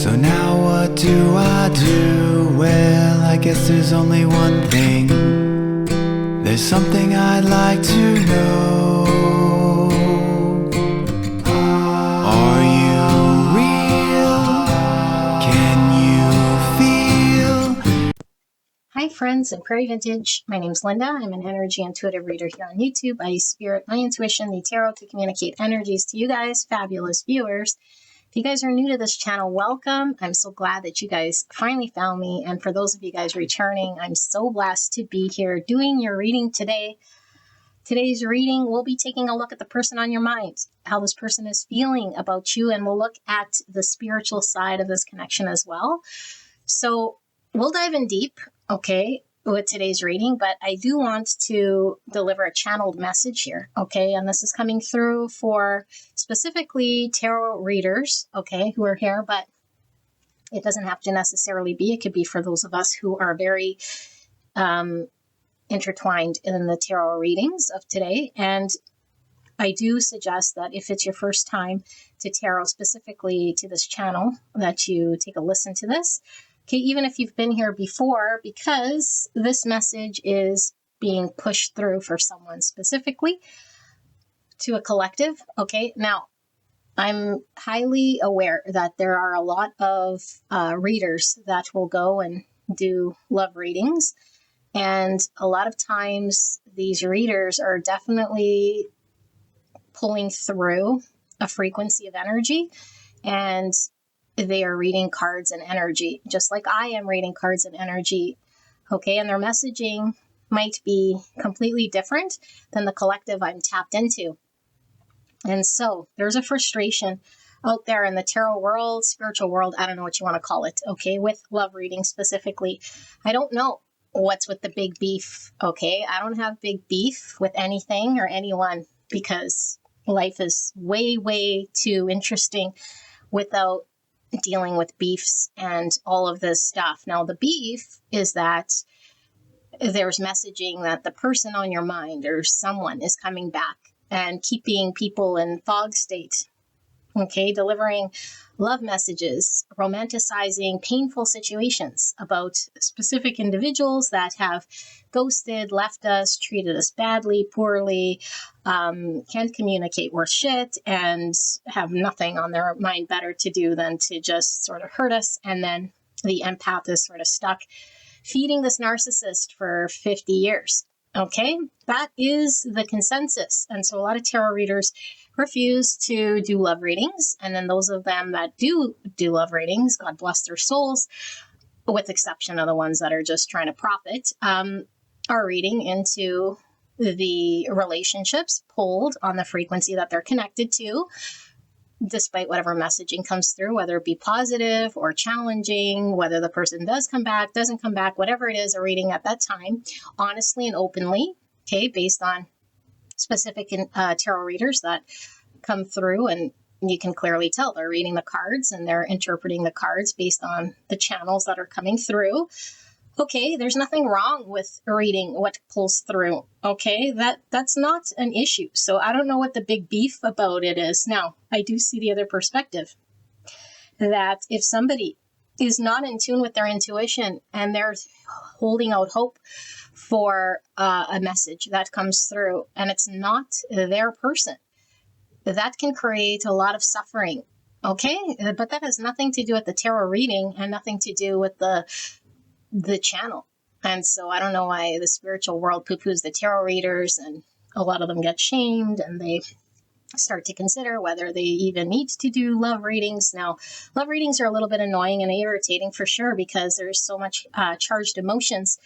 So now what do I do? Well, I guess there's only one thing. There's something I'd like to know. Are you real? Can you feel? Hi friends at Prairie Vintage. My name's Linda. I'm an energy intuitive reader here on YouTube. I use spirit, my intuition, the tarot to communicate energies to you guys, fabulous viewers. If you guys are new to this channel, welcome. I'm so glad that you guys finally found me. And for those of you guys returning, I'm so blessed to be here doing your reading today. Today's reading, we'll be taking a look at the person on your mind, how this person is feeling about you, and we'll look at the spiritual side of this connection as well. So we'll dive in deep, okay, with today's reading, but I do want to deliver a channeled message here, okay? And this is coming through for specifically tarot readers, okay, who are here, but it doesn't have to necessarily be. It could be for those of us who are very intertwined in the tarot readings of today. And I do suggest that if it's your first time to tarot, specifically to this channel, that you take a listen to this. Okay, even if you've been here before, because this message is being pushed through for someone specifically to a collective. Okay, now I'm highly aware that there are a lot of readers that will go and do love readings. And a lot of times these readers are definitely pulling through a frequency of energy, and they are reading cards and energy, just like I am reading cards and energy, okay? And their messaging might be completely different than the collective I'm tapped into. And so there's a frustration out there in the tarot world, spiritual world, I don't know what you want to call it, okay, with love reading specifically. I don't know what's with the big beef, okay? I don't have big beef with anything or anyone because life is way, way too interesting without dealing with beefs and all of this stuff. Now, the beef is that there's messaging that the person on your mind or someone is coming back and keeping people in fog state, okay? Delivering love messages, romanticizing painful situations about specific individuals that have ghosted, left us, treated us badly, poorly, can't communicate worth shit, and have nothing on their mind better to do than to just sort of hurt us. And then the empath is sort of stuck feeding this narcissist for 50 years. Okay, that is the consensus. And so a lot of tarot readers refuse to do love readings. And then those of them that do love readings, God bless their souls, with exception of the ones that are just trying to profit, are reading into the relationships pulled on the frequency that they're connected to, despite whatever messaging comes through, whether it be positive or challenging, whether the person does come back, doesn't come back, whatever it is, a reading at that time, honestly and openly, okay, based on specific tarot readers that come through, and you can clearly tell they're reading the cards and they're interpreting the cards based on the channels that are coming through. Okay, there's nothing wrong with reading what pulls through, okay? That's not an issue. So I don't know what the big beef about it is. Now, I do see the other perspective, that if somebody is not in tune with their intuition and they're holding out hope for a message that comes through and it's not their person, that can create a lot of suffering, okay? But that has nothing to do with the tarot reading and nothing to do with the channel. And so I don't know why the spiritual world poo-poos the tarot readers, and a lot of them get shamed and they start to consider whether they even need to do love readings. Now, love readings are a little bit annoying and irritating for sure because there's so much charged emotions,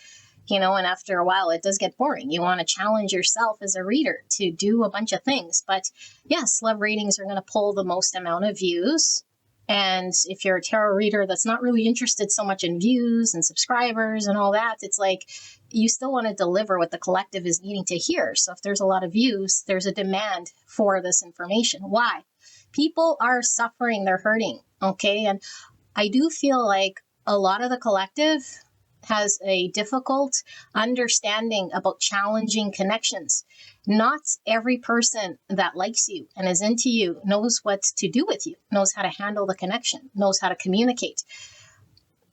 you know, and after a while it does get boring. You want to challenge yourself as a reader to do a bunch of things. But yes, love readings are going to pull the most amount of views. And if you're a tarot reader that's not really interested so much in views and subscribers and all that, it's like you still want to deliver what the collective is needing to hear. So if there's a lot of views, there's a demand for this information. Why? People are suffering, they're hurting, okay? And I do feel like a lot of the collective has a difficult understanding about challenging connections. Not every person that likes you and is into you knows what to do with you, knows how to handle the connection, knows how to communicate.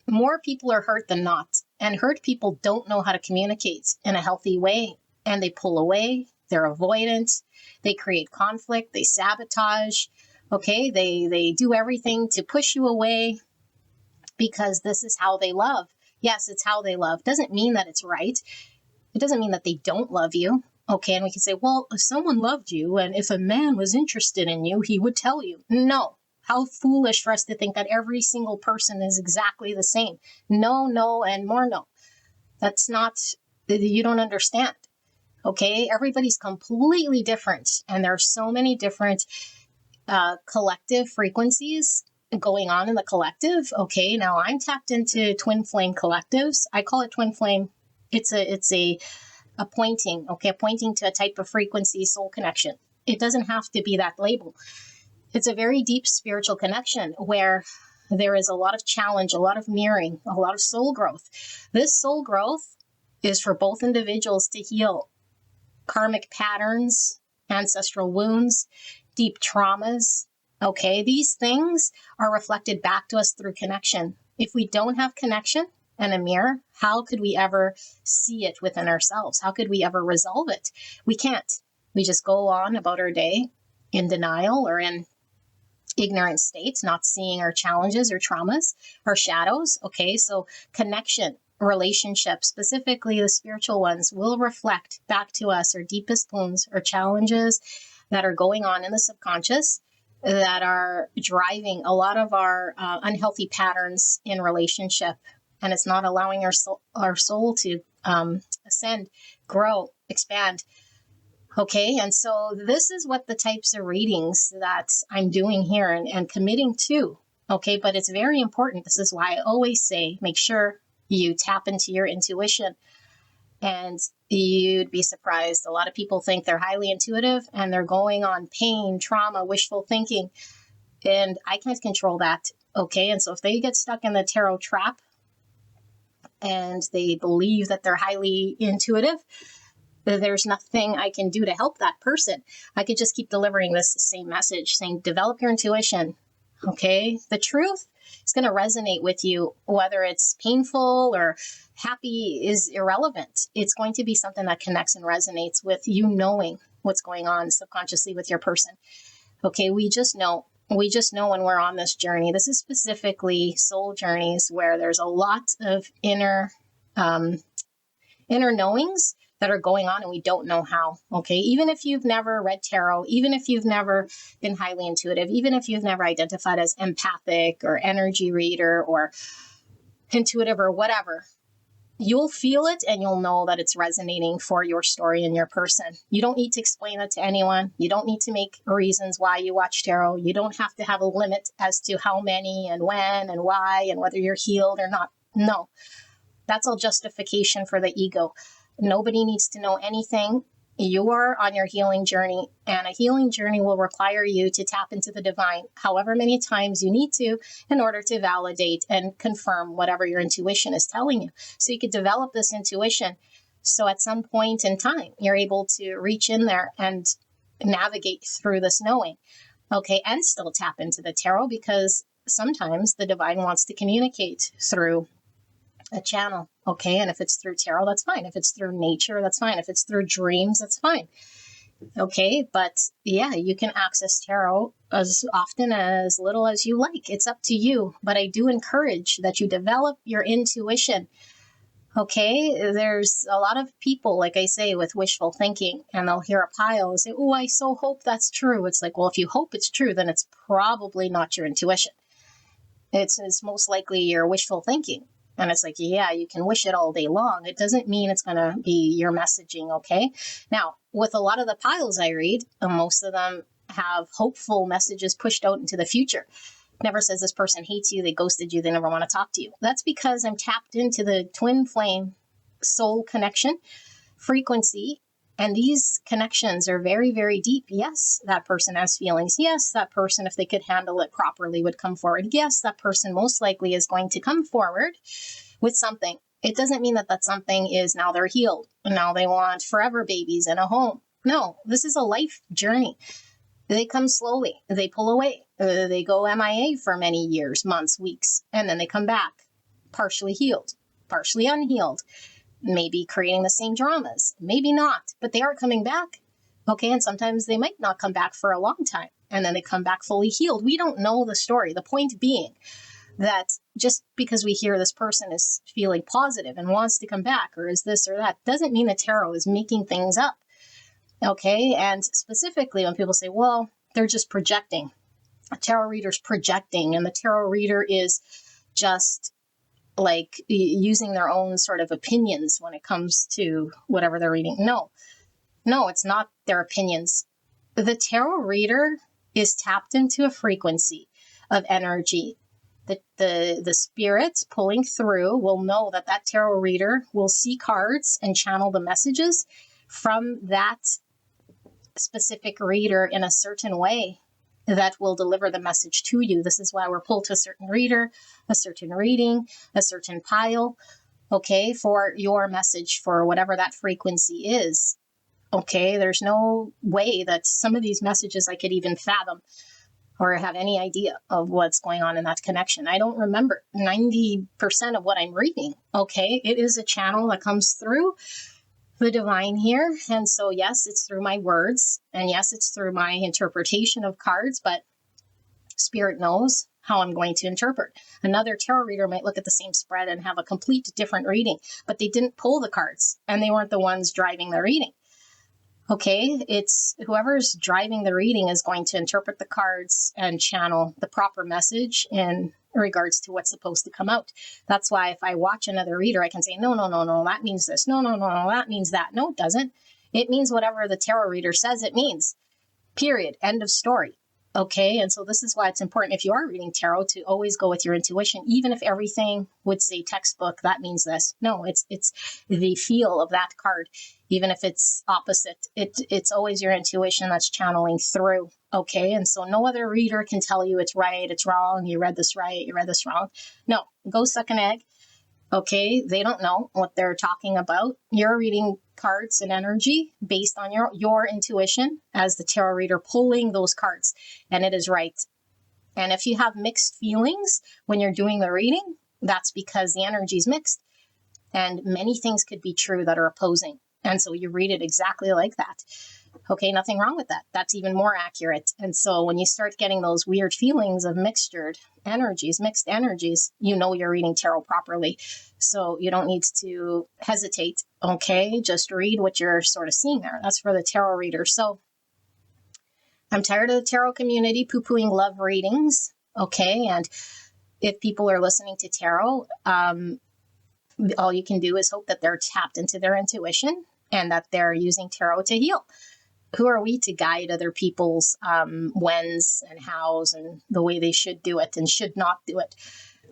More people are hurt than not, and hurt people don't know how to communicate in a healthy way, and they pull away, they're avoidant, they create conflict, they sabotage, okay? They do everything to push you away because this is how they love. Yes, it's how they love. Doesn't mean that it's right. It doesn't mean that they don't love you. Okay, and we can say, well, if someone loved you and if a man was interested in you, he would tell you. No. How foolish for us to think that every single person is exactly the same. No, no, and more no. That's not, you don't understand. Okay, everybody's completely different. And there are so many different collective frequencies going on in the collective. Okay, now I'm tapped into twin flame collectives. I call it twin flame. It's a pointing, okay, pointing to a type of frequency soul connection. It doesn't have to be that label. It's a very deep spiritual connection where there is a lot of challenge, a lot of mirroring, a lot of soul growth. This soul growth is for both individuals to heal karmic patterns, ancestral wounds, deep traumas. Okay, these things are reflected back to us through connection. If we don't have connection and a mirror, how could we ever see it within ourselves? How could we ever resolve it? We can't. We just go on about our day in denial or in ignorant state, not seeing our challenges or traumas, our shadows. Okay, so connection, relationships, specifically the spiritual ones, will reflect back to us our deepest wounds or challenges that are going on in the subconscious that are driving a lot of our unhealthy patterns in relationship. And it's not allowing our soul to ascend, grow, expand. Okay, and so this is what the types of readings that I'm doing here and committing to. Okay, but it's very important. This is why I always say, make sure you tap into your intuition. And you'd be surprised. A lot of people think they're highly intuitive and they're going on pain, trauma, wishful thinking. And I can't control that. Okay, and so if they get stuck in the tarot trap and they believe that they're highly intuitive, there's nothing I can do to help that person. I could just keep delivering this same message saying, develop your intuition. Okay. The truth is going to resonate with you, whether it's painful or happy is irrelevant. It's going to be something that connects and resonates with you knowing what's going on subconsciously with your person. Okay. We just know when we're on this journey. This is specifically soul journeys where there's a lot of inner knowings that are going on and we don't know how. Okay, even if you've never read tarot, even if you've never been highly intuitive, even if you've never identified as empathic or energy reader or intuitive or whatever, you'll feel it and you'll know that it's resonating for your story and your person. You don't need to explain it to anyone. You don't need to make reasons why you watch tarot. You don't have to have a limit as to how many and when and why and whether you're healed or not. No, that's all justification for the ego. Nobody needs to know anything. You are on your healing journey, and a healing journey will require you to tap into the divine however many times you need to in order to validate and confirm whatever your intuition is telling you. So you could develop this intuition. So at some point in time, you're able to reach in there and navigate through this knowing, okay, and still tap into the tarot because sometimes the divine wants to communicate through a channel, okay? And if it's through tarot, that's fine. If it's through nature, that's fine. If it's through dreams, that's fine. Okay, but yeah, you can access tarot as often as little as you like. It's up to you, but I do encourage that you develop your intuition. Okay, there's a lot of people, like I say, with wishful thinking, and they'll hear a pile and say, oh, I so hope that's true. It's like, well, if you hope it's true, then it's probably not your intuition. It's most likely your wishful thinking. And it's like, yeah, you can wish it all day long. It doesn't mean it's going to be your messaging, okay? Now, with a lot of the piles I read, most of them have hopeful messages pushed out into the future. Never says this person hates you, they ghosted you, they never want to talk to you. That's because I'm tapped into the twin flame soul connection frequency. And these connections are very, very deep. Yes, that person has feelings. Yes, that person, if they could handle it properly, would come forward. Yes, that person most likely is going to come forward with something. It doesn't mean that that something is now they're healed and now they want forever babies in a home. No, this is a life journey. They come slowly. They pull away. They go MIA for many years, months, weeks, and then they come back partially healed, partially unhealed, maybe creating the same dramas, maybe not, but they are coming back. Okay, and sometimes they might not come back for a long time, and then they come back fully healed. We don't know the story. The point being that just because we hear this person is feeling positive and wants to come back or is this or that, doesn't mean the tarot is making things up. Okay, and specifically when people say, well, they're just projecting, a tarot reader's projecting, and the tarot reader is just like using their own sort of opinions when it comes to whatever they're reading. No, it's not their opinions. The tarot reader is tapped into a frequency of energy. The spirits pulling through will know that that tarot reader will see cards and channel the messages from that specific reader in a certain way that will deliver the message to you. This is why we're pulled to a certain reader, a certain reading, a certain pile, okay, for your message, for whatever that frequency is. Okay, there's no way that some of these messages I could even fathom or have any idea of what's going on in that connection. I don't remember 90% of what I'm reading. Okay, it is a channel that comes through the divine here. And so, yes, it's through my words, and yes, it's through my interpretation of cards, but Spirit knows how I'm going to interpret. Another tarot reader might look at the same spread and have a complete different reading, but they didn't pull the cards and they weren't the ones driving the reading. Okay, it's whoever's driving the reading is going to interpret the cards and channel the proper message in regards to what's supposed to come out. That's why if I watch another reader, I can say, no, that means this. No, that means that. No, it doesn't. It means whatever the tarot reader says it means. Period. End of story. Okay, and so this is why it's important if you are reading tarot to always go with your intuition, even if everything would say textbook, that means this. No, it's the feel of that card, even if it's opposite. It's always your intuition that's channeling through. Okay, and so no other reader can tell you it's right, it's wrong, you read this right, you read this wrong. No, go suck an egg. Okay, they don't know what they're talking about. You're reading cards and energy based on your intuition as the tarot reader pulling those cards, and it is right. And if you have mixed feelings when you're doing the reading, that's because the energy is mixed, and many things could be true that are opposing. And so you read it exactly like that. Okay, nothing wrong with that. That's even more accurate. And so when you start getting those weird feelings of mixed energies, you know you're reading tarot properly. So you don't need to hesitate. Okay, just read what you're sort of seeing there. That's for the tarot reader. So I'm tired of the tarot community poo-pooing love readings. Okay, and if people are listening to tarot, all you can do is hope that they're tapped into their intuition and that they're using tarot to heal. Who are we to guide other people's whens and hows and the way they should do it and should not do it?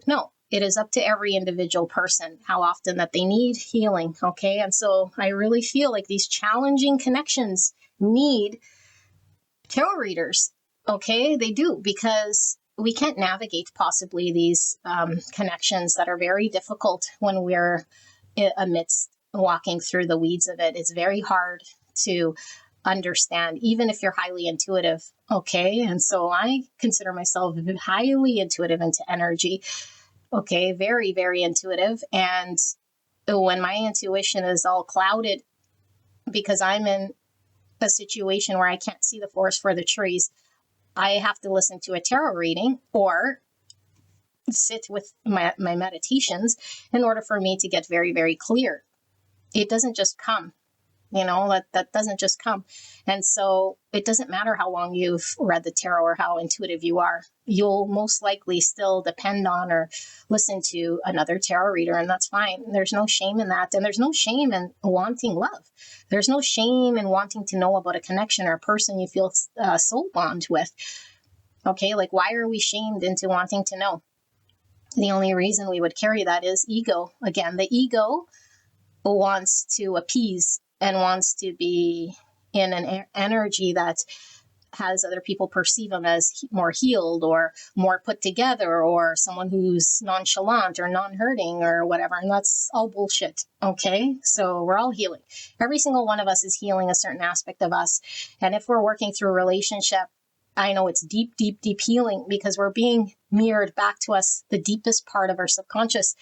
No, it is up to every individual person how often that they need healing. Okay, and so I really feel like these challenging connections need tarot readers. Okay, they do, because we can't navigate possibly these connections that are very difficult when we're amidst walking through the weeds of it. It's very hard to understand, even if you're highly intuitive. Okay, and so I consider myself highly intuitive into energy. Okay, very, very intuitive. And when my intuition is all clouded because I'm in a situation where I can't see the forest for the trees, I have to listen to a tarot reading or sit with my meditations in order for me to get very, very clear. It doesn't just come. That doesn't just come. And so it doesn't matter how long you've read the tarot or how intuitive you are. You'll most likely still depend on or listen to another tarot reader, and that's fine. There's no shame in that. And there's no shame in wanting love. There's no shame in wanting to know about a connection or a person you feel soul bond with. Okay, like why are we shamed into wanting to know? The only reason we would carry that is ego. Again, the ego wants to appease and wants to be in an energy that has other people perceive them as more healed or more put together or someone who's nonchalant or non-hurting or whatever. And that's all bullshit. Okay. So we're all healing. Every single one of us is healing a certain aspect of us. And if we're working through a relationship, I know it's deep, deep, deep healing because we're being mirrored back to us, the deepest part of our subconscious.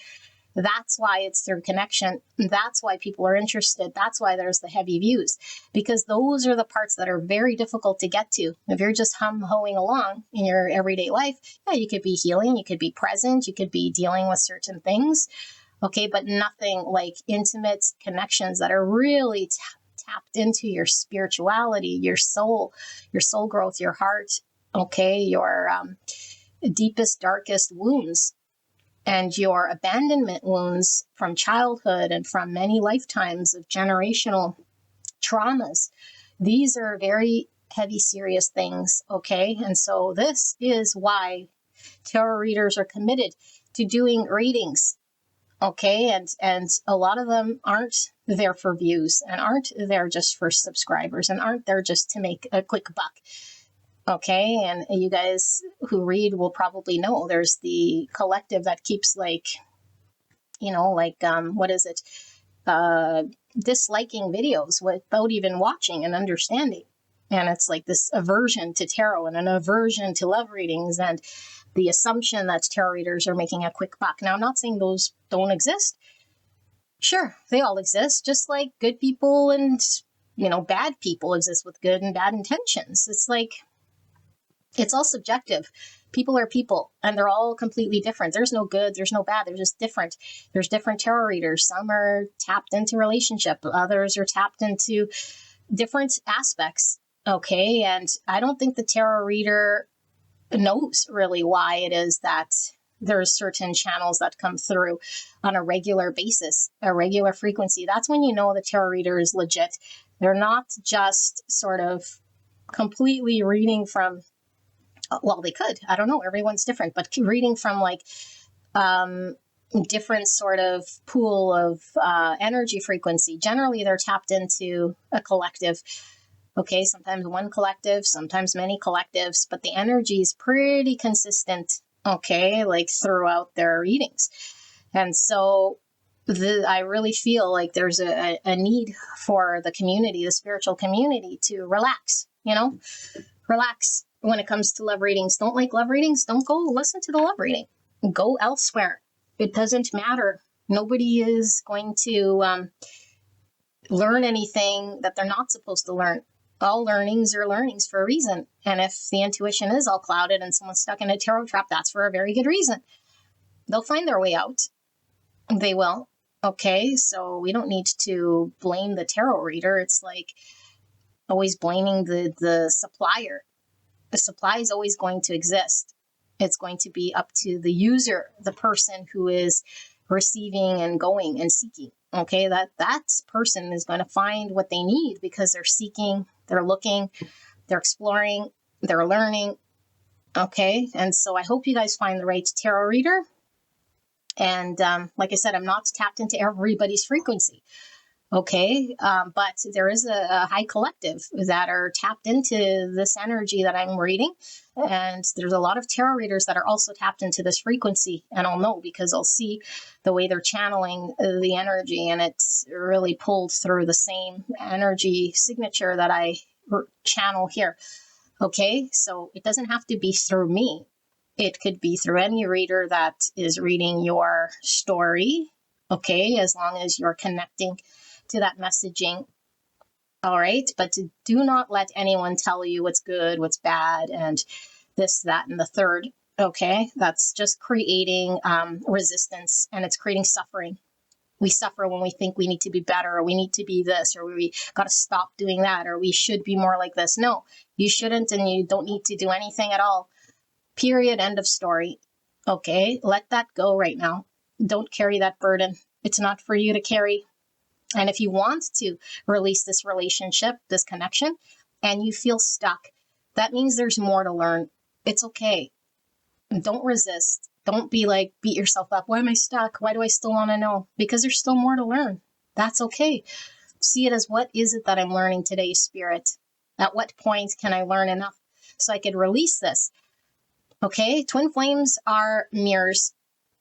That's why it's through connection. That's why people are interested. That's why there's the heavy views, because those are the parts that are very difficult to get to. If you're just hum-hoing along in your everyday life, yeah, you could be healing, you could be present, you could be dealing with certain things, okay, but nothing like intimate connections that are really tapped into your spirituality, your soul growth, your heart, okay, your deepest, darkest wounds and your abandonment wounds from childhood and from many lifetimes of generational traumas. These are very heavy, serious things, okay? And so this is why tarot readers are committed to doing readings, okay? And a lot of them aren't there for views and aren't there just for subscribers and aren't there just to make a quick buck. Okay, and you guys who read will probably know there's the collective that keeps like, what is it? Disliking videos without even watching and understanding. And it's like this aversion to tarot and an aversion to love readings and the assumption that tarot readers are making a quick buck. Now, I'm not saying those don't exist. Sure, they all exist, just like good people and, bad people exist with good and bad intentions. It's like, it's all subjective. People are people, and they're all completely different. There's no good, there's no bad, they're just different. There's different tarot readers. Some are tapped into relationship, others are tapped into different aspects, okay? And I don't think the tarot reader knows really why it is that there's certain channels that come through on a regular basis, a regular frequency. That's when you know the tarot reader is legit. They're not just sort of completely reading from, well, they could, I don't know, everyone's different, but reading from like different sort of pool of energy frequency. Generally, they're tapped into a collective. Okay, sometimes one collective, sometimes many collectives, but the energy is pretty consistent, okay, like throughout their readings. And so I really feel like there's a need for the community, the spiritual community, to relax, relax when it comes to love readings. Don't like love readings? Don't go listen to the love reading. Go elsewhere. It doesn't matter. Nobody is going to learn anything that they're not supposed to learn. All learnings are learnings for a reason. And if the intuition is all clouded and someone's stuck in a tarot trap, that's for a very good reason. They'll find their way out. They will. Okay, so we don't need to blame the tarot reader. It's like always blaming the supplier. The supply is always going to exist. It's going to be up to the user, the person who is receiving and going and seeking. Okay, that person is going to find what they need because they're seeking, they're looking, they're exploring, they're learning. Okay, and so I hope you guys find the right tarot reader. And like I said, I'm not tapped into everybody's frequency. Okay, but there is a high collective that are tapped into this energy that I'm reading. And there's a lot of tarot readers that are also tapped into this frequency. And I'll know because I'll see the way they're channeling the energy. And it's really pulled through the same energy signature that I channel here. Okay, so it doesn't have to be through me. It could be through any reader that is reading your story. Okay, as long as you're connecting to that messaging. All right. But do not let anyone tell you what's good, what's bad, and this, that, and the third. Okay. That's just creating resistance, and it's creating suffering. We suffer when we think we need to be better, or we need to be this, or we got to stop doing that, or we should be more like this. No, you shouldn't, and you don't need to do anything at all. Period. End of story. Okay. Let that go right now. Don't carry that burden. It's not for you to carry. And if you want to release this relationship, this connection, and you feel stuck, that means there's more to learn. It's okay. Don't resist. Don't be like, beat yourself up. Why am I stuck? Why do I still want to know? Because there's still more to learn. That's okay. See it as, what is it that I'm learning today, Spirit? At what point can I learn enough so I could release this? Okay, twin flames are mirrors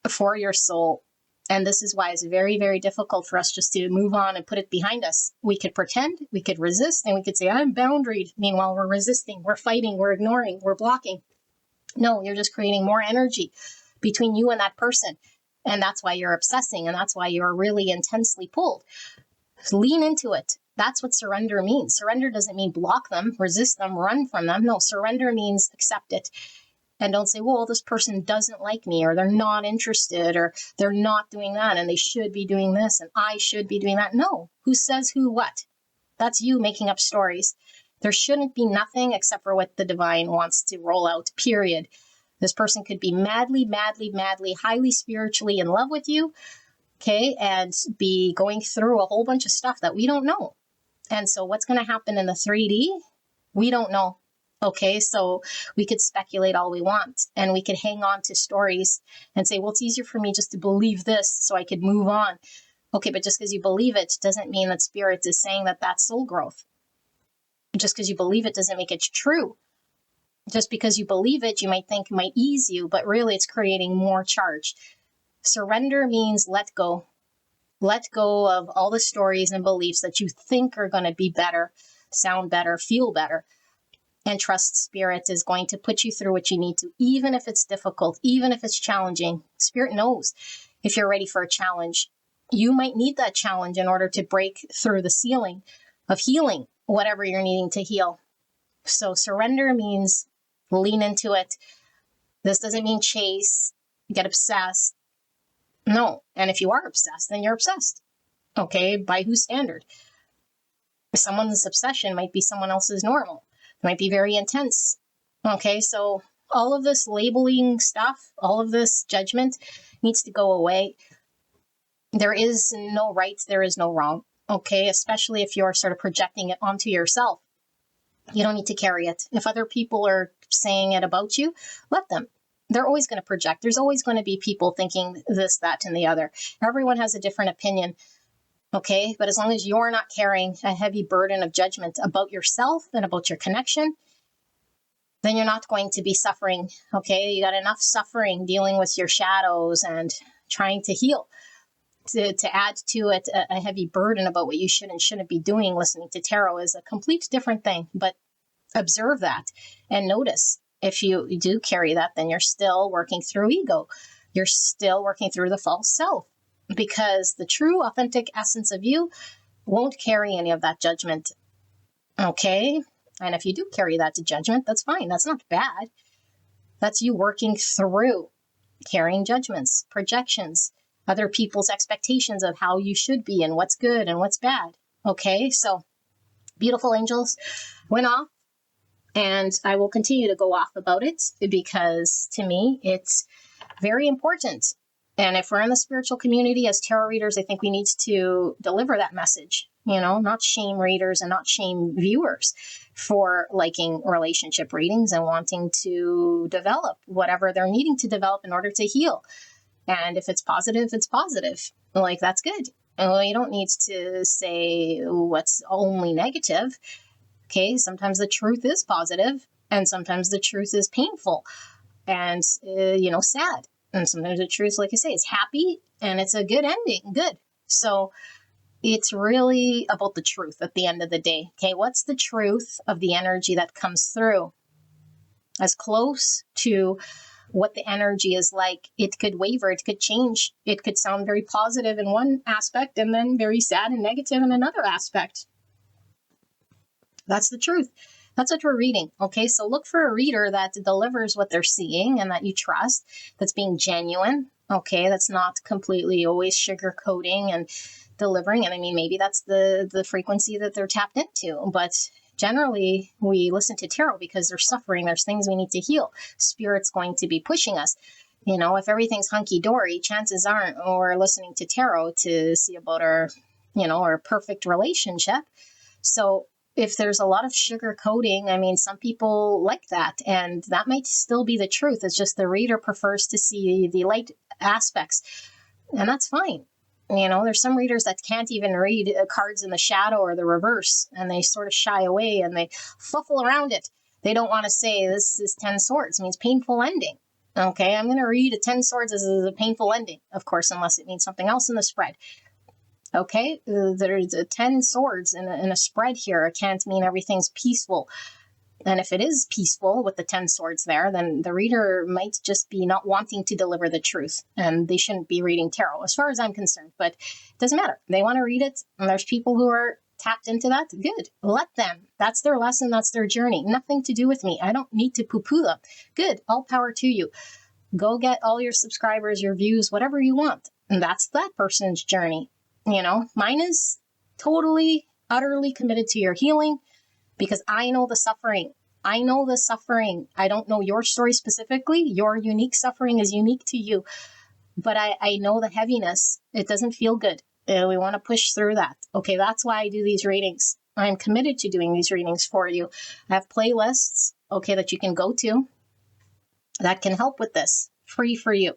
for your soul. And this is why it's very, very difficult for us just to move on and put it behind us. We could pretend, we could resist, and we could say, I'm boundaried. Meanwhile, we're resisting, we're fighting, we're ignoring, we're blocking. No, you're just creating more energy between you and that person. And that's why you're obsessing, and that's why you're really intensely pulled. So lean into it. That's what surrender means. Surrender doesn't mean block them, resist them, run from them. No, surrender means accept it. And don't say, well, this person doesn't like me, or they're not interested, or they're not doing that, and they should be doing this, and I should be doing that. No. Who says who what? That's you making up stories. There shouldn't be nothing except for what the divine wants to roll out, period. This person could be madly, madly, madly, highly spiritually in love with you, okay, and be going through a whole bunch of stuff that we don't know. And so what's going to happen in the 3D? We don't know. Okay, so we could speculate all we want, and we could hang on to stories and say, well, it's easier for me just to believe this so I could move on. Okay, but just because you believe it doesn't mean that spirit is saying that that's soul growth. Just because you believe it doesn't make it true. Just because you believe it, you might think might ease you, but really it's creating more charge. Surrender means let go. Let go of all the stories and beliefs that you think are going to be better, sound better, feel better. And trust spirit is going to put you through what you need to, even if it's difficult, even if it's challenging. Spirit knows if you're ready for a challenge. You might need that challenge in order to break through the ceiling of healing whatever you're needing to heal. So surrender means lean into it. This doesn't mean chase, get obsessed. No. And if you are obsessed, then you're obsessed. Okay, by whose standard? Someone's obsession might be someone else's normal. Might be very intense. Okay, so all of this labeling stuff, all of this judgment needs to go away. There is no right, there is no wrong. Okay, especially if you're sort of projecting it onto yourself. You don't need to carry it. If other people are saying it about you, let them. They're always going to project. There's always going to be people thinking this, that, and the other. Everyone has a different opinion. Okay, but as long as you're not carrying a heavy burden of judgment about yourself and about your connection, then you're not going to be suffering. Okay, you got enough suffering dealing with your shadows and trying to heal. To add to it a heavy burden about what you should and shouldn't be doing, listening to tarot is a complete different thing. But observe that and notice if you do carry that, then you're still working through ego. You're still working through the false self. Because the true, authentic essence of you won't carry any of that judgment. Okay? And if you do carry that to judgment, that's fine. That's not bad. That's you working through carrying judgments, projections, other people's expectations of how you should be and what's good and what's bad. Okay? So, beautiful angels went off, and I will continue to go off about it because to me, it's very important. And if we're in the spiritual community as tarot readers, I think we need to deliver that message, not shame readers and not shame viewers for liking relationship readings and wanting to develop whatever they're needing to develop in order to heal. And if it's positive, it's positive. Like, that's good. You don't need to say what's only negative. Okay, sometimes the truth is positive and sometimes the truth is painful and, sad. And sometimes the truth, like I say, is happy and it's a good ending. Good. So it's really about the truth at the end of the day. Okay, what's the truth of the energy that comes through? As close to what the energy is like, it could waver, it could change. It could sound very positive in one aspect and then very sad and negative in another aspect. That's the truth. That's what we're reading. Okay, so look for a reader that delivers what they're seeing and that you trust, that's being genuine. Okay, that's not completely always sugarcoating and delivering. And I mean, maybe that's the frequency that they're tapped into. But generally, we listen to tarot because there's suffering. There's things we need to heal. Spirit's going to be pushing us. If everything's hunky-dory, chances aren't we're listening to tarot to see about our perfect relationship. So if there's a lot of sugar coating, I mean, some people like that, and that might still be the truth. It's just the reader prefers to see the light aspects, and that's fine. You know, there's some readers that can't even read cards in the shadow or the reverse, and they sort of shy away and they fuffle around it. They don't want to say this is 10 swords. It means painful ending. Okay, I'm going to read a 10 swords as a painful ending, of course, unless it means something else in the spread. Okay, there's a 10 swords in a spread here. It can't mean everything's peaceful. And if it is peaceful with the 10 swords there, then the reader might just be not wanting to deliver the truth, and they shouldn't be reading tarot, as far as I'm concerned. But it doesn't matter. They want to read it, and there's people who are tapped into that. Good. Let them. That's their lesson. That's their journey. Nothing to do with me. I don't need to poo-poo them. Good. All power to you. Go get all your subscribers, your views, whatever you want. And that's that person's journey. You know, mine is totally, utterly committed to your healing, because I know the suffering. I know the suffering. I don't know your story specifically. Your unique suffering is unique to you. But I know the heaviness. It doesn't feel good. We want to push through that. Okay, that's why I do these readings. I'm committed to doing these readings for you. I have playlists, okay, that you can go to that can help with this, free for you.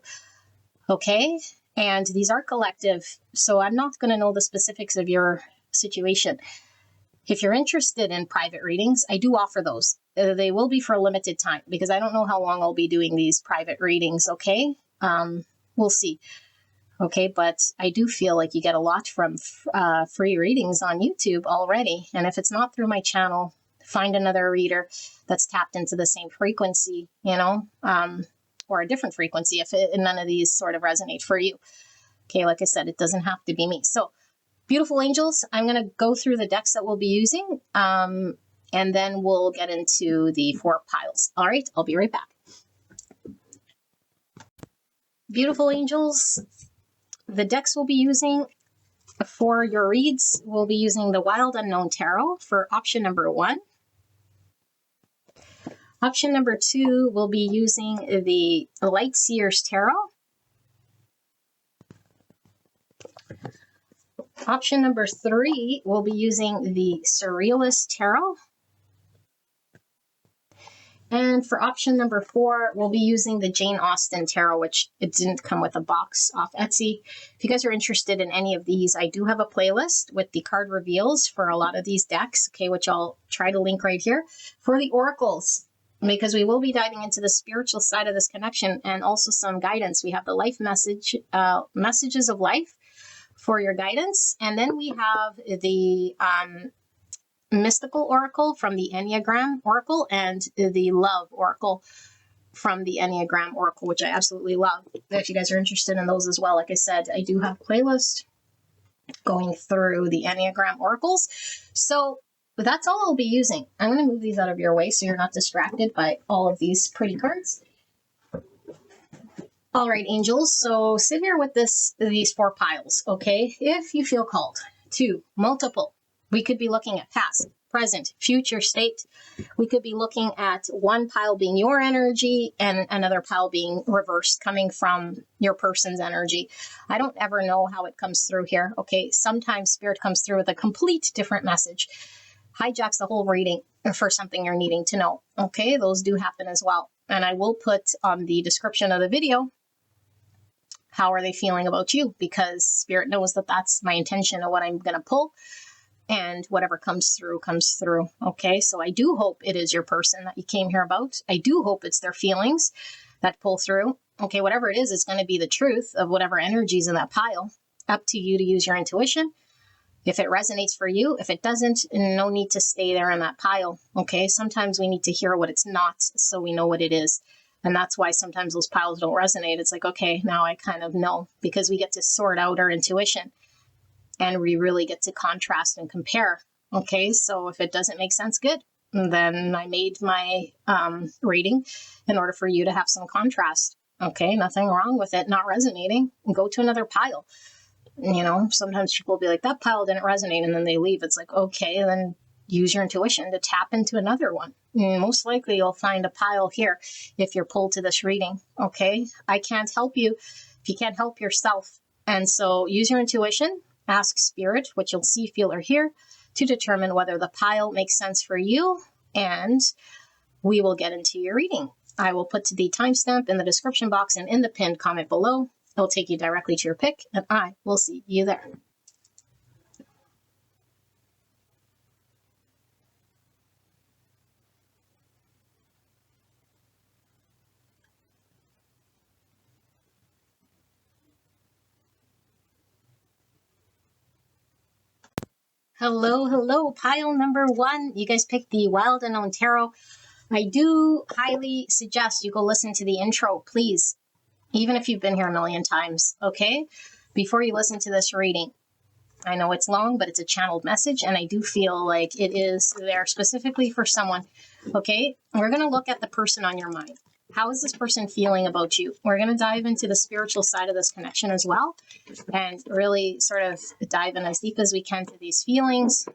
Okay? And these are collective, so I'm not going to know the specifics of your situation. If you're interested in private readings, I do offer those. They will be for a limited time, because I don't know how long I'll be doing these private readings, okay? We'll see. Okay, but I do feel like you get a lot from free readings on YouTube already. And if it's not through my channel, find another reader that's tapped into the same frequency, you know, or a different frequency if none of these sort of resonate for you. Okay, like I said, it doesn't have to be me. So, beautiful angels, I'm going to go through the decks that we'll be using, and then we'll get into the 4 piles. All right, I'll be right back. Beautiful angels, the decks we'll be using for your reads, we'll be using the Wild Unknown Tarot for option number 1. Option number 2, we'll be using the Light Seers Tarot. Option number 3, we'll be using the Surrealist Tarot. And for option number 4, we'll be using the Jane Austen Tarot, which it didn't come with a box off Etsy. If you guys are interested in any of these, I do have a playlist with the card reveals for a lot of these decks, okay, which I'll try to link right here. For the oracles, because we will be diving into the spiritual side of this connection and also some guidance. We have the life message, messages of life for your guidance. And then we have the mystical oracle from the Enneagram Oracle and the love oracle from the Enneagram Oracle, which I absolutely love. If you guys are interested in those as well, like I said, I do have a playlist going through the Enneagram Oracles. So that's all I'll be using. I'm going to move these out of your way so you're not distracted by all of these pretty cards. All right, angels, so sit here with these 4 piles, okay? If you feel called to multiple, we could be looking at past, present, future state. We could be looking at one pile being your energy and another pile being reversed, coming from your person's energy. I don't ever know how it comes through here, okay? Sometimes spirit comes through with a complete different message, hijacks the whole reading for something you're needing to know, okay? Those do happen as well. And I will put on the description of the video, how are they feeling about you? Because spirit knows that that's my intention of what I'm going to pull. And whatever comes through, okay? So I do hope it is your person that you came here about. I do hope it's their feelings that pull through. Okay, whatever it is, it's going to be the truth of whatever energies in that pile. Up to you to use your intuition. If it resonates for you, if it doesn't, no need to stay there in that pile, okay? Sometimes we need to hear what it's not so we know what it is. And that's why sometimes those piles don't resonate. It's like, okay, now I kind of know, because we get to sort out our intuition. And we really get to contrast and compare. Okay, so if it doesn't make sense, good. Then I made my reading in order for you to have some contrast. Okay, nothing wrong with it not resonating. Go to another pile. You know, sometimes people will be like, that pile didn't resonate, and then they leave. It's like, okay, then use your intuition to tap into another one. Most likely you'll find a pile here if you're pulled to this reading. Okay, I can't help you if you can't help yourself. And so use your intuition. Ask spirit, what you'll see, feel, or hear, to determine whether the pile makes sense for you, and we will get into your reading. I will put the timestamp in the description box and in the pinned comment below. It'll take you directly to your pick, and I will see you there. Hello, pile number 1. You guys picked the Wild Unknown Tarot. I do highly suggest you go listen to the intro, please, even if you've been here a million times, okay? Before you listen to this reading. I know it's long, but it's a channeled message, and I do feel like it is there specifically for someone, okay? We're going to look at the person on your mind. How is this person feeling about you? We're going to dive into the spiritual side of this connection as well, and really sort of dive in as deep as we can to these feelings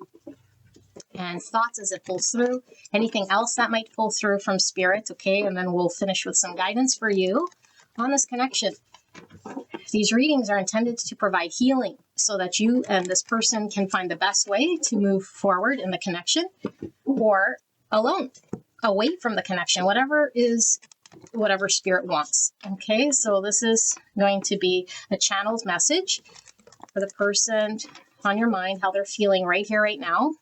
and thoughts as it pulls through. Anything else that might pull through from spirit, okay? And then we'll finish with some guidance for you on this connection. These readings are intended to provide healing so that you and this person can find the best way to move forward in the connection, or alone, away from the connection, whatever spirit wants. Okay, so this is going to be a channeled message for the person on your mind, how they're feeling right here, right now.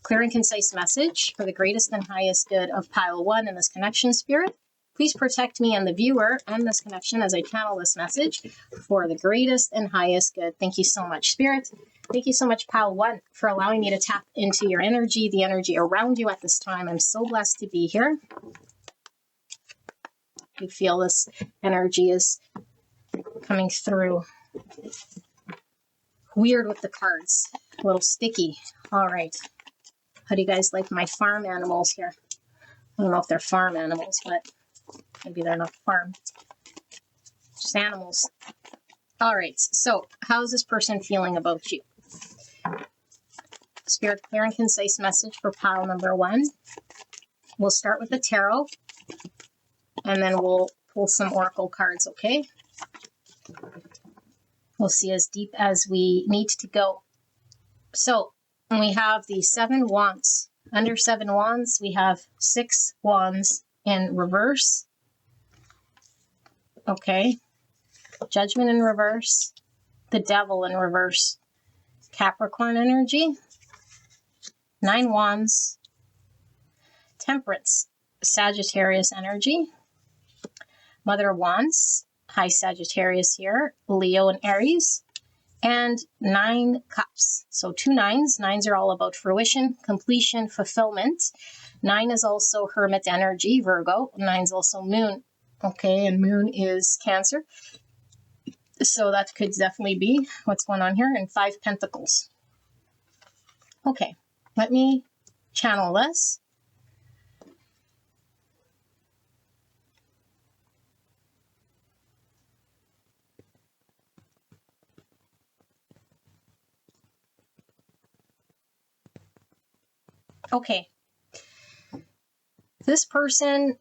Clear and concise message for the greatest and highest good of pile 1 in this connection, spirit. Please protect me and the viewer and this connection as I channel this message for the greatest and highest good. Thank you so much, Spirit. Thank you so much, Pile 1, for allowing me to tap into your energy, the energy around you at this time. I'm so blessed to be here. You feel this energy is coming through. Weird with the cards. A little sticky. All right. How do you guys like my farm animals here? I don't know if they're farm animals, but maybe they're not farm. Just animals. All right. So how is this person feeling about you? Spirit, clear and concise message for pile number 1. We'll start with the tarot, and then we'll pull some oracle cards, okay? We'll see as deep as we need to go. So we have the 7 wands. Under 7 wands, we have 6 wands in reverse. Okay. Judgment in reverse. The Devil in reverse. Capricorn energy. 9 wands. Temperance. Sagittarius energy. Mother of Wands. High Sagittarius here. Leo and Aries. And 9 cups. So 2 nines. 9s are all about fruition, completion, fulfillment. 9 is also Hermit energy, Virgo. 9 is also Moon. Okay, and Moon is Cancer. So that could definitely be what's going on here. And 5 Pentacles. Okay, let me channel this. Okay. This person,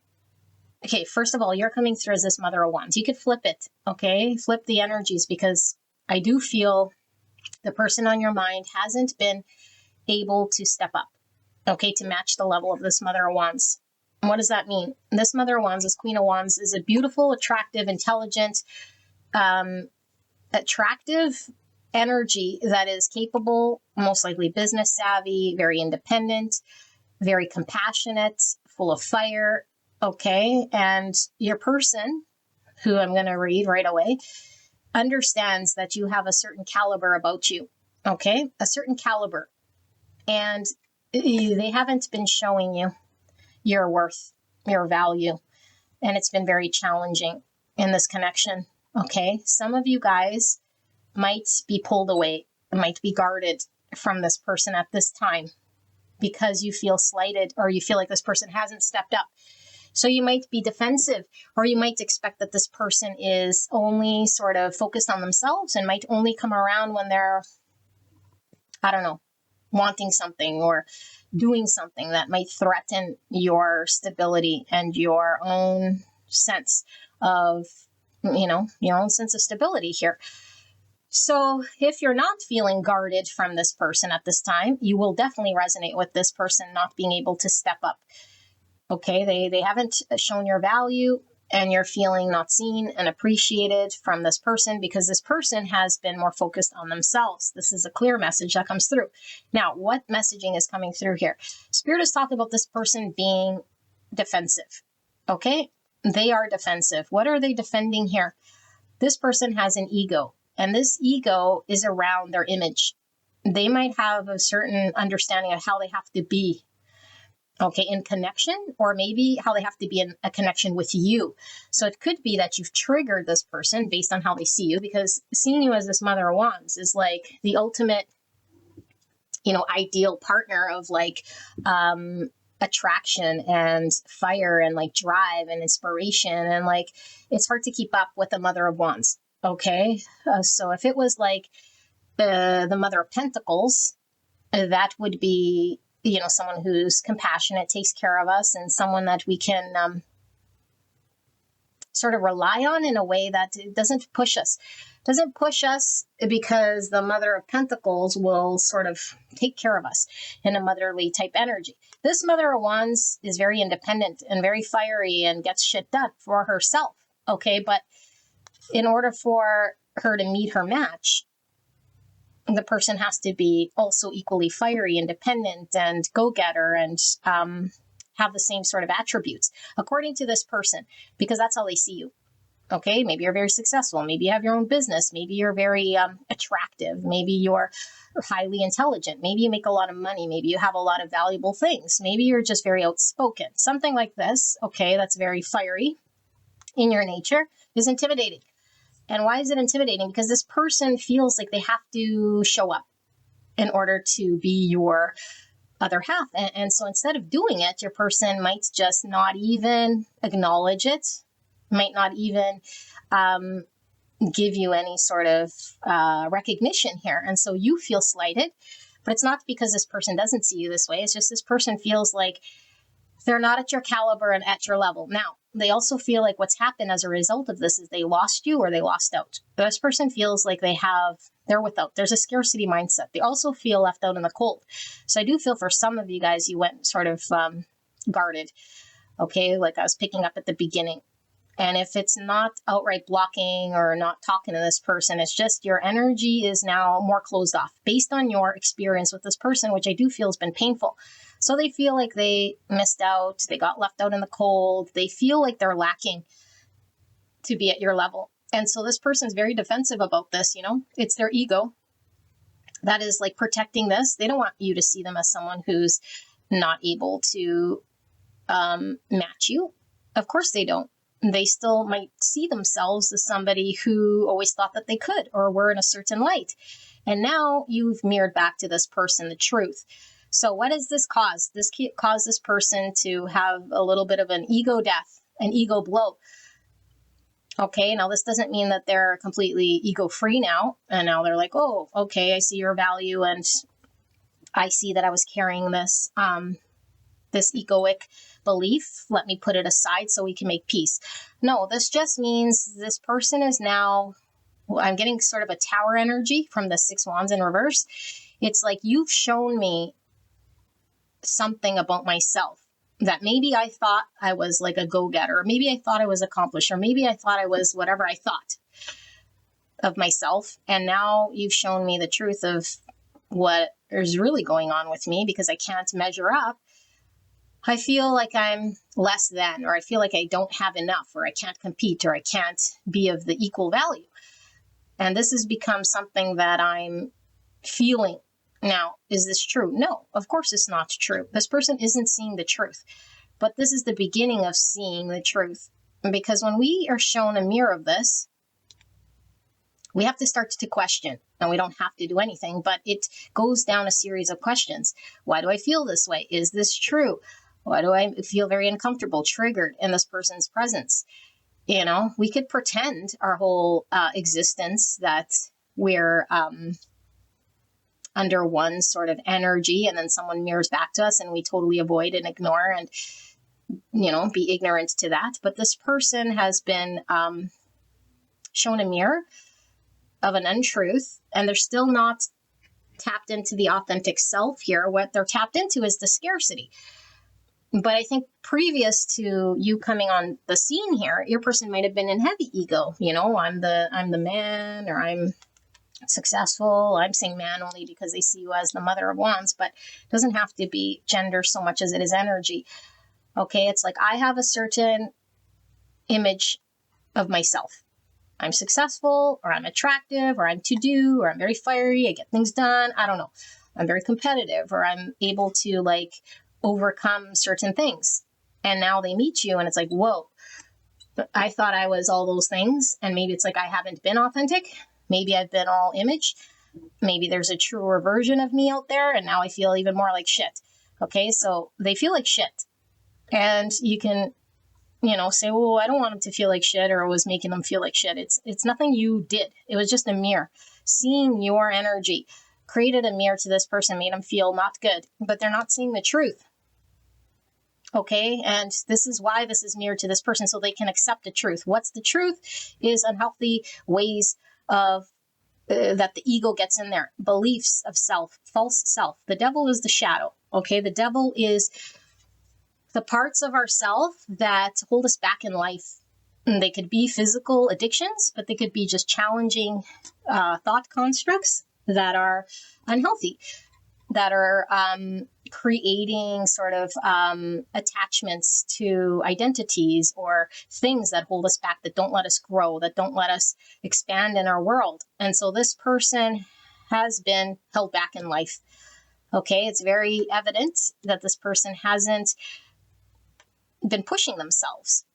okay, first of all, you're coming through as this Mother of Wands. You could flip it, okay? Flip the energies, because I do feel the person on your mind hasn't been able to step up, okay, to match the level of this Mother of Wands. And what does that mean? This Mother of Wands, this Queen of Wands, is a beautiful, attractive, intelligent, attractive energy that is capable, most likely business savvy, very independent, very compassionate, full of fire, okay? And your person, who I'm going to read right away, understands that you have a certain caliber about you, okay? A certain caliber. And they haven't been showing you your worth, your value. And it's been very challenging in this connection, okay? Some of you guys might be pulled away, might be guarded from this person at this time because you feel slighted, or you feel like this person hasn't stepped up. So you might be defensive, or you might expect that this person is only sort of focused on themselves and might only come around when they're, I don't know, wanting something or doing something that might threaten your stability and your own sense of, your own sense of stability here. So if you're not feeling guarded from this person at this time, you will definitely resonate with this person not being able to step up. Okay, they haven't shown your value. and you're feeling not seen and appreciated from this person because this person has been more focused on themselves. This is a clear message that comes through. Now, what messaging is coming through here? Spirit is talking about this person being defensive. Okay? They are defensive. What are they defending here? This person has an ego, and this ego is around their image. They might have a certain understanding of how they have to be, okay, in connection, or maybe how they have to be in a connection with you. So it could be that you've triggered this person based on how they see you, because seeing you as this Mother of Wands is like the ultimate, ideal partner of like attraction and fire and like drive and inspiration. And like, it's hard to keep up with the Mother of Wands. Okay. So if it was like the Mother of Pentacles, that would be, someone who's compassionate, takes care of us, and someone that we can sort of rely on in a way that it doesn't push us. Doesn't push us because the Mother of Pentacles will sort of take care of us in a motherly type energy. This Mother of Wands is very independent and very fiery and gets shit done for herself. Okay, but in order for her to meet her match, the person has to be also equally fiery, independent, and go-getter, and have the same sort of attributes, according to this person, because that's how they see you. Okay, maybe you're very successful. Maybe you have your own business. Maybe you're very attractive. Maybe you're highly intelligent. Maybe you make a lot of money. Maybe you have a lot of valuable things. Maybe you're just very outspoken. Something like this, okay, that's very fiery in your nature, is intimidating. And why is it intimidating? Because this person feels like they have to show up in order to be your other half. And so instead of doing it, your person might just not even acknowledge it, might not even give you any sort of recognition here. And so you feel slighted, but it's not because this person doesn't see you this way. It's just this person feels like they're not at your caliber and at your level. Now, they also feel like what's happened as a result of this is they lost you or they lost out. This person feels like they're without. There's a scarcity mindset. They also feel left out in the cold. So I do feel for some of you guys, you went sort of guarded. Okay, like I was picking up at the beginning. And if it's not outright blocking or not talking to this person, it's just your energy is now more closed off based on your experience with this person, which I do feel has been painful. So they feel like they missed out, they got left out in the cold, they feel like they're lacking to be at your level. And so this person's very defensive about this, it's their ego that is like protecting this. They don't want you to see them as someone who's not able to match you. Of course they don't. They still might see themselves as somebody who always thought that they could or were in a certain light. And now you've mirrored back to this person the truth. So what does this cause? This caused this person to have a little bit of an ego death, an ego blow. Okay, now this doesn't mean that they're completely ego-free now. And now they're like, oh, okay, I see your value and I see that I was carrying this egoic belief. Let me put it aside so we can make peace. No, this just means this person is now, I'm getting sort of a tower energy from the 6 wands in reverse. It's like you've shown me something about myself that maybe I thought I was like a go-getter, or maybe I thought I was accomplished, or maybe I thought I was whatever I thought of myself. And now you've shown me the truth of what is really going on with me because I can't measure up. I feel like I'm less than, or I feel like I don't have enough, or I can't compete, or I can't be of the equal value. And this has become something that I'm feeling. Now, is this true? No, of course it's not true. This person isn't seeing the truth, but this is the beginning of seeing the truth. Because when we are shown a mirror of this, we have to start to question. And we don't have to do anything, but it goes down a series of questions. Why do I feel this way? Is this true? Why do I feel very uncomfortable, triggered in this person's presence? We could pretend our whole existence that we're under one sort of energy, and then someone mirrors back to us and we totally avoid and ignore and, be ignorant to that. But this person has been shown a mirror of an untruth, and they're still not tapped into the authentic self here. What they're tapped into is the scarcity. But I think previous to you coming on the scene here, your person might have been in heavy ego. I'm the man, or I'm successful. I'm saying man only because they see you as the mother of wands, but it doesn't have to be gender so much as it is energy. Okay, it's like I have a certain image of myself. I'm successful, or I'm attractive, or I'm to do, or I'm very fiery, I get things done. I don't know. I'm very competitive, or I'm able to overcome certain things. And now they meet you and it's like, whoa, I thought I was all those things. And maybe it's like I haven't been authentic. Maybe I've been all image. Maybe there's a truer version of me out there. And now I feel even more like shit. Okay, so they feel like shit. And you can, say, well, I don't want them to feel like shit, or it was making them feel like shit. It's nothing you did. It was just a mirror. Seeing your energy created a mirror to this person, made them feel not good, but they're not seeing the truth. Okay, and this is why this is mirrored to this person, so they can accept the truth. What's the truth is unhealthy ways of that the ego gets in there. Beliefs of self, false self. The devil is the shadow. Okay, the devil is the parts of ourself that hold us back in life. And they could be physical addictions, but they could be just challenging thought constructs that are unhealthy, that are creating sort of attachments to identities or things that hold us back, that don't let us grow, that don't let us expand in our world. And so this person has been held back in life. Okay, it's very evident that this person hasn't been pushing themselves.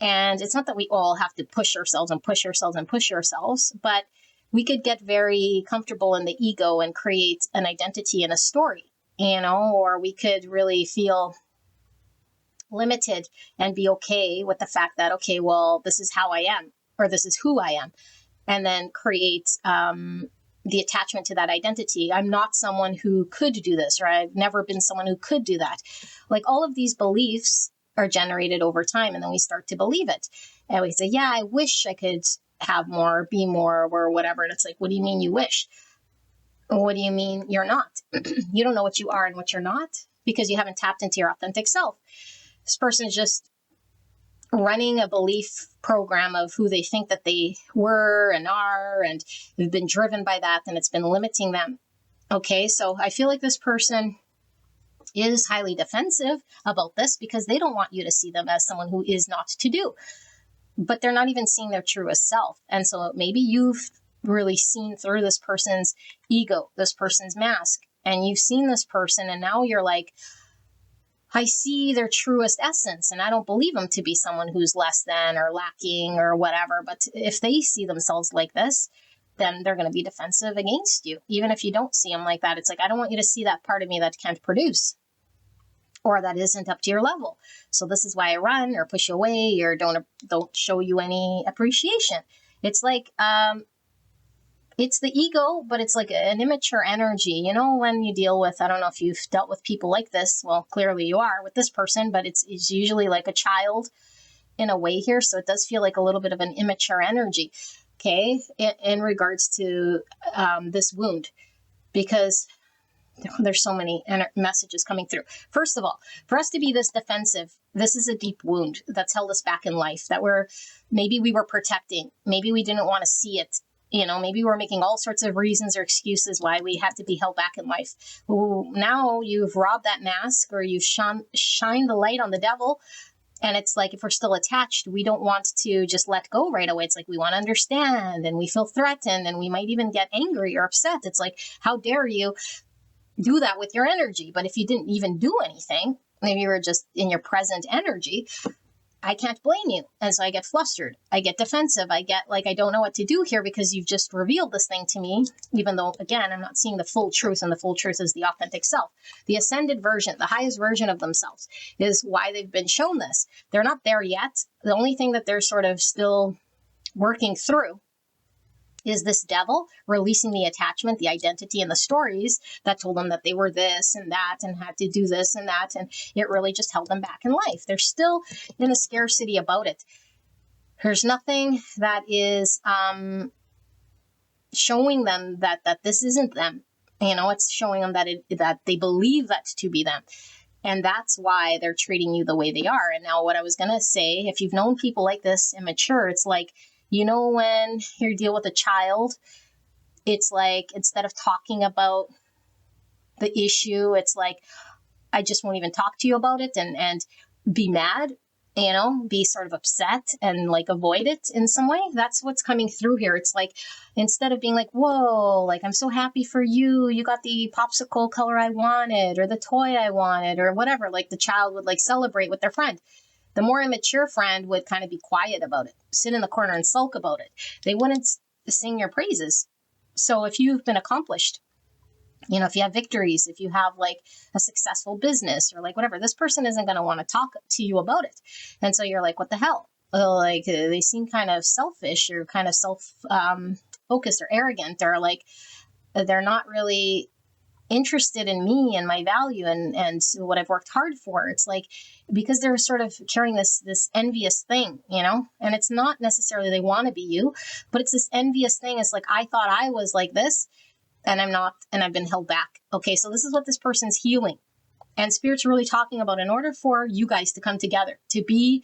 And it's not that we all have to push ourselves and push ourselves and push ourselves, but we could get very comfortable in the ego and create an identity and a story, or we could really feel limited and be okay with the fact that, okay, well, this is how I am, or this is who I am, and then create the attachment to that identity. I'm not someone who could do this, or I've never been someone who could do that. Like, all of these beliefs are generated over time, and then we start to believe it. And we say, yeah, I wish I could have more, be more, or whatever. And it's like, what do you mean you wish? What do you mean you're not? You don't know what you are and what you're not because you haven't tapped into your authentic self. This person is just running a belief program of who they think that they were and are, and they've been driven by that, and it's been limiting them. Okay, so I feel like this person is highly defensive about this because they don't want you to see them as someone who is not to do. But they're not even seeing their truest self. And so maybe you've really seen through this person's ego, this person's mask, and you've seen this person, and now you're like, I see their truest essence, and I don't believe them to be someone who's less than or lacking or whatever. But if they see themselves like this, then they're going to be defensive against you. Even if you don't see them like that, it's like, I don't want you to see that part of me that can't produce, or that isn't up to your level. So this is why I run or push you away or don't show you any appreciation. It's like, it's the ego, but it's like an immature energy. When you deal with, I don't know if you've dealt with people like this. Well, clearly you are with this person, but it's usually like a child in a way here. So it does feel like a little bit of an immature energy, okay, in regards to this wound, because there's so many messages coming through. First of all, for us to be this defensive, this is a deep wound that's held us back in life, that maybe we were protecting. Maybe we didn't want to see it. Maybe we're making all sorts of reasons or excuses why we have to be held back in life. Ooh, now you've robbed that mask, or you've shined the light on the devil. And it's like, if we're still attached, we don't want to just let go right away. It's like, we want to understand, and we feel threatened, and we might even get angry or upset. It's like, how dare you do that with your energy? But if you didn't even do anything, maybe you were just in your present energy, I can't blame you. And so I get flustered. I get defensive. I get like, I don't know what to do here because you've just revealed this thing to me, even though, again, I'm not seeing the full truth, and the full truth is the authentic self. The ascended version, the highest version of themselves, is why they've been shown this. They're not there yet. The only thing that they're sort of still working through is this devil releasing the attachment, the identity, and the stories that told them that they were this and that and had to do this and that. And it really just held them back in life. They're still in a scarcity about it. There's nothing that is showing them that this isn't them. It's showing them that they believe that to be them. And that's why they're treating you the way they are. And now what I was going to say, if you've known people like this immature, it's like, when you deal with a child, it's like, instead of talking about the issue, it's like, I just won't even talk to you about it and be mad, be sort of upset and like avoid it in some way. That's what's coming through here. It's like, instead of being like, whoa, like, I'm so happy for you. You got the popsicle color I wanted, or the toy I wanted, or whatever. Like, the child would like celebrate with their friend. The more immature friend would kind of be quiet about it, sit in the corner and sulk about it. They wouldn't sing your praises. So if you've been accomplished, if you have victories, if you have like a successful business or like whatever, this person isn't going to want to talk to you about it. And so you're like, what the hell? Like, they seem kind of selfish or kind of self-focused or arrogant, or like they're not really interested in me and my value and what I've worked hard for. It's like, because they're sort of carrying this envious thing, and it's not necessarily they want to be you, but it's this envious thing. It's like, I thought I was like this, and I'm not, and I've been held back. Okay, so this is what this person's healing. And Spirit's really talking about, in order for you guys to come together, to be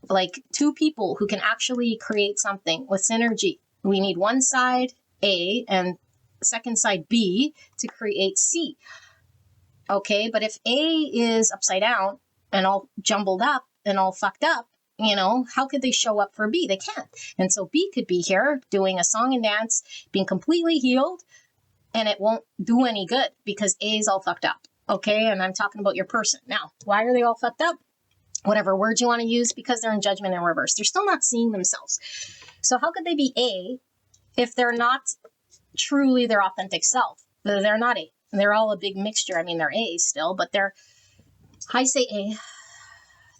like two people who can actually create something with synergy, we need one side, A, and second side, B, to create C. Okay, but if A is upside down and all jumbled up and all fucked up, how could they show up for B? They can't. And so B could be here doing a song and dance, being completely healed, and it won't do any good because A is all fucked up. Okay, and I'm talking about your person. Now, why are they all fucked up? Whatever word you want to use, because they're in judgment in reverse. They're still not seeing themselves. So how could they be A if they're not truly their authentic self? They're not A. They're all a big mixture. I mean, they're A still, but I say A.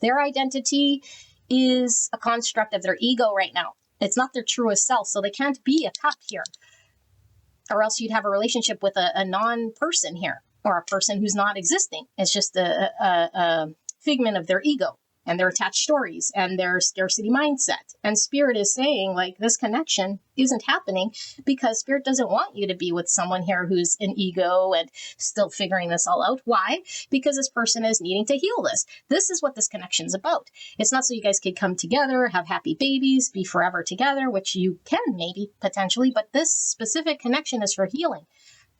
Their identity is a construct of their ego right now. It's not their truest self, so they can't be a cup here. Or else you'd have a relationship with a non-person here, or a person who's not existing. It's just a figment of their ego and their attached stories and their scarcity mindset. And Spirit is saying, like, this connection isn't happening because Spirit doesn't want you to be with someone here who's an ego and still figuring this all out. Why? Because this person is needing to heal this. This is what this connection's about. It's not so you guys could come together, have happy babies, be forever together, which you can maybe, potentially, but this specific connection is for healing.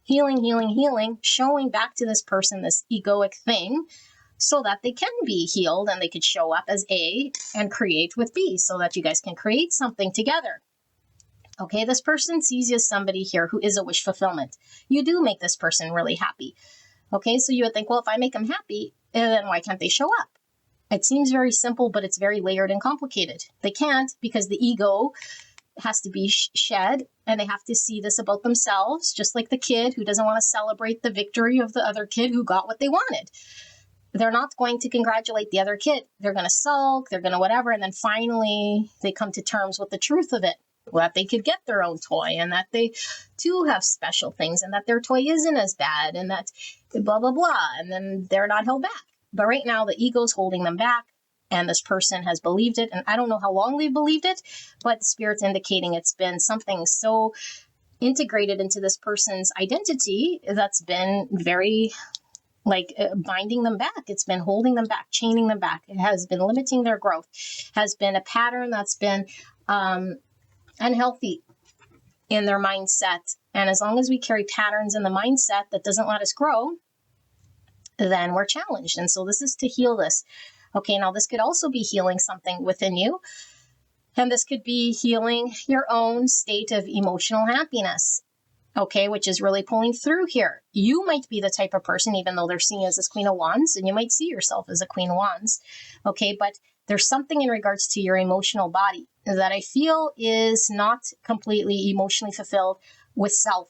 Healing, healing, healing, showing back to this person this egoic thing, so that they can be healed and they could show up as A and create with B, so that you guys can create something together. Okay, this person sees you as somebody here who is a wish fulfillment. You do make this person really happy. Okay, so you would think, well, if I make them happy, then why can't they show up? It seems very simple, but it's very layered and complicated. They can't, because the ego has to be shed, and they have to see this about themselves, just like the kid who doesn't want to celebrate the victory of the other kid who got what they wanted. They're not going to congratulate the other kid. They're going to sulk, they're going to whatever, and then finally they come to terms with the truth of it, that they could get their own toy, and that they too have special things, and that their toy isn't as bad, and that blah, blah, blah, and then they're not held back. But right now the ego's holding them back, and this person has believed it, and I don't know how long they've believed it, but the Spirit's indicating it's been something so integrated into this person's identity that's been very binding them back. It's been holding them back, chaining them back. It has been limiting their growth, has been a pattern that's been unhealthy in their mindset. And as long as we carry patterns in the mindset that doesn't let us grow, then we're challenged. And so this is to heal this. Okay, now this could also be healing something within you. And this could be healing your own state of emotional happiness. Okay, which is really pulling through here. You might be the type of person, even though they're seeing as this Queen of Wands, and you might see yourself as a Queen of Wands. Okay, but there's something in regards to your emotional body that I feel is not completely emotionally fulfilled with self.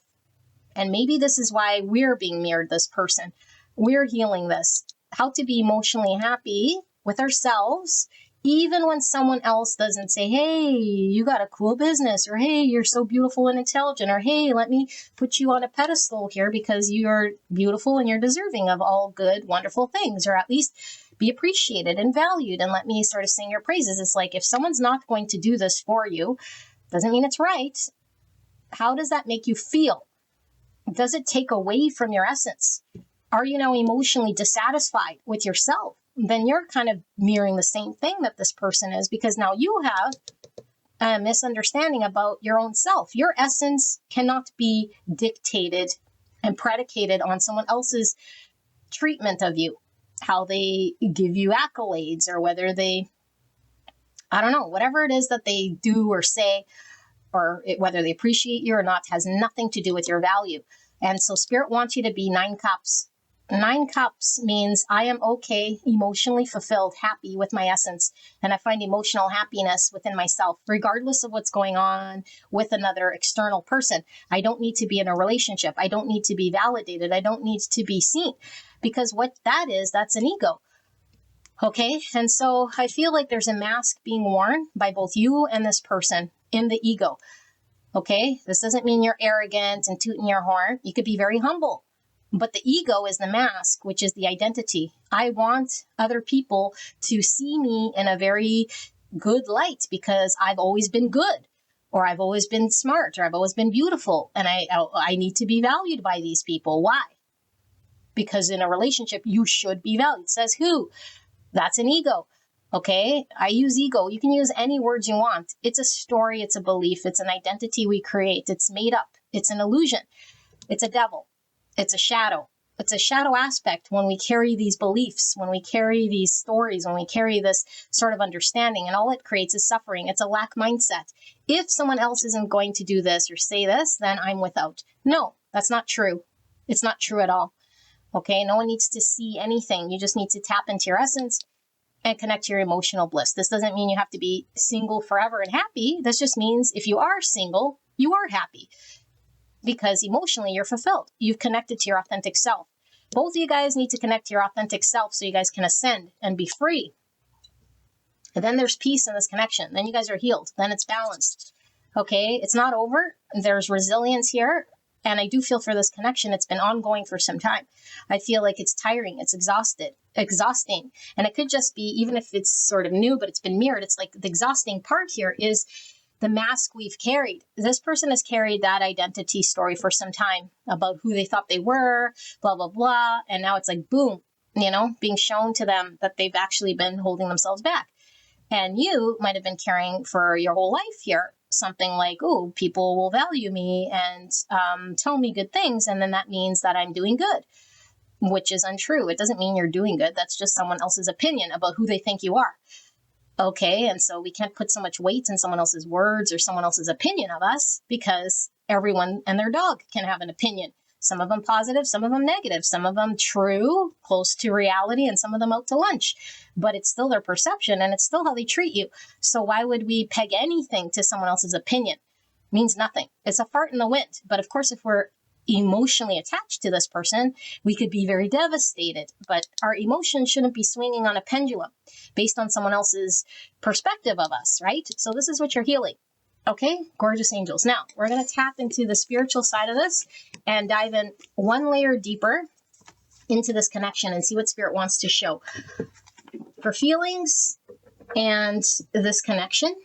And maybe this is why we're being mirrored this person. We're healing this. How to be emotionally happy with ourselves, even when someone else doesn't say, hey, you got a cool business, or hey, you're so beautiful and intelligent, or hey, let me put you on a pedestal here because you're beautiful and you're deserving of all good, wonderful things, or at least be appreciated and valued, and let me sort of sing your praises. It's like, if someone's not going to do this for you, doesn't mean it's right. How does that make you feel? Does it take away from your essence? Are you now emotionally dissatisfied with yourself? Then you're kind of mirroring the same thing that this person is, because now you have a misunderstanding about your own self. Your essence cannot be dictated and predicated on someone else's treatment of you, how they give you accolades, or whether they, I don't know, whatever it is that they do or say, or whether they appreciate you or not, has nothing to do with your value. And so Spirit wants you to be 9 cups. 9 cups means I am okay, emotionally fulfilled, happy with my essence. And I find emotional happiness within myself, regardless of what's going on with another external person. I don't need to be in a relationship. I don't need to be validated. I don't need to be seen, because what that is, that's an ego. Okay. And so I feel like there's a mask being worn by both you and this person in the ego. Okay. This doesn't mean you're arrogant and tooting your horn. You could be very humble. But the ego is the mask, which is the identity. I want other people to see me in a very good light because I've always been good, or I've always been smart, or I've always been beautiful. And I need to be valued by these people. Why? Because in a relationship, you should be valued. Says who? That's an ego. Okay. I use ego. You can use any words you want. It's a story. It's a belief. It's an identity we create. It's made up. It's an illusion. It's a devil. It's a shadow. It's a shadow aspect when we carry these beliefs, when we carry these stories, when we carry this sort of understanding, and all it creates is suffering. It's a lack mindset. If someone else isn't going to do this or say this, then I'm without. No, that's not true. It's not true at all. Okay. No one needs to see anything. You just need to tap into your essence and connect to your emotional bliss. This doesn't mean you have to be single forever and happy. This just means if you are single, you are happy, because emotionally you're fulfilled. You've connected to your authentic self. Both of you guys need to connect to your authentic self so you guys can ascend and be free. And then there's peace in this connection. Then you guys are healed. Then it's balanced. Okay, it's not over. There's resilience here. And I do feel for this connection, it's been ongoing for some time. I feel like it's tiring. It's exhausting. And it could just be, even if it's sort of new, but it's been mirrored. It's like the exhausting part here is the mask we've carried. This person has carried that identity story for some time about who they thought they were, blah, blah, blah. And now it's like, boom, being shown to them that they've actually been holding themselves back. And you might have been carrying for your whole life here something like, oh, people will value me and tell me good things. And then that means that I'm doing good, which is untrue. It doesn't mean you're doing good. That's just someone else's opinion about who they think you are. Okay, and so we can't put so much weight in someone else's words or someone else's opinion of us, because everyone and their dog can have an opinion. Some of them positive, some of them negative, some of them true, close to reality, and some of them out to lunch. But it's still their perception, and it's still how they treat you. So why would we peg anything to someone else's opinion? It means nothing. It's a fart in the wind. But of course, if we're emotionally attached to this person, we could be very devastated. But our emotions shouldn't be swinging on a pendulum based on someone else's perspective of us, right? So this is what you're healing. Okay, gorgeous angels. Now we're going to tap into the spiritual side of this and dive in one layer deeper into this connection and see what Spirit wants to show for feelings and this connection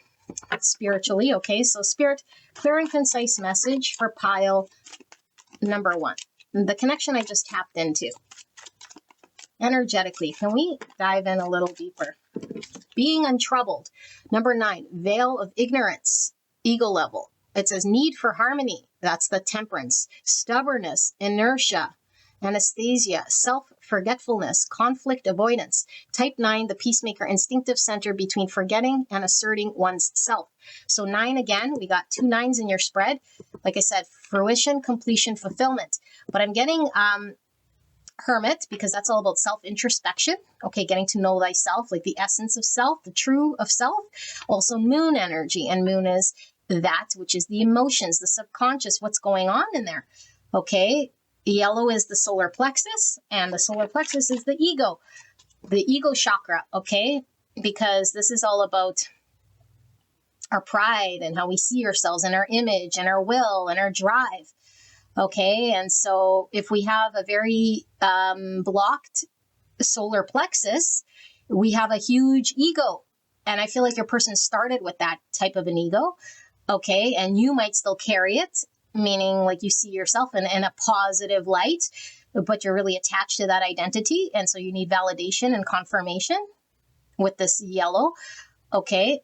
spiritually. Okay, so Spirit, clear and concise message for pile number 1, the connection I just tapped into. Energetically, can we dive in a little deeper? Being untroubled. Number 9, veil of ignorance, ego level. It says need for harmony. That's the temperance. Stubbornness, inertia, anesthesia, self-forgetfulness, conflict avoidance. Type 9, the peacemaker, instinctive center between forgetting and asserting one's self. So 9 again, we got 2 9s in your spread. Like I said, fruition, completion, fulfillment. But I'm getting hermit, because that's all about self-introspection. Okay, getting to know thyself, like the essence of self, the true of self. Also moon energy, and moon is that which is the emotions, the subconscious, what's going on in there. Okay, yellow is the solar plexus, and the solar plexus is the ego chakra. Okay, because this is all about our pride and how we see ourselves and our image and our will and our drive. Okay, and so if we have a very blocked solar plexus, we have a huge ego. And I feel like your person started with that type of an ego. Okay, and you might still carry it, meaning like you see yourself in a positive light. but you're really attached to that identity. And so you need validation and confirmation with this yellow. Okay.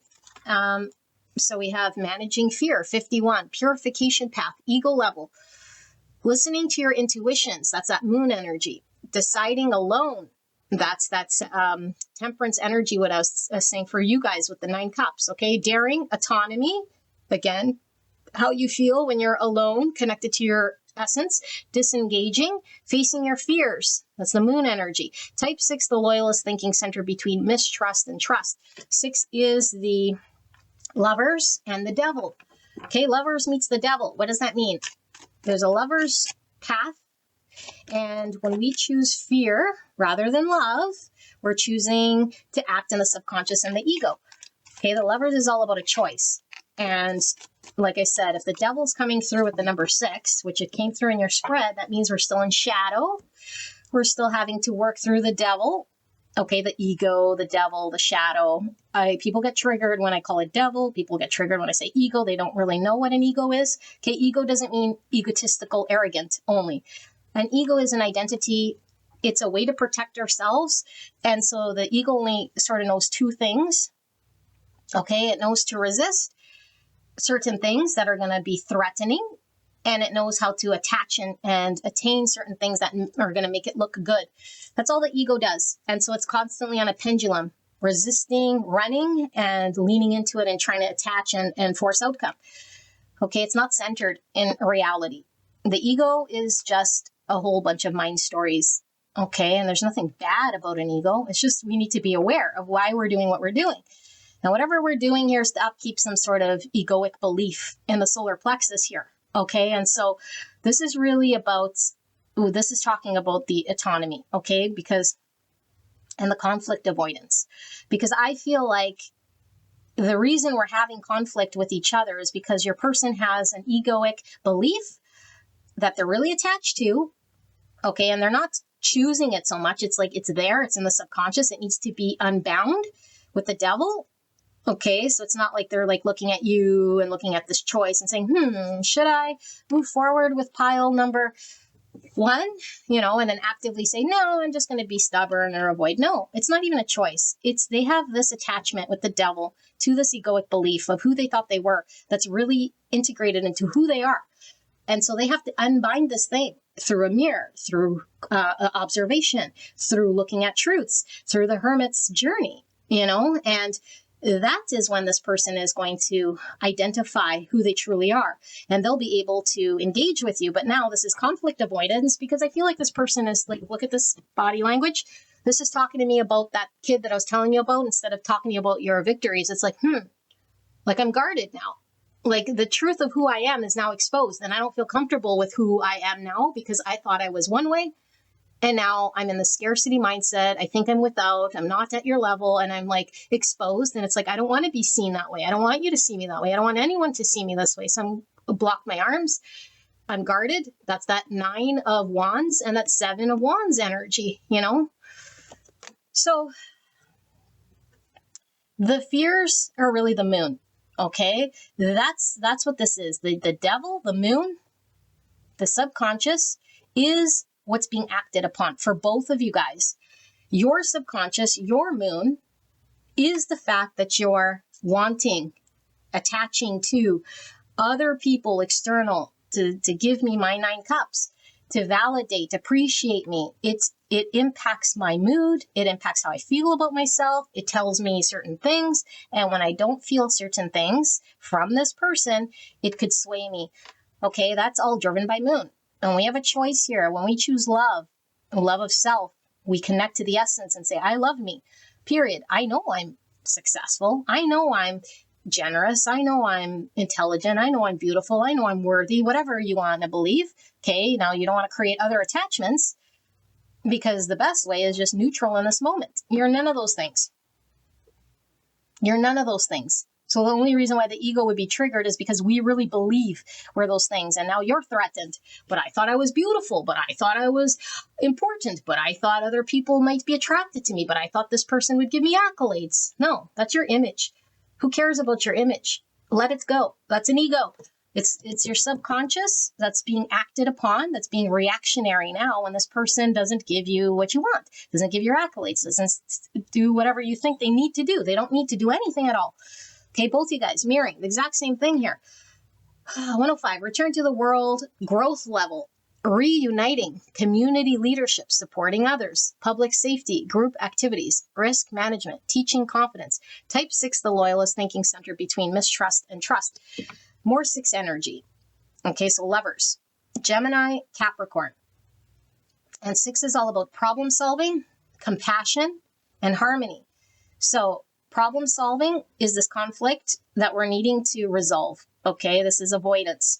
So we have managing fear, 51, purification path, ego level, listening to your intuitions. That's that moon energy. Deciding alone. That's temperance energy, what I was saying for you guys with the 9 cups. Okay. Daring, autonomy. Again, how you feel when you're alone, connected to your essence. Disengaging, facing your fears. That's the moon energy. Type 6, the loyalist, thinking center between mistrust and trust. 6 is the lovers and the devil. Okay, lovers meets the devil. What does that mean? There's a lover's path, and when we choose fear rather than love, we're choosing to act in the subconscious and the ego. Okay, the lovers is all about a choice. And like I said, if the devil's coming through with the number 6, which it came through in your spread, that means we're still in shadow. We're still having to work through the devil. Okay, the ego, the devil, the shadow. People get triggered when I call it devil. People get triggered when I say ego. They don't really know what an ego is. Okay, ego doesn't mean egotistical, arrogant only. An ego is an identity. It's a way to protect ourselves. And so the ego only sort of knows 2 things. Okay, it knows to resist certain things that are going to be threatening, and it knows how to attach and attain certain things that are going to make it look good. That's all the ego does. And so it's constantly on a pendulum, resisting, running, and leaning into it and trying to attach and force outcome. Okay, it's not centered in reality. The ego is just a whole bunch of mind stories. Okay, and there's nothing bad about an ego. It's just we need to be aware of why we're doing what we're doing. Now, whatever we're doing here is to upkeep some sort of egoic belief in the solar plexus here. Okay, and so this is really about, this is talking about the autonomy, okay, because, and the conflict avoidance. Because I feel like the reason we're having conflict with each other is because your person has an egoic belief that they're really attached to, okay, and they're not choosing it so much. It's like it's there, it's in the subconscious, it needs to be unbound with the devil. Okay, so it's not like they're like looking at you and looking at this choice and saying, should I move forward with pile number 1, and then actively say, no, I'm just going to be stubborn or avoid. No, it's not even a choice. They have this attachment with the devil to this egoic belief of who they thought they were that's really integrated into who they are. And so they have to unbind this thing through a mirror, through observation, through looking at truths, through the hermit's journey, and that is when this person is going to identify who they truly are, and they'll be able to engage with you. But now this is conflict avoidance, because I feel like this person is like, look at this body language. This is talking to me about that kid that I was telling you about instead of talking to you about your victories. It's like, like I'm guarded now. Like the truth of who I am is now exposed, and I don't feel comfortable with who I am now because I thought I was one way. And now I'm in the scarcity mindset. I think I'm without, I'm not at your level, and I'm like exposed. And it's like, I don't want to be seen that way. I don't want you to see me that way. I don't want anyone to see me this way. So I'm block my arms. I'm guarded. That's that 9 of wands and that 7 of wands energy, So the fears are really the moon. Okay. That's what this is. The devil, the moon, the subconscious is what's being acted upon for both of you guys. Your subconscious, your moon, is the fact that you're wanting, attaching to other people, external, to give me my 9 cups, to validate, appreciate me. It impacts my mood. It impacts how I feel about myself. It tells me certain things. And when I don't feel certain things from this person, it could sway me. Okay, that's all driven by moon. And we have a choice here. When we choose love of self, we connect to the essence and say, I love me, period. I know I'm successful. I know I'm generous. I know I'm intelligent. I know I'm beautiful. I know I'm worthy, whatever you want to believe. Okay, now you don't want to create other attachments, because the best way is just neutral in this moment. You're none of those things. You're none of those things. So the only reason why the ego would be triggered is because we really believe we're those things. And now you're threatened. But I thought I was beautiful. But I thought I was important. But I thought other people might be attracted to me. But I thought this person would give me accolades. No, that's your image. Who cares about your image? Let it go. That's an ego. It's your subconscious that's being acted upon, that's being reactionary now when this person doesn't give you what you want, doesn't give your accolades, doesn't do whatever you think they need to do. They don't need to do anything at all. Okay, both you guys mirroring the exact same thing here. 105, return to the world, growth level, reuniting, community leadership, supporting others, public safety, group activities, risk management, teaching confidence. Type 6, the loyalist thinking center between mistrust and trust. More 6 energy. Okay, so lovers, Gemini, Capricorn. And 6 is all about problem solving, compassion, and harmony. So problem solving is this conflict that we're needing to resolve. Okay, this is avoidance.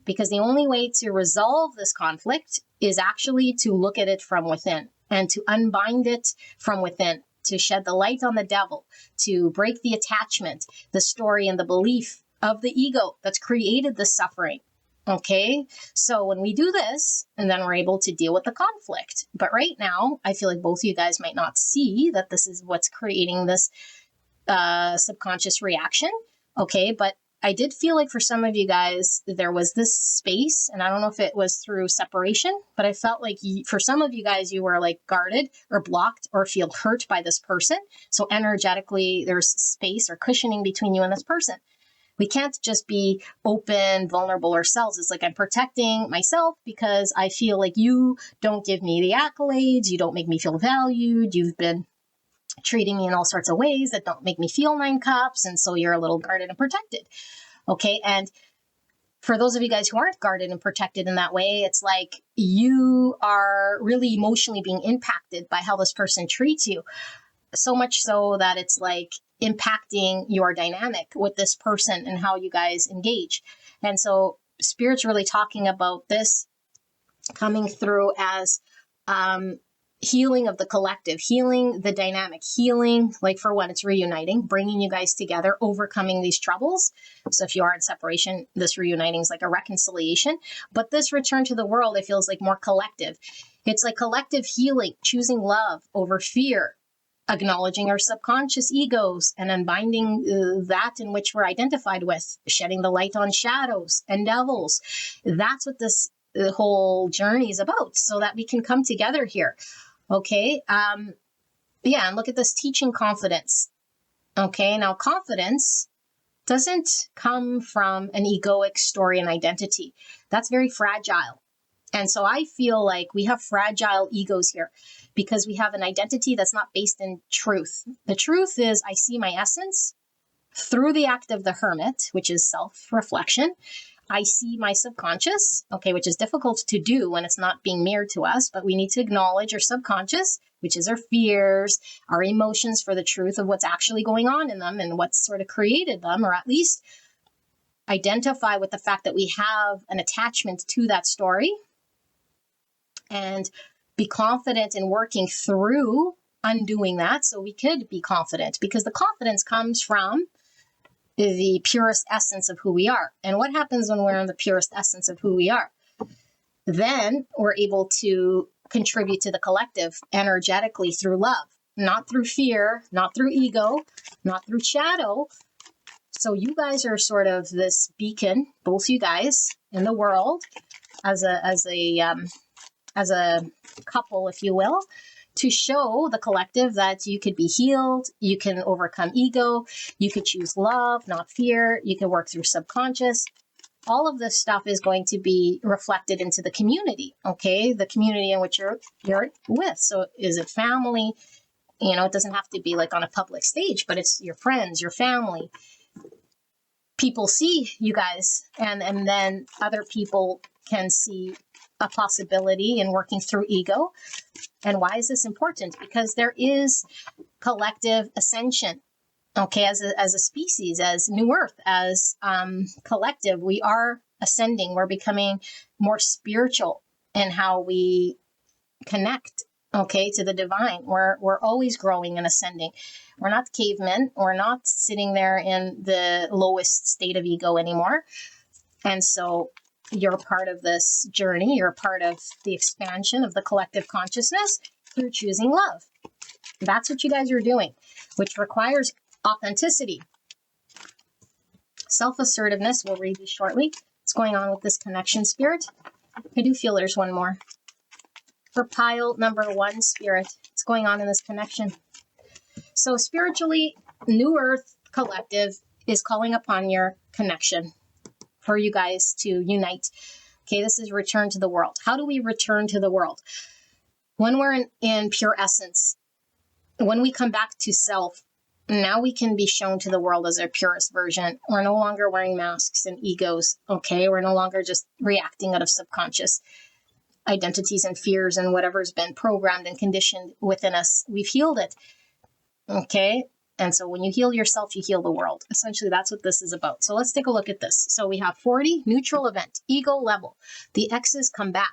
Because the only way to resolve this conflict is actually to look at it from within and to unbind it from within, to shed the light on the devil, to break the attachment, the story, and the belief of the ego that's created the suffering. Okay, so when we do this, and then we're able to deal with the conflict. But right now, I feel like both of you guys might not see that this is what's creating this subconscious reaction. Okay, but I did feel like for some of you guys, there was this space, and I don't know if it was through separation, but I felt like for some of you guys, you were like guarded or blocked or feel hurt by this person. So energetically, there's space or cushioning between you and this person. We can't just be open, vulnerable ourselves. It's like I'm protecting myself because I feel like you don't give me the accolades. You don't make me feel valued. You've been treating me in all sorts of ways that don't make me feel 9 cups. And so you're a little guarded and protected. Okay. And for those of you guys who aren't guarded and protected in that way, it's like you are really emotionally being impacted by how this person treats you. So much so that it's like impacting your dynamic with this person and how you guys engage. And so Spirit's really talking about this coming through as healing of the collective, healing the dynamic, healing, like for one, it's reuniting, bringing you guys together, overcoming these troubles. So if you are in separation, this reuniting is like a reconciliation. But this return to the world, it feels like more collective. It's like collective healing, choosing love over fear, acknowledging our subconscious egos and unbinding that in which we're identified with, shedding the light on shadows and devils. That's what this whole journey is about, so that we can come together here. Okay. Yeah. And look at this, teaching confidence. Okay. Now, confidence doesn't come from an egoic story and identity. That's very fragile. And so I feel like we have fragile egos here because we have an identity that's not based in truth. The truth is I see my essence through the act of the hermit, which is self-reflection. I see my subconscious, okay, which is difficult to do when it's not being mirrored to us, but we need to acknowledge our subconscious, which is our fears, our emotions for the truth of what's actually going on in them and what's sort of created them, or at least identify with the fact that we have an attachment to that story and be confident in working through undoing that so we could be confident, because the confidence comes from the purest essence of who we are. And what happens when we're in the purest essence of who we are? Then we're able to contribute to the collective energetically through love, not through fear, not through ego, not through shadow. So you guys are sort of this beacon, both you guys in the world, as a couple, if you will, to show the collective that you could be healed, you can overcome ego, you could choose love, not fear, you can work through subconscious. All of this stuff is going to be reflected into the community, okay? The community in which you're with. So is it family? You know, it doesn't have to be like on a public stage, but it's your friends, your family. People see you guys, and then other people can see a possibility in working through ego. And why is this important? Because there is collective ascension. Okay, as a species, as New Earth, as collective, we are ascending. We're becoming more spiritual in how we connect, okay, to the divine. We're always growing and ascending. We're not cavemen. We're not sitting there in the lowest state of ego anymore. And so you're a part of this journey. You're a part of the expansion of the collective consciousness through choosing love. That's what you guys are doing, which requires authenticity. Self-assertiveness, we'll read these shortly. What's going on with this connection, Spirit? I do feel there's one more. For pile number 1, Spirit, what's going on in this connection? So spiritually, New Earth Collective is calling upon your connection for you guys to unite. Okay, this is return to the world. How do we return to the world? When we're in pure essence, when we come back to self, now we can be shown to the world as our purest version. We're no longer wearing masks and egos, okay? We're no longer just reacting out of subconscious identities and fears and whatever's been programmed and conditioned within us. We've healed it, okay? And so when you heal yourself, you heal the world. Essentially, that's what this is about. So let's take a look at this. So we have 40, neutral event, ego level. The X's come back.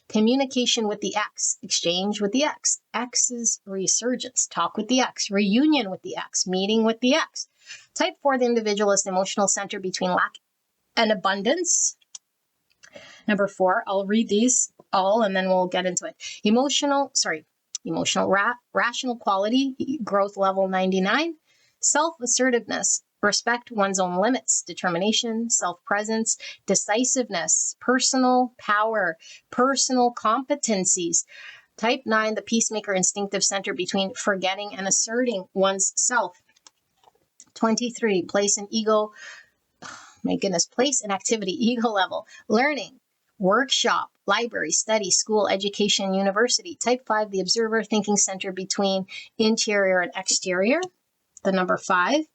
Communication with the X, exchange with the X, X's resurgence, talk with the X, reunion with the X, meeting with the X. Type 4, the individualist emotional center between lack and abundance. Number 4, I'll read these all and then we'll get into it. Rational quality, growth level 99. Self-assertiveness, respect one's own limits, determination, self-presence, decisiveness, personal power, personal competencies. Type 9, the peacemaker instinctive center between forgetting and asserting one's self. 23, place and activity, ego level, learning, workshop, library, study, school, education, university. Type 5, the observer thinking center between interior and exterior, the number 5.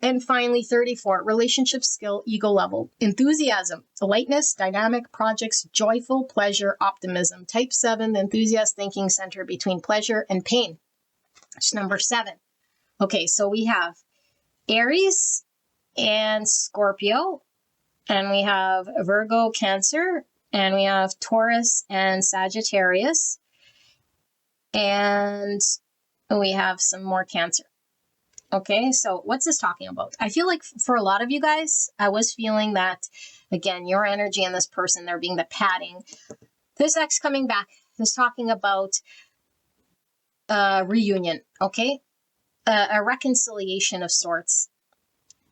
And finally, 34, relationship skill, ego level, enthusiasm, lightness, dynamic, projects, joyful, pleasure, optimism. Type 7, the enthusiast thinking center between pleasure and pain. It's number 7. Okay, so we have Aries and Scorpio, and we have Virgo, Cancer, and we have Taurus and Sagittarius, and we have some more Cancer. Okay, so what's this talking about? I feel like for a lot of you guys, I was feeling that, again, your energy and this person, there being the padding. This X coming back is talking about reunion, okay? A reconciliation of sorts.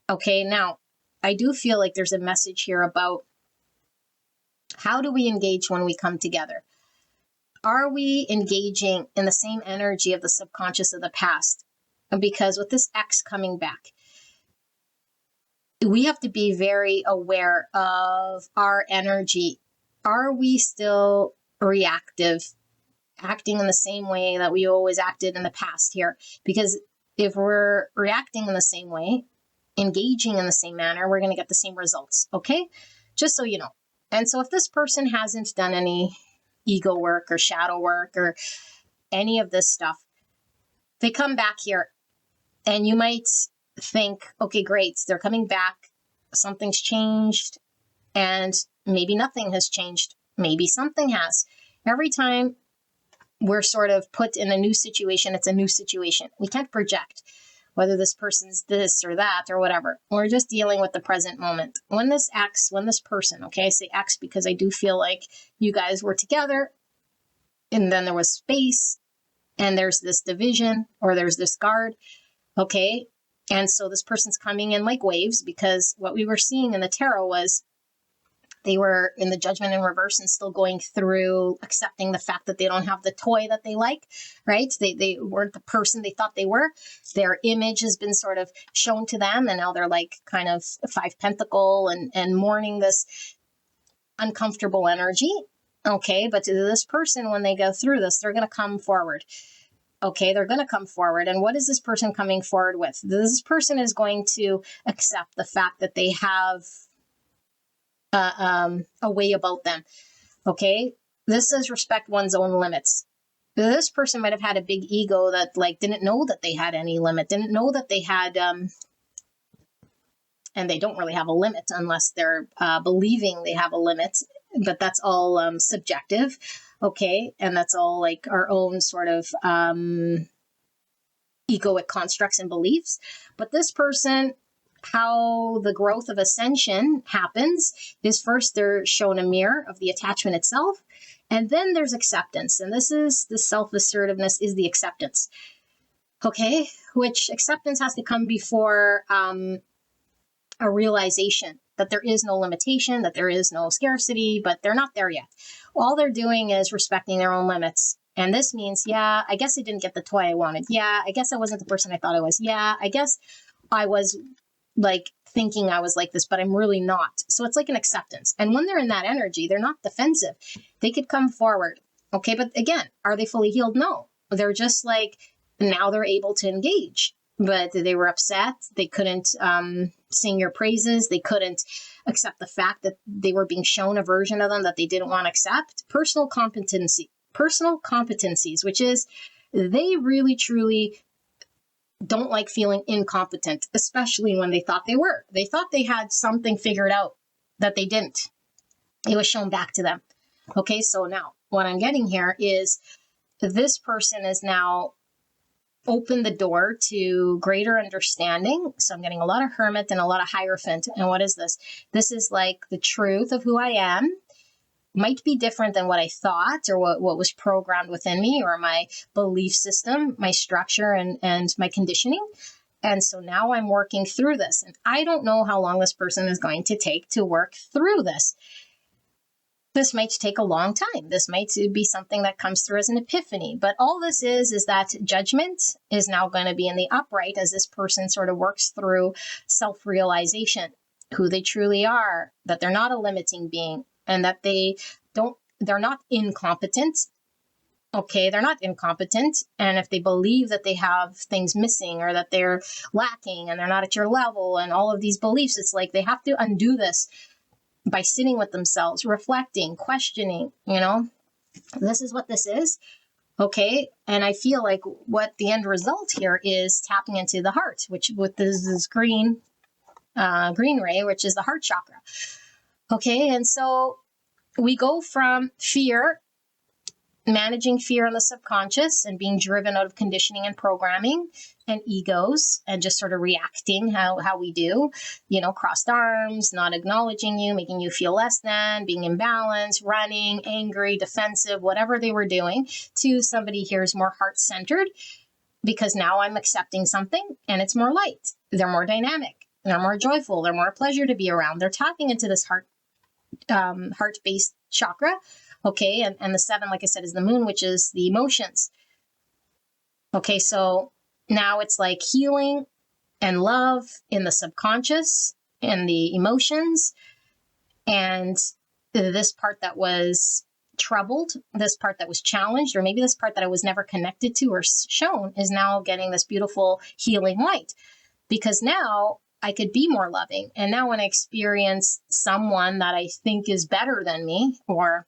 Okay, now, I do feel like there's a message here about how do we engage when we come together? Are we engaging in the same energy of the subconscious of the past? Because with this X coming back, we have to be very aware of our energy. Are we still reactive, acting in the same way that we always acted in the past here? Because if we're reacting in the same way, engaging in the same manner, we're going to get the same results, okay? Just so you know. And so if this person hasn't done any ego work or shadow work or any of this stuff, they come back here. And you might think, okay, great, they're coming back, something's changed, and maybe nothing has changed. Maybe something has. Every time we're sort of put in a new situation, it's a new situation. We can't project whether this person's this or that or whatever. We're just dealing with the present moment. When this person, okay, I say X because I do feel like you guys were together, and then there was space, and there's this division, or there's this guard. Okay, and so this person's coming in like waves because what we were seeing in the tarot was they were in the judgment in reverse and still going through accepting the fact that they don't have the toy that they like, right? They weren't the person they thought they were. Their image has been sort of shown to them, and now they're like kind of 5 pentacle and mourning this uncomfortable energy. Okay, but to this person, when they go through this, they're going to come forward. Okay, they're going to come forward. And what is this person coming forward with? This person is going to accept the fact that they have a way about them. Okay, this is respect one's own limits. This person might have had a big ego that like didn't know that they had any limit, didn't know that they had, and they don't really have a limit unless they're believing they have a limit, but that's all subjective. Okay, and that's all like our own sort of egoic constructs and beliefs. But this person, how the growth of ascension happens is first they're shown a mirror of the attachment itself, and then there's acceptance. And this is the self-assertiveness is the acceptance. Okay, which acceptance has to come before a realization that there is no limitation, that there is no scarcity, but they're not there yet. All they're doing is respecting their own limits. And this means, yeah, I guess I didn't get the toy I wanted. Yeah, I guess I wasn't the person I thought I was. Yeah, I guess I was like thinking I was like this, but I'm really not. So it's like an acceptance. And when they're in that energy, they're not defensive. They could come forward. Okay, but again, are they fully healed? No. They're just like, now they're able to engage. But they were upset. They couldn't sing your praises. They couldn't accept the fact that they were being shown a version of them that they didn't want to accept. Personal competencies, which is they really, truly don't like feeling incompetent, especially when they thought they were. They thought they had something figured out that they didn't. It was shown back to them. Okay, so now what I'm getting here is this person is now open the door to greater understanding. So I'm getting a lot of Hermit and a lot of Hierophant. And what is this? This is like the truth of who I am. Might be different than what I thought or what was programmed within me or my belief system, my structure and my conditioning. And so now I'm working through this. And I don't know how long this person is going to take to work through this. This might take a long time. This might be something that comes through as an epiphany. But all this is that judgment is now going to be in the upright as this person sort of works through self-realization, who they truly are, that they're not a limiting being, and that they're not incompetent. Okay, they're not incompetent. And if they believe that they have things missing or that they're lacking and they're not at your level and all of these beliefs, it's like they have to undo this by sitting with themselves, reflecting, questioning, this is what this is. Okay. And I feel like what the end result here is tapping into the heart, which with this green ray, which is the heart chakra. Okay. And so we go from fear, managing fear in the subconscious and being driven out of conditioning and programming and egos and just sort of reacting how we do, crossed arms, not acknowledging you, making you feel less than, being imbalanced, running, angry, defensive, whatever they were doing, to somebody here is more heart-centered because now I'm accepting something and it's more light. They're more dynamic. They're more joyful. They're more pleasure to be around. They're tapping into this heart-based chakra. Okay, and the 7, like I said, is the moon, which is the emotions. Okay, so now it's like healing and love in the subconscious and the emotions. And this part that was troubled, this part that was challenged, or maybe this part that I was never connected to or shown is now getting this beautiful healing light. Because now I could be more loving. And now when I experience someone that I think is better than me or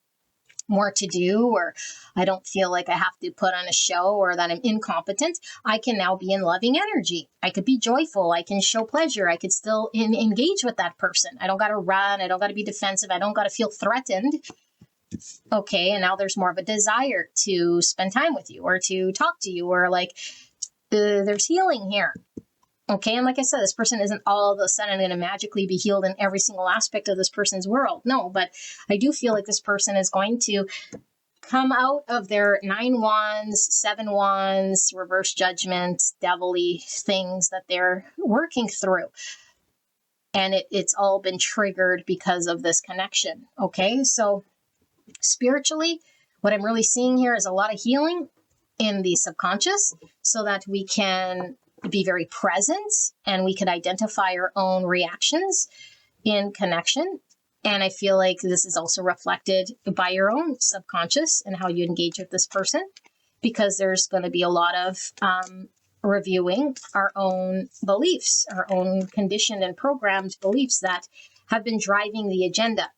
more to do, or I don't feel like I have to put on a show or that I'm incompetent, I can now be in loving energy. I could be joyful. I can show pleasure. I could still engage with that person. I don't got to run. I don't got to be defensive. I don't got to feel threatened. Okay. And now there's more of a desire to spend time with you or to talk to you or like there's healing here. Okay. And like I said, this person isn't all of a sudden going to magically be healed in every single aspect of this person's world. No, but I do feel like this person is going to come out of their 9 wands, 7 wands, reverse judgment, devilly things that they're working through. And it's all been triggered because of this connection. Okay. So spiritually, what I'm really seeing here is a lot of healing in the subconscious so that we can be very present and we could identify our own reactions in connection. And I feel like this is also reflected by your own subconscious and how you engage with this person, because there's going to be a lot of reviewing our own beliefs, our own conditioned and programmed beliefs that have been driving the agenda.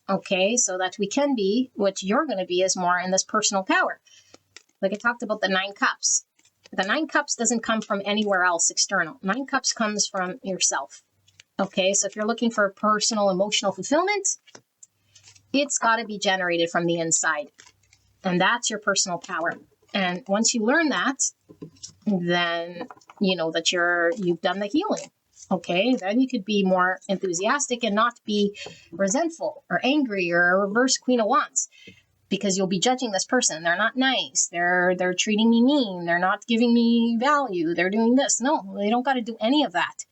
Okay, so that we can be, what you're going to be is more in this personal power. Like I talked about the 9 cups. The 9 cups doesn't come from anywhere else external. 9 cups comes from yourself. Okay, so if you're looking for personal emotional fulfillment, it's got to be generated from the inside. And that's your personal power. And once you learn that, then you know that you've done the healing. Okay, then you could be more enthusiastic and not be resentful or angry or a reverse Queen of Wands. Because you'll be judging this person. They're not nice. They're treating me mean. They're not giving me value. They're doing this. No, they don't got to do any of that.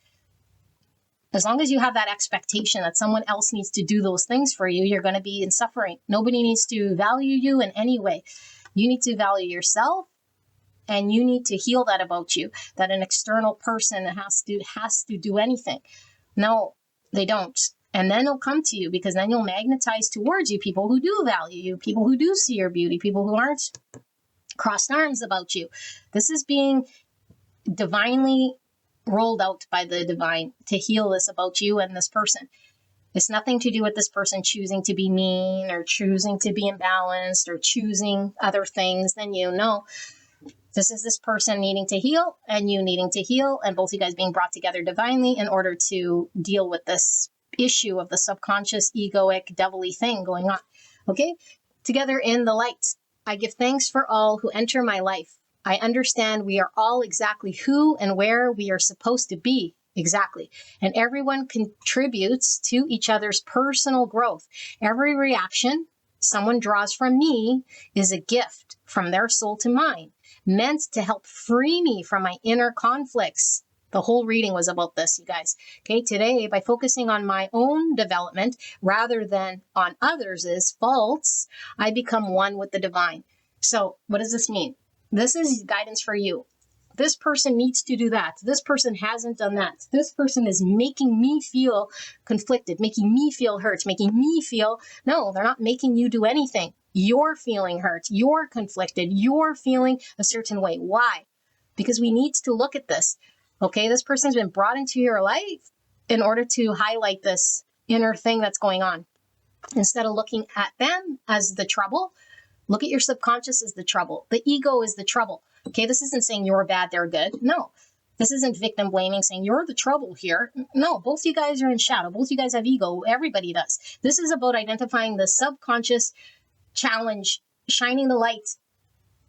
As long as you have that expectation that someone else needs to do those things for you, you're going to be in suffering. Nobody needs to value you in any way. You need to value yourself, and you need to heal that about you, that an external person has to do anything. No, they don't. And then it'll come to you, because then you'll magnetize towards you people who do value you, people who do see your beauty, people who aren't crossed arms about you. This is being divinely rolled out by the divine to heal this about you and this person. It's nothing to do with this person choosing to be mean or choosing to be imbalanced or choosing other things than you. No, this is this person needing to heal and you needing to heal, and both you guys being brought together divinely in order to deal with this issue of the subconscious, egoic, devilly thing going on. Okay? Together in the light. I give thanks for all who enter my life. I understand we are all exactly who and where we are supposed to be. Exactly. And everyone contributes to each other's personal growth. Every reaction someone draws from me is a gift from their soul to mine, meant to help free me from my inner conflicts. The whole reading was about this, you guys. Okay, today, by focusing on my own development rather than on others' faults, I become one with the divine. So what does this mean? This is guidance for you. This person needs to do that. This person hasn't done that. This person is making me feel conflicted, making me feel hurt, making me feel... No, they're not making you do anything. You're feeling hurt. You're conflicted. You're feeling a certain way. Why? Because we need to look at this. Okay, this person's been brought into your life in order to highlight this inner thing that's going on. Instead of looking at them as the trouble, look at your subconscious as the trouble. The ego is the trouble. Okay, this isn't saying you're bad, they're good. No, this isn't victim blaming, saying you're the trouble here. No, both you guys are in shadow. Both you guys have ego. Everybody does. This is about identifying the subconscious challenge, shining the light.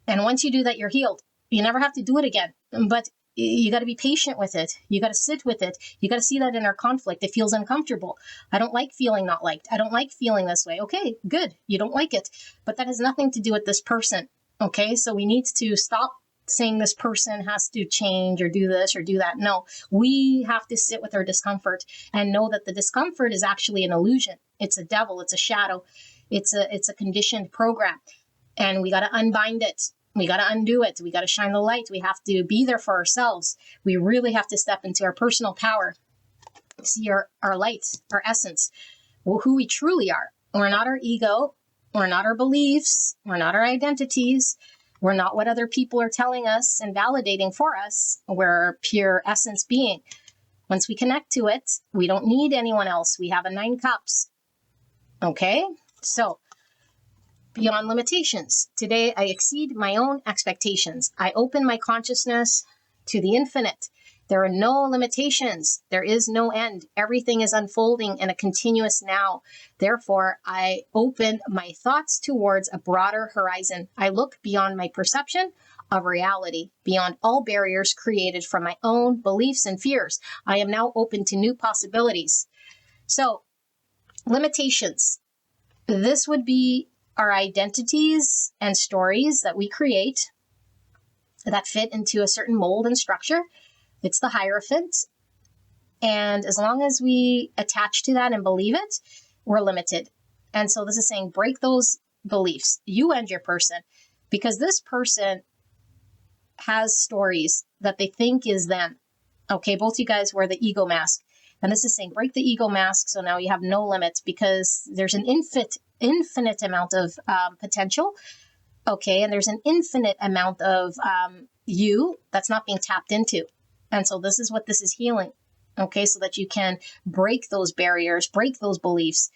And once you do that, you're healed. You never have to do it again. But you got to be patient with it. You got to sit with it. You got to see that inner conflict. It feels uncomfortable. I don't like feeling not liked. I don't like feeling this way. Okay, good. You don't like it. But that has nothing to do with this person. Okay, so we need to stop saying this person has to change or do this or do that. No, we have to sit with our discomfort and know that the discomfort is actually an illusion. It's a devil. It's a shadow. It's a conditioned program. And we got to unbind it. We got to undo it. We got to shine the light. We have to be there for ourselves. We really have to step into our personal power, see our light, our essence, who we truly are. We're not our ego. We're not our beliefs. We're not our identities. We're not what other people are telling us and validating for us. We're pure essence being. Once we connect to it, we don't need anyone else. We have a 9 cups. Okay? So, beyond limitations. Today, I exceed my own expectations. I open my consciousness to the infinite. There are no limitations. There is no end. Everything is unfolding in a continuous now. Therefore, I open my thoughts towards a broader horizon. I look beyond my perception of reality, beyond all barriers created from my own beliefs and fears. I am now open to new possibilities. So, limitations. This would be our identities and stories that we create that fit into a certain mold and structure. It's the Hierophant. And as long as we attach to that and believe it, we're limited. And so this is saying break those beliefs, you and your person, because this person has stories that they think is them. Okay, both you guys wear the ego mask. And this is saying break the ego mask, so now you have no limits, because there's an infinite amount of potential. Okay, and there's an infinite amount of you that's not being tapped into. And so this is what this is healing. Okay, so that you can break those barriers, break those beliefs,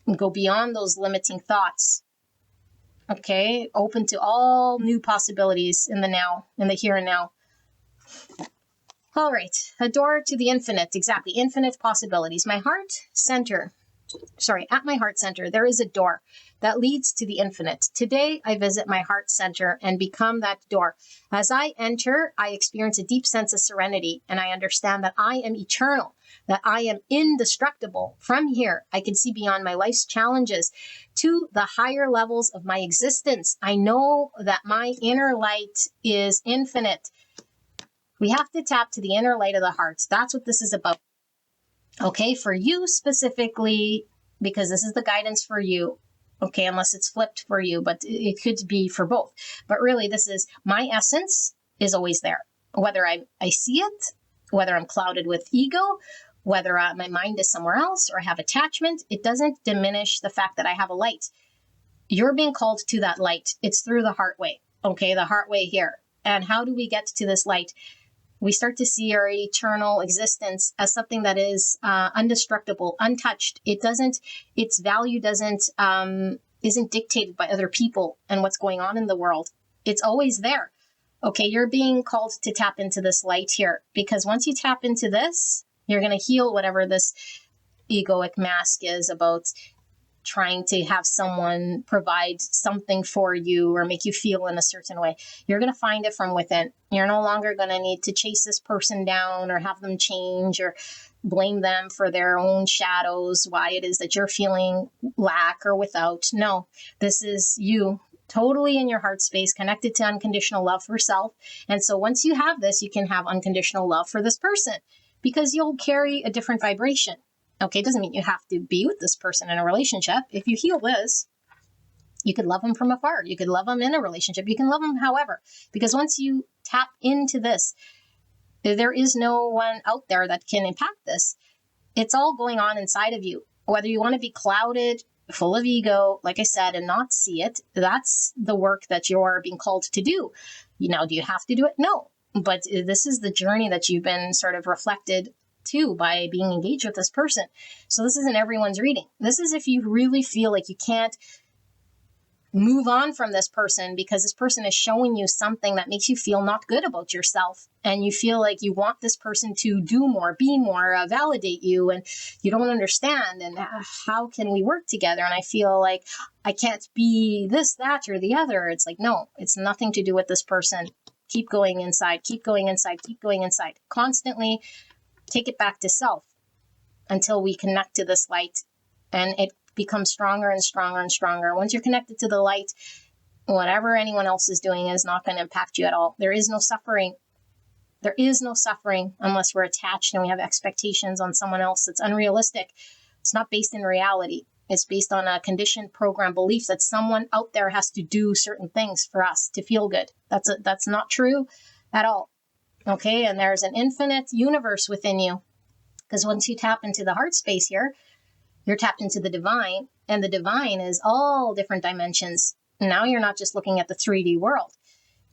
and go beyond those limiting thoughts. Okay, open to all new possibilities in the now, in the here and now. All right, a door to the infinite, exactly, infinite possibilities. At my heart center, there is a door that leads to the infinite. Today, I visit my heart center and become that door. As I enter, I experience a deep sense of serenity, and I understand that I am eternal, that I am indestructible. From here, I can see beyond my life's challenges to the higher levels of my existence. I know that my inner light is infinite. We have to tap to the inner light of the heart. That's what this is about. Okay, for you specifically, because this is the guidance for you, okay, unless it's flipped for you, but it could be for both. But really, this is my essence is always there. Whether I see it, whether I'm clouded with ego, whether my mind is somewhere else or I have attachment, it doesn't diminish the fact that I have a light. You're being called to that light. It's through the heart way, okay, the heart way here. And how do we get to this light? We start to see our eternal existence as something that is indestructible, untouched. Its value isn't dictated by other people and what's going on in the world. It's always there. Okay, you're being called to tap into this light here, because once you tap into this, you're going to heal whatever this egoic mask is about trying to have someone provide something for you or make you feel in a certain way. You're going to find it from within. You're no longer going to need to chase this person down or have them change or blame them for their own shadows, why it is that you're feeling lack or without. No, this is you totally in your heart space, connected to unconditional love for self. And so once you have this, you can have unconditional love for this person, because you'll carry a different vibration. Okay, it doesn't mean you have to be with this person in a relationship. If you heal this, you could love them from afar. You could love them in a relationship. You can love them however, because once you tap into this, there is no one out there that can impact this. It's all going on inside of you. Whether you want to be clouded, full of ego, like I said, and not see it, that's the work that you're being called to do. Do you have to do it? No. But this is the journey that you've been sort of reflected to by being engaged with this person. So this isn't everyone's reading. This is if you really feel like you can't move on from this person because this person is showing you something that makes you feel not good about yourself, and you feel like you want this person to do more, be more, validate you, and you don't understand, and how can we work together, and I feel like I can't be this, that, or the other. It's like, no, it's nothing to do with this person. Keep going inside, keep going inside, keep going inside. Constantly take it back to self until we connect to this light, and it becomes stronger and stronger and stronger. Once you're connected to the light, whatever anyone else is doing is not going to impact you at all. There is no suffering. There is no suffering unless we're attached and we have expectations on someone else. It's unrealistic. It's not based in reality. It's based on a conditioned program belief that someone out there has to do certain things for us to feel good. That's not true at all. Okay, and there's an infinite universe within you, because once you tap into the heart space here, you're tapped into the divine, and the divine is all different dimensions. Now you're not just looking at the 3D world.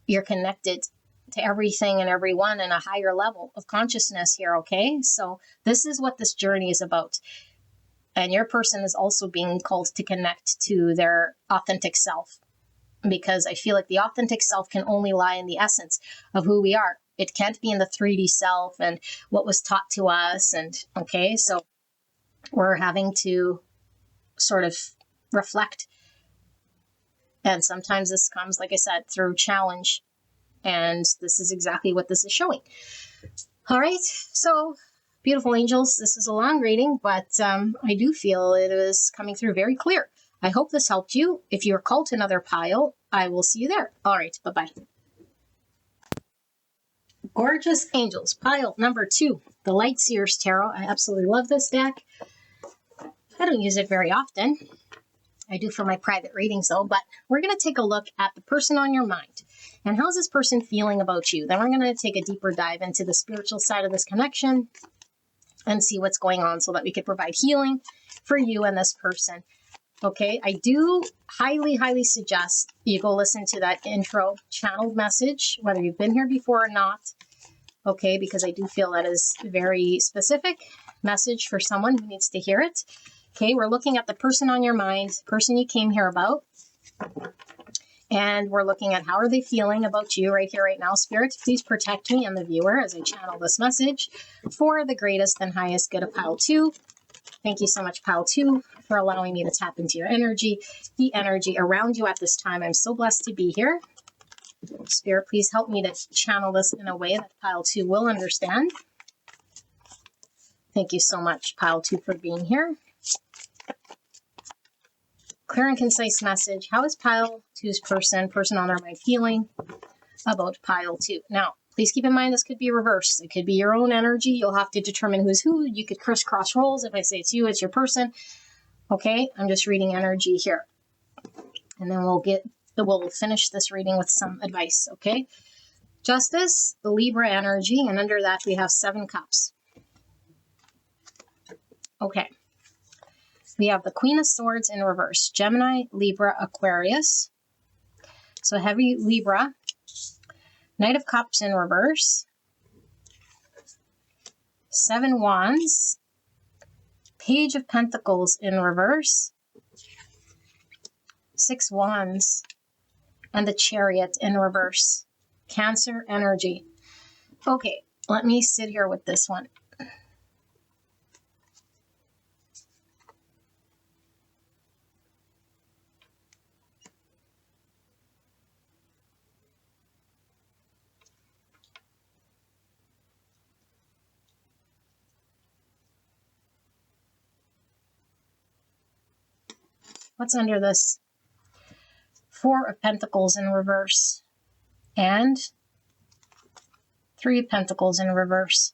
You're connected to everything and everyone in a higher level of consciousness here, okay? So this is what this journey is about. And your person is also being called to connect to their authentic self, because I feel like the authentic self can only lie in the essence of who we are. It can't be in the 3D self and what was taught to us. And okay, so we're having to sort of reflect. And sometimes this comes, like I said, through challenge. And this is exactly what this is showing. All right, so beautiful angels, this is a long reading, but I do feel it is coming through very clear. I hope this helped you. If you're called to another pile, I will see you there. All right, bye-bye. Gorgeous angels, pile number 2, the Light Seers Tarot. I absolutely love this deck. I don't use it very often. I do for my private readings though, but we're going to take a look at the person on your mind. And how's this person feeling about you? Then we're going to take a deeper dive into the spiritual side of this connection and see what's going on so that we can provide healing for you and this person. Okay, I do highly, highly suggest you go listen to that intro channeled message, whether you've been here before or not. Okay, because I do feel that is a very specific message for someone who needs to hear it. Okay, we're looking at the person on your mind, person you came here about. And we're looking at how are they feeling about you right here, right now. Spirit, please protect me and the viewer as I channel this message for the greatest and highest good of Pile 2. Thank you so much, Pile 2, for allowing me to tap into your energy, the energy around you at this time. I'm so blessed to be here. Spirit, please help me to channel this in a way that Pile 2 will understand. Thank you so much, Pile 2, for being here. Clear and concise message. How is Pile 2's person on their mind feeling about Pile 2? Now, Please keep in mind this could be reversed. It could be your own energy. You'll have to determine who's who. You could crisscross roles. If I say it's you, it's your person. Okay, I'm just reading energy here. And then we'll finish this reading with some advice, okay? Justice, the Libra energy, and under that we have 7 cups. Okay. We have the Queen of Swords in reverse. Gemini, Libra, Aquarius. So heavy Libra. Knight of Cups in reverse. 7 Wands. Page of Pentacles in reverse. 6 Wands. And the Chariot in reverse. Cancer energy. Okay, let me sit here with this one. What's under this? 4 of Pentacles in reverse. And 3 of Pentacles in reverse.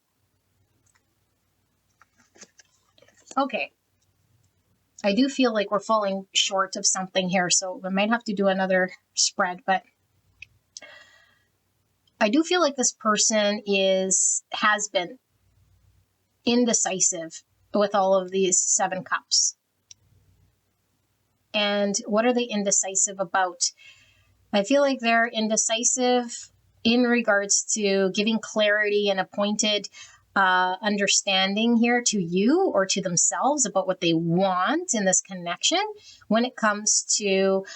Okay. I do feel like we're falling short of something here, so we might have to do another spread, but I do feel like this person has been indecisive with all of these 7 cups. And what are they indecisive about? I feel like they're indecisive in regards to giving clarity and a pointed understanding here to you or to themselves about what they want in this connection when it comes to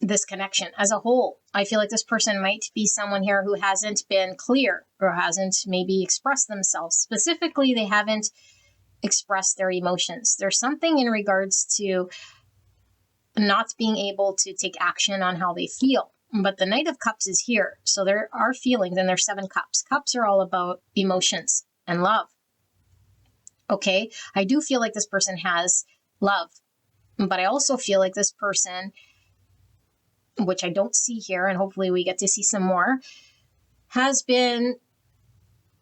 this connection as a whole. I feel like this person might be someone here who hasn't been clear or hasn't maybe expressed themselves. Specifically, they haven't express their emotions. There's something in regards to not being able to take action on how they feel. But the Knight of Cups is here. So there are feelings, and there's 7 cups. Cups are all about emotions and love. Okay, I do feel like this person has love. But I also feel like this person, which I don't see here, and hopefully we get to see some more, has been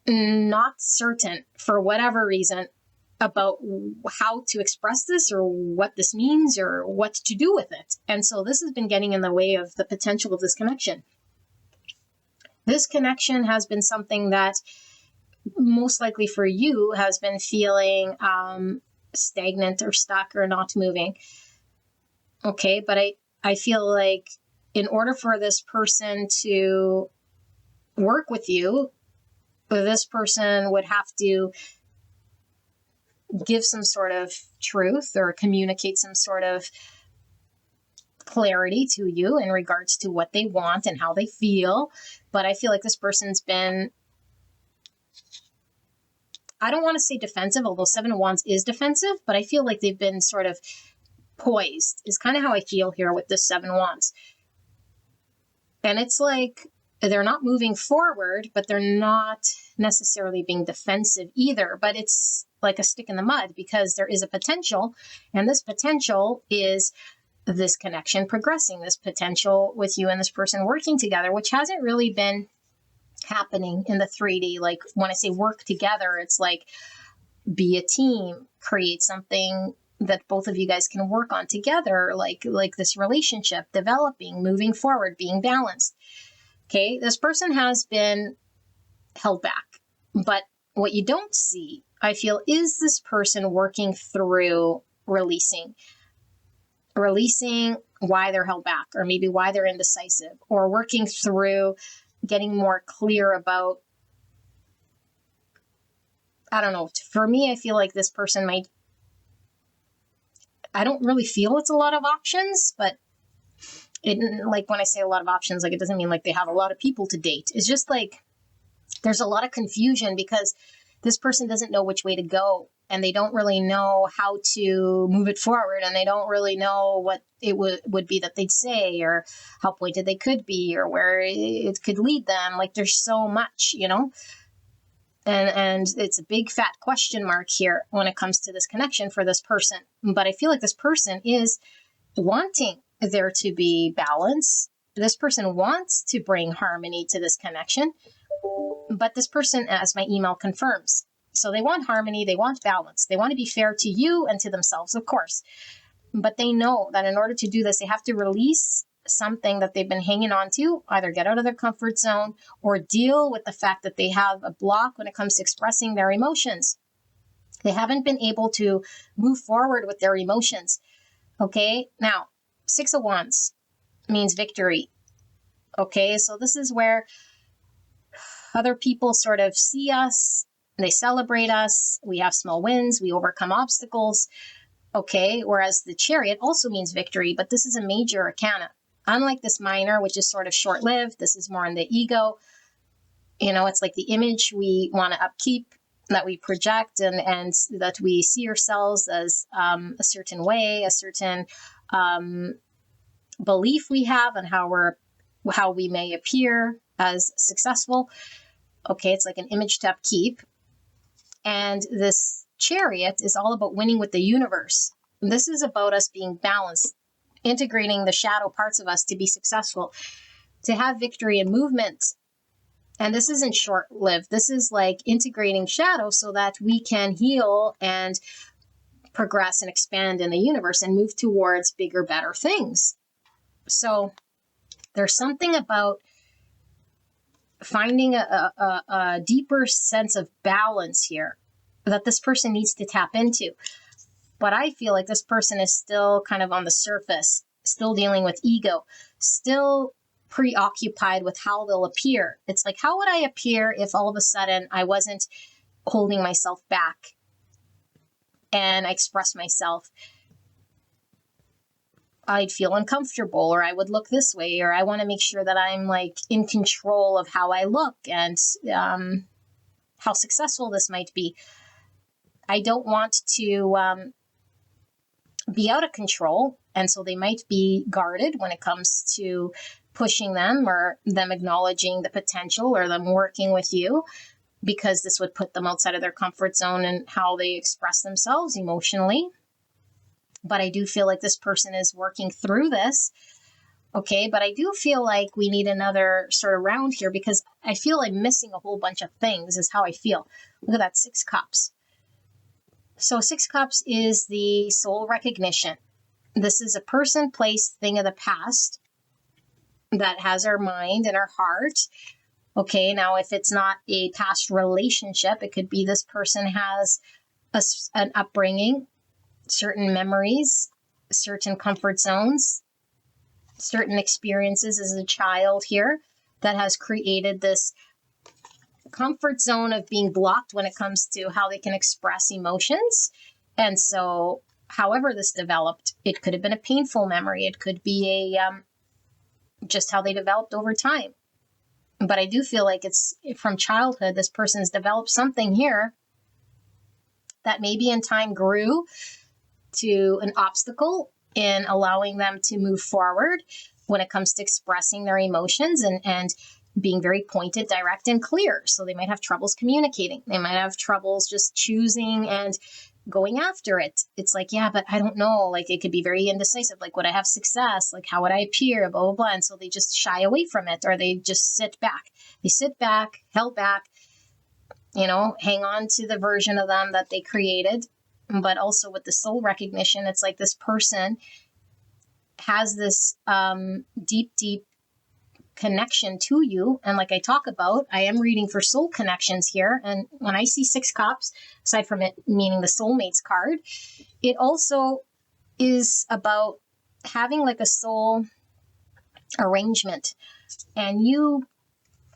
not certain for whatever reason about how to express this or what this means or what to do with it. And so this has been getting in the way of the potential of this connection. This connection has been something that most likely for you has been feeling stagnant or stuck or not moving. Okay, but I feel like in order for this person to work with you, this person would have to give some sort of truth or communicate some sort of clarity to you in regards to what they want and how they feel. But I feel like this person's been, I don't want to say defensive, although 7 of Wands is defensive, but I feel like they've been sort of poised is kind of how I feel here with this 7 Wands. And it's like they're not moving forward, but they're not necessarily being defensive either. But it's like a stick in the mud because there is a potential, and this potential is this connection progressing, this potential with you and this person working together, which hasn't really been happening in the 3D. Like when I say work together, it's like be a team, create something that both of you guys can work on together, like this relationship developing, moving forward, being balanced. Okay, this person has been held back, but what you don't see, I feel, is this person working through releasing why they're held back, or maybe why they're indecisive, or working through getting more clear about, I don't know. For me, I feel like this person might, I don't really feel it's a lot of options, but it, like when I say a lot of options, like it doesn't mean like they have a lot of people to date. It's just like there's a lot of confusion because this person doesn't know which way to go, and they don't really know how to move it forward, and they don't really know what it would be that they'd say, or how pointed they could be, or where it could lead them. Like there's so much, you know, and it's a big fat question mark here when it comes to this connection for this person. But I feel like this person is wanting there to be balance, This person wants to bring harmony to this connection, but this person, as my email confirms, so they want harmony, they want balance, they want to be fair to you and to themselves, of course. But they know that in order to do this, they have to release something that they've been hanging on to, either get out of their comfort zone or deal with the fact that they have a block when it comes to expressing their emotions. They haven't been able to move forward with their emotions. Okay, now, 6 of Wands means victory. Okay, so this is where other people sort of see us, they celebrate us, we have small wins, we overcome obstacles. Okay, whereas the Chariot also means victory, but this is a major arcana. Unlike this minor, which is sort of short-lived, this is more in the ego. You know, it's like the image we want to upkeep, that we project, and that we see ourselves as a certain way, a certain belief we have on how we may appear as successful. Okay, it's like an image to upkeep. And this Chariot is all about winning with the universe. This is about us being balanced, integrating the shadow parts of us to be successful, to have victory and movement. And this isn't short-lived. This is like integrating shadow so that we can heal and progress and expand in the universe and move towards bigger, better things. So there's something about finding a deeper sense of balance here that this person needs to tap into. But I feel like this person is still kind of on the surface, still dealing with ego, still preoccupied with how they'll appear. It's like, how would I appear if all of a sudden I wasn't holding myself back and I express myself? I'd feel uncomfortable, or I would look this way, or I want to make sure that I'm like in control of how I look and how successful this might be. I don't want to be out of control. And so they might be guarded when it comes to pushing them or them acknowledging the potential or them working with you, because this would put them outside of their comfort zone and how they express themselves emotionally. But I do feel like this person is working through this. Okay, but I do feel like we need another sort of round here, because I feel I'm missing a whole bunch of things, is how I feel. Look at that, 6 cups. So 6 cups is the soul recognition. This is a person, place, thing of the past that has our mind and our heart. Okay, now if it's not a past relationship, it could be this person has an upbringing, certain memories, certain comfort zones, certain experiences as a child here that has created this comfort zone of being blocked when it comes to how they can express emotions. And so however this developed, it could have been a painful memory. It could be just how they developed over time. But I do feel like it's from childhood, this person's developed something here that maybe in time grew to an obstacle in allowing them to move forward when it comes to expressing their emotions and being very pointed, direct, and clear. So they might have troubles communicating. They might have troubles just choosing and going after it. It's like, yeah, but I don't know. Like, it could be very indecisive. Like, would I have success? Like, how would I appear? Blah, blah, blah. And so they just shy away from it, or they just sit back. They sit back, held back, hang on to the version of them that they created. But also with the soul recognition, it's like this person has this deep, deep connection to you. And like I talk about, I am reading for soul connections here. And when I see 6 cups, aside from it meaning the soulmates card, it also is about having like a soul arrangement and you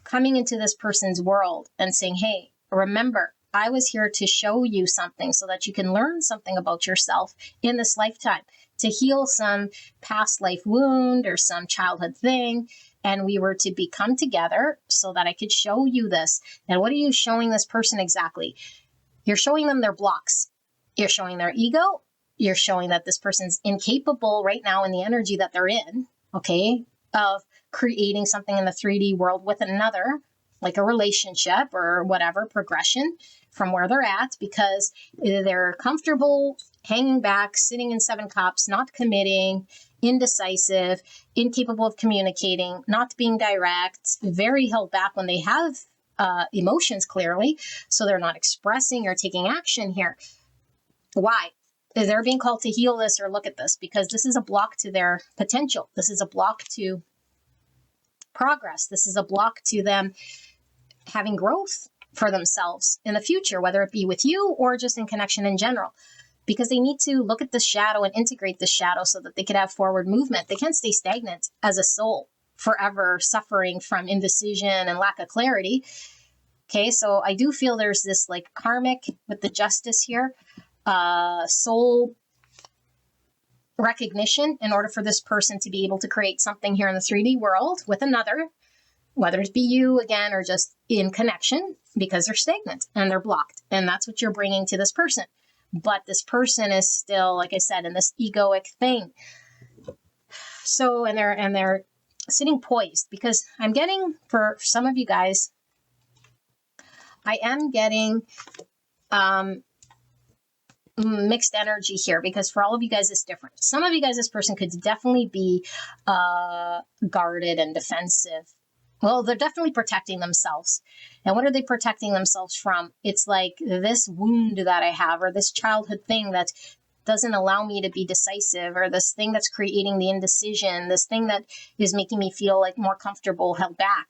coming into this person's world and saying, hey, remember, I was here to show you something so that you can learn something about yourself in this lifetime, to heal some past life wound or some childhood thing. And we were to become together so that I could show you this. And what are you showing this person exactly? You're showing them their blocks. You're showing their ego. You're showing that this person's incapable right now in the energy that they're in, okay, of creating something in the 3D world with another, like a relationship or whatever, progression from where they're at, because they're comfortable hanging back, sitting in 7 cups, not committing, indecisive, incapable of communicating, not being direct, very held back when they have emotions clearly, so they're not expressing or taking action here. Why? They're being called to heal this or look at this, because this is a block to their potential. This is a block to progress. This is a block to them having growth for themselves in the future, whether it be with you or just in connection in general, because they need to look at the shadow and integrate the shadow so that they could have forward movement. They can't stay stagnant as a soul forever, suffering from indecision and lack of clarity. Okay, so I do feel there's this like karmic with the justice here, soul recognition in order for this person to be able to create something here in the 3D world with another, whether it be you again or just in connection, because they're stagnant and they're blocked. And that's what you're bringing to this person. But this person is still, like I said, in this egoic thing. So, and they're sitting poised, because I'm getting, for some of you guys, I am getting mixed energy here, because for all of you guys it's different. Some of you guys, this person could definitely be guarded and defensive. Well, they're definitely protecting themselves. And what are they protecting themselves from? It's like this wound that I have, or this childhood thing that doesn't allow me to be decisive, or this thing that's creating the indecision, this thing that is making me feel like more comfortable, held back,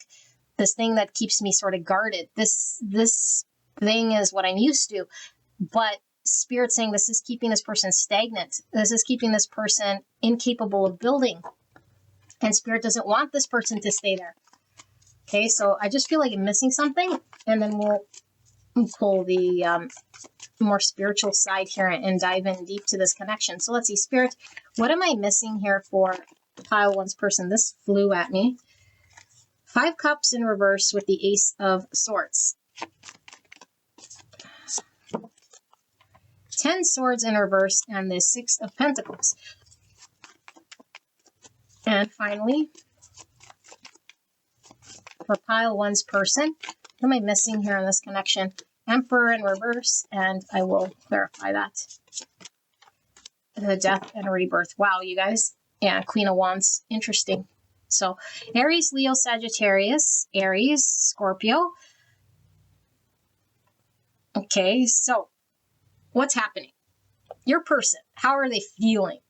this thing that keeps me sort of guarded. This thing is what I'm used to. But Spirit saying this is keeping this person stagnant. This is keeping this person incapable of building. And Spirit doesn't want this person to stay there. Okay, so I just feel like I'm missing something, and then we'll pull the more spiritual side here and dive in deep to this connection. So let's see, Spirit, what am I missing here for pile 1's person? This flew at me. 5 cups in reverse with the Ace of Swords. 10 swords in reverse and the 6 of Pentacles. And finally, for pile 1's person, what am I missing here in this connection? Emperor in reverse, and I will clarify that. The Death and Rebirth. Wow, you guys. Yeah, Queen of Wands. Interesting. So, Aries, Leo, Sagittarius, Aries, Scorpio. Okay, so what's happening? Your person, how are they feeling?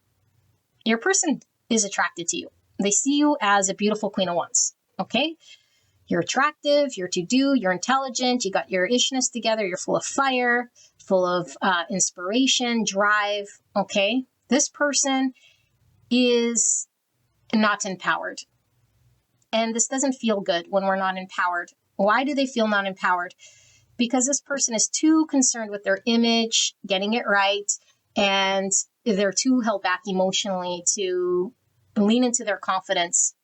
Your person is attracted to you. They see you as a beautiful Queen of Wands. Okay? You're attractive, you're to-do, you're intelligent, you got your ishness together, you're full of fire, full of inspiration, drive, okay? This person is not empowered. And this doesn't feel good when we're not empowered. Why do they feel not empowered? Because this person is too concerned with their image, getting it right, and they're too held back emotionally to lean into their confidence.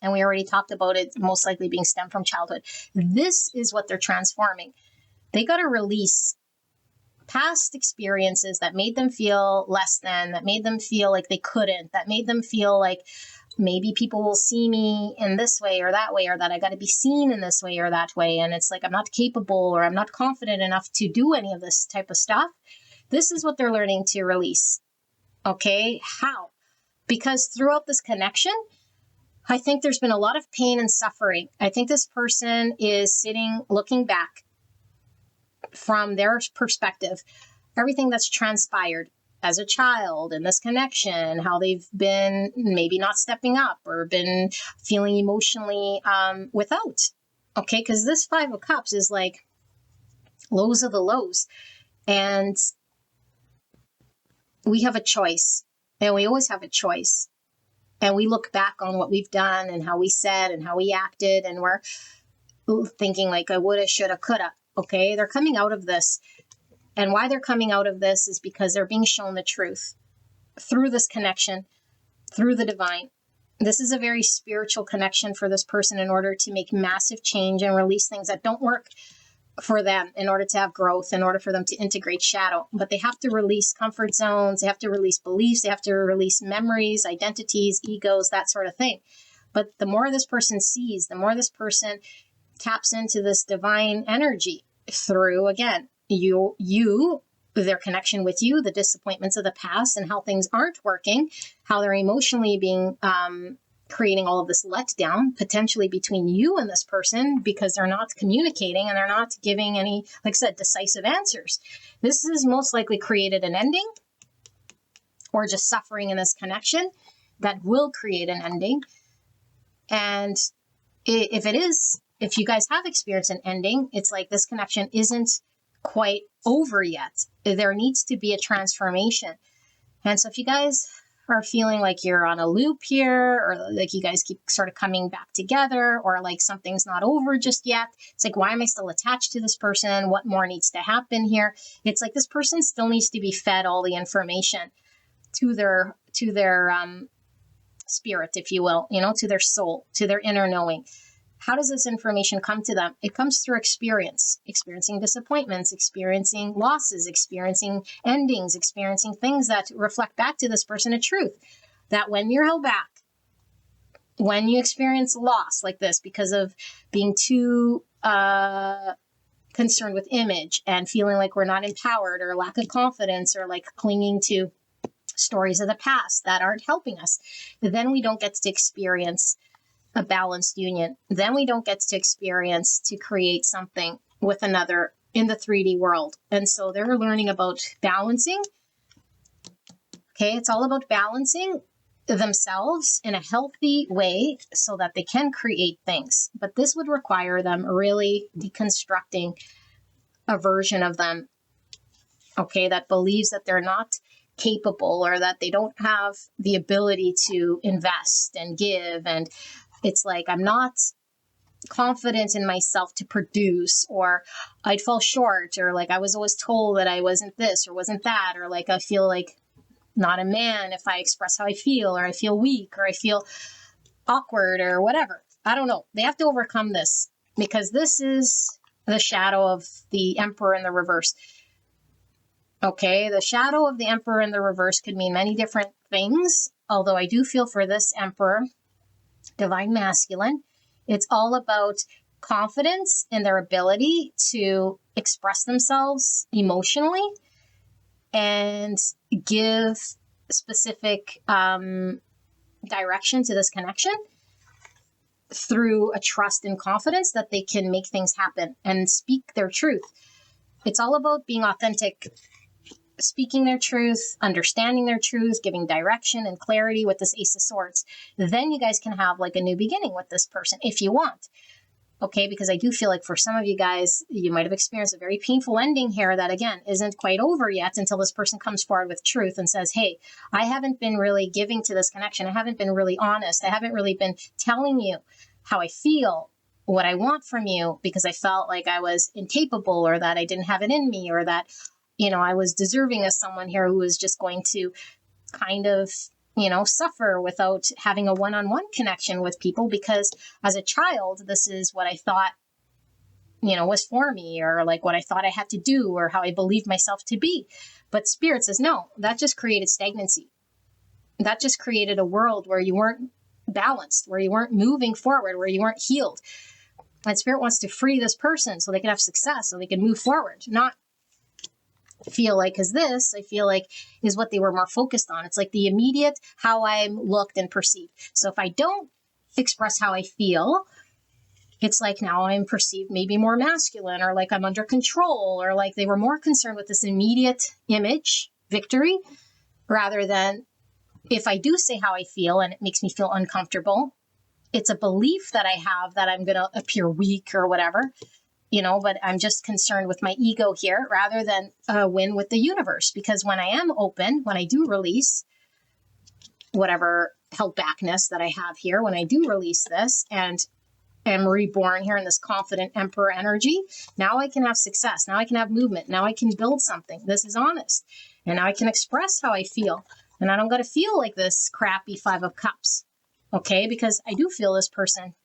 And we already talked about it most likely being stemmed from childhood. This is what they're transforming. They got to release past experiences that made them feel less than, that made them feel like they couldn't, that made them feel like maybe people will see me in this way or that I got to be seen in this way or that way. And it's like I'm not capable or I'm not confident enough to do any of this type of stuff. This is what they're learning to release. Okay, how? Because throughout this connection, I think there's been a lot of pain and suffering. I think this person is sitting, looking back from their perspective, everything that's transpired as a child in this connection, how they've been maybe not stepping up or been feeling emotionally without. Okay, because this 5 of Cups is like lows of the lows. And we have a choice, and we always have a choice. And we look back on what we've done and how we said and how we acted, and we're thinking like I woulda, shoulda, coulda. Okay, they're coming out of this. And why they're coming out of this is because they're being shown the truth through this connection, through the divine. This is a very spiritual connection for this person in order to make massive change and release things that don't work for them, in order to have growth, in order for them to integrate shadow. But they have to release comfort zones, they have to release beliefs, they have to release memories, identities, egos, that sort of thing. But the more this person sees, the more this person taps into this divine energy through, again, you their connection with you, the disappointments of the past, and how things aren't working, how they're emotionally being creating all of this letdown potentially between you and this person because they're not communicating and they're not giving any, like I said, decisive answers. This has most likely created an ending or just suffering in this connection that will create an ending. And if you guys have experienced an ending, it's like this connection isn't quite over yet. There needs to be a transformation. And so if you guys are feeling like you're on a loop here, or like you guys keep sort of coming back together, or like something's not over just yet, it's like, why am I still attached to this person? What more needs to happen here? It's like this person still needs to be fed all the information to their spirit, if you will, to their soul, to their inner knowing. How does this information come to them? It comes through experiencing disappointments, experiencing losses, experiencing endings, experiencing things that reflect back to this person a truth. That when you're held back, when you experience loss like this because of being too concerned with image and feeling like we're not empowered, or lack of confidence, or like clinging to stories of the past that aren't helping us, then we don't get to experience a balanced union. Then we don't get to experience to create something with another in the 3D world. And so they're learning about balancing. Okay, it's all about balancing themselves in a healthy way so that they can create things. But this would require them really deconstructing a version of them, okay, that believes that they're not capable, or that they don't have the ability to invest and give. And it's like, I'm not confident in myself to produce, or I'd fall short, or like I was always told that I wasn't this or wasn't that, or like I feel like not a man if I express how I feel, or I feel weak, or I feel awkward, or whatever. I don't know. They have to overcome this, because this is the shadow of the Emperor in the reverse. Okay, the shadow of the Emperor in the reverse could mean many different things, although I do feel for this Emperor, Divine Masculine, it's all about confidence in their ability to express themselves emotionally and give specific direction to this connection through a trust and confidence that they can make things happen and speak their truth. It's all about being authentic, speaking their truth, understanding their truth, giving direction and clarity with this Ace of Swords. Then you guys can have like a new beginning with this person if you want. Okay, because I do feel like for some of you guys, you might have experienced a very painful ending here that, again, isn't quite over yet until this person comes forward with truth and says, hey, I haven't been really giving to this connection. I haven't been really honest. I haven't really been telling you how I feel, what I want from you, because I felt like I was incapable, or that I didn't have it in me, or that I was deserving of someone here who was just going to kind of, suffer without having a one-on-one connection with people, because as a child, this is what I thought, was for me, or like what I thought I had to do, or how I believed myself to be. But Spirit says, no, that just created stagnancy. That just created a world where you weren't balanced, where you weren't moving forward, where you weren't healed. And Spirit wants to free this person so they can have success, so they can move forward, not feel like, because this, I feel like, is what they were more focused on. It's like the immediate, how I'm looked and perceived. So if I don't express how I feel, it's like now I'm perceived maybe more masculine, or like I'm under control, or like they were more concerned with this immediate image, victory, rather than if I do say how I feel and it makes me feel uncomfortable, it's a belief that I have that I'm going to appear weak or whatever. But I'm just concerned with my ego here rather than a win with the universe. Because when I am open, when I do release whatever held backness that I have here, when I do release this and am reborn here in this confident Emperor energy, now I can have success. Now I can have movement. Now I can build something. This is honest. And now I can express how I feel. And I don't got to feel like this crappy 5 of Cups. Okay? Because I do feel this person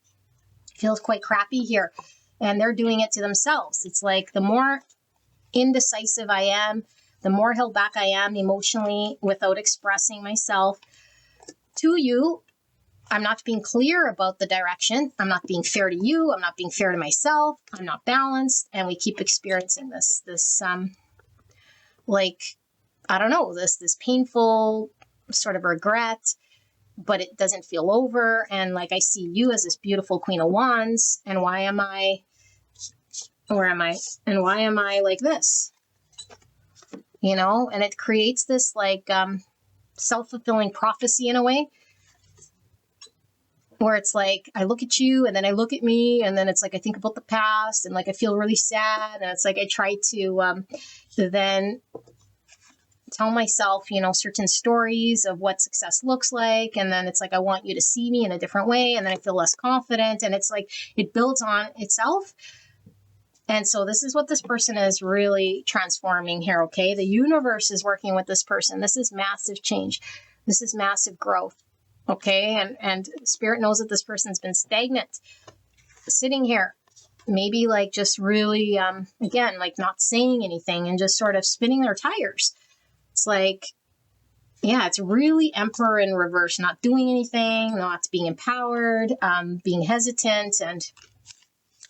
feels quite crappy here. And they're doing it to themselves. It's like the more indecisive I am, the more held back I am emotionally without expressing myself to you. I'm not being clear about the direction. I'm not being fair to you. I'm not being fair to myself. I'm not balanced. And we keep experiencing this like, I don't know, this painful sort of regret, but it doesn't feel over. And like, I see you as this beautiful Queen of Wands. And why am I like this? You know, and it creates this like self-fulfilling prophecy in a way, where it's like, I look at you and then I look at me, and then it's like, I think about the past and like, I feel really sad. And it's like, I try to then tell myself, you know, certain stories of what success looks like. And then it's like, I want you to see me in a different way. And then I feel less confident. And it's like, it builds on itself. And so this is what this person is really transforming here, okay? The universe is working with this person. This is massive change. This is massive growth, okay? And Spirit knows that this person's been stagnant, sitting here, maybe like just really, again, like not saying anything and just sort of spinning their tires. It's like, yeah, it's really Emperor in reverse, not doing anything, not being empowered, being hesitant, and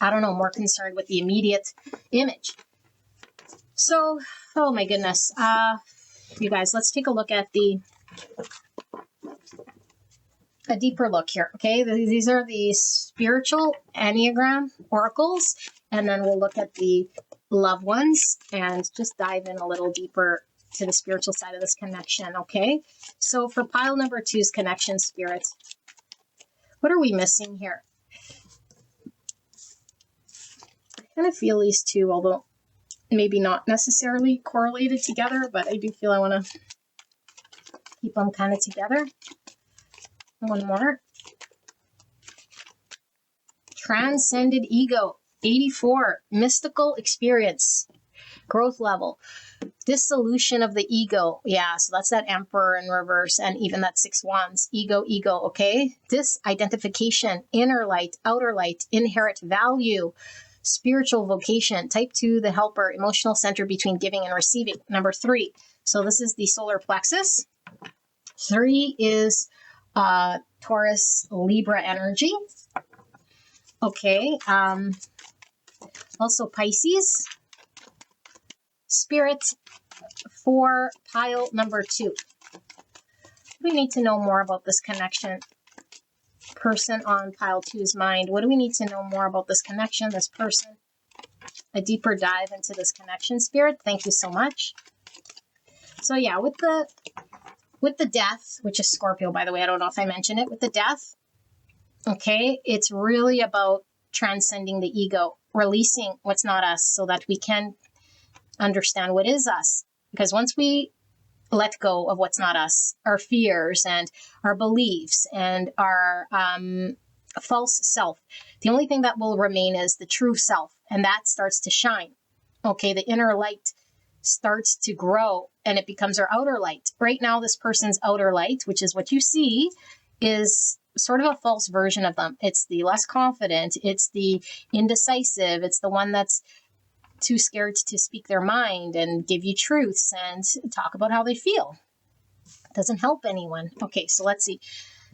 I don't know, more concerned with the immediate image. So, oh my goodness. You guys, let's take a look at a deeper look here, okay? These are the spiritual Enneagram oracles, and then we'll look at the loved ones and just dive in a little deeper to the spiritual side of this connection, okay? So for pile number 2's connection, Spirit, what are we missing here? I kind of feel these two, although maybe not necessarily correlated together, but I do feel I want to keep them kind of together. One more. Transcended ego, 84, mystical experience, growth level, dissolution of the ego. Yeah, so that's that Emperor in reverse, and even that 6 wands, ego, okay? Disidentification, inner light, outer light, inherent value, spiritual vocation, type 2, the helper, emotional center between giving and receiving. Number 3, so this is the solar plexus. 3 is Taurus, Libra energy. Okay. Also Pisces. Spirit for pile number 2. We need to know more about this connection. Person on pile 2's mind. What do we need to know more about this connection, this person? A deeper dive into this connection, Spirit. Thank you so much. So yeah, with the death, which is Scorpio, by the way, I don't know if I mentioned it, with the death, okay, it's really about transcending the ego, releasing what's not us so that we can understand what is us. Because once we let go of what's not us, our fears and our beliefs and our false self, the only thing that will remain is the true self, and that starts to shine. Okay, the inner light starts to grow and it becomes our outer light. Right now, this person's outer light, which is what you see, is sort of a false version of them. It's the less confident, it's the indecisive, it's the one that's too scared to speak their mind and give you truths and talk about how they feel. It doesn't help anyone. Okay, so let's see.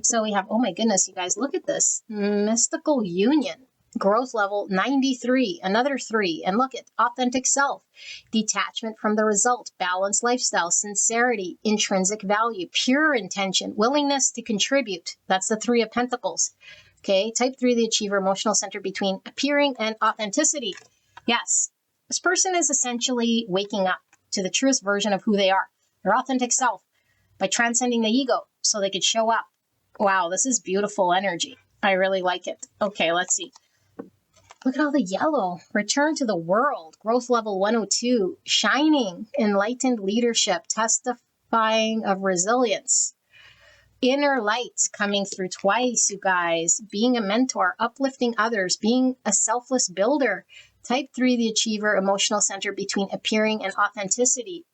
So we have, oh my goodness, you guys, look at this. Mystical union. Growth level 93, another 3. And look at authentic self, detachment from the result, balanced lifestyle, sincerity, intrinsic value, pure intention, willingness to contribute. That's the 3 of Pentacles. Okay, type 3, the achiever, emotional center between appearing and authenticity. Yes, this person is essentially waking up to the truest version of who they are, their authentic self, by transcending the ego so they could show up. Wow, this is beautiful energy. I really like it. Okay, let's see. Look at all the yellow. Return to the world. Growth level 102. Shining. Enlightened leadership. Testifying of resilience. Inner light coming through twice, you guys. Being a mentor. Uplifting others. Being a selfless builder. Type 3, the achiever. Emotional center between appearing and authenticity.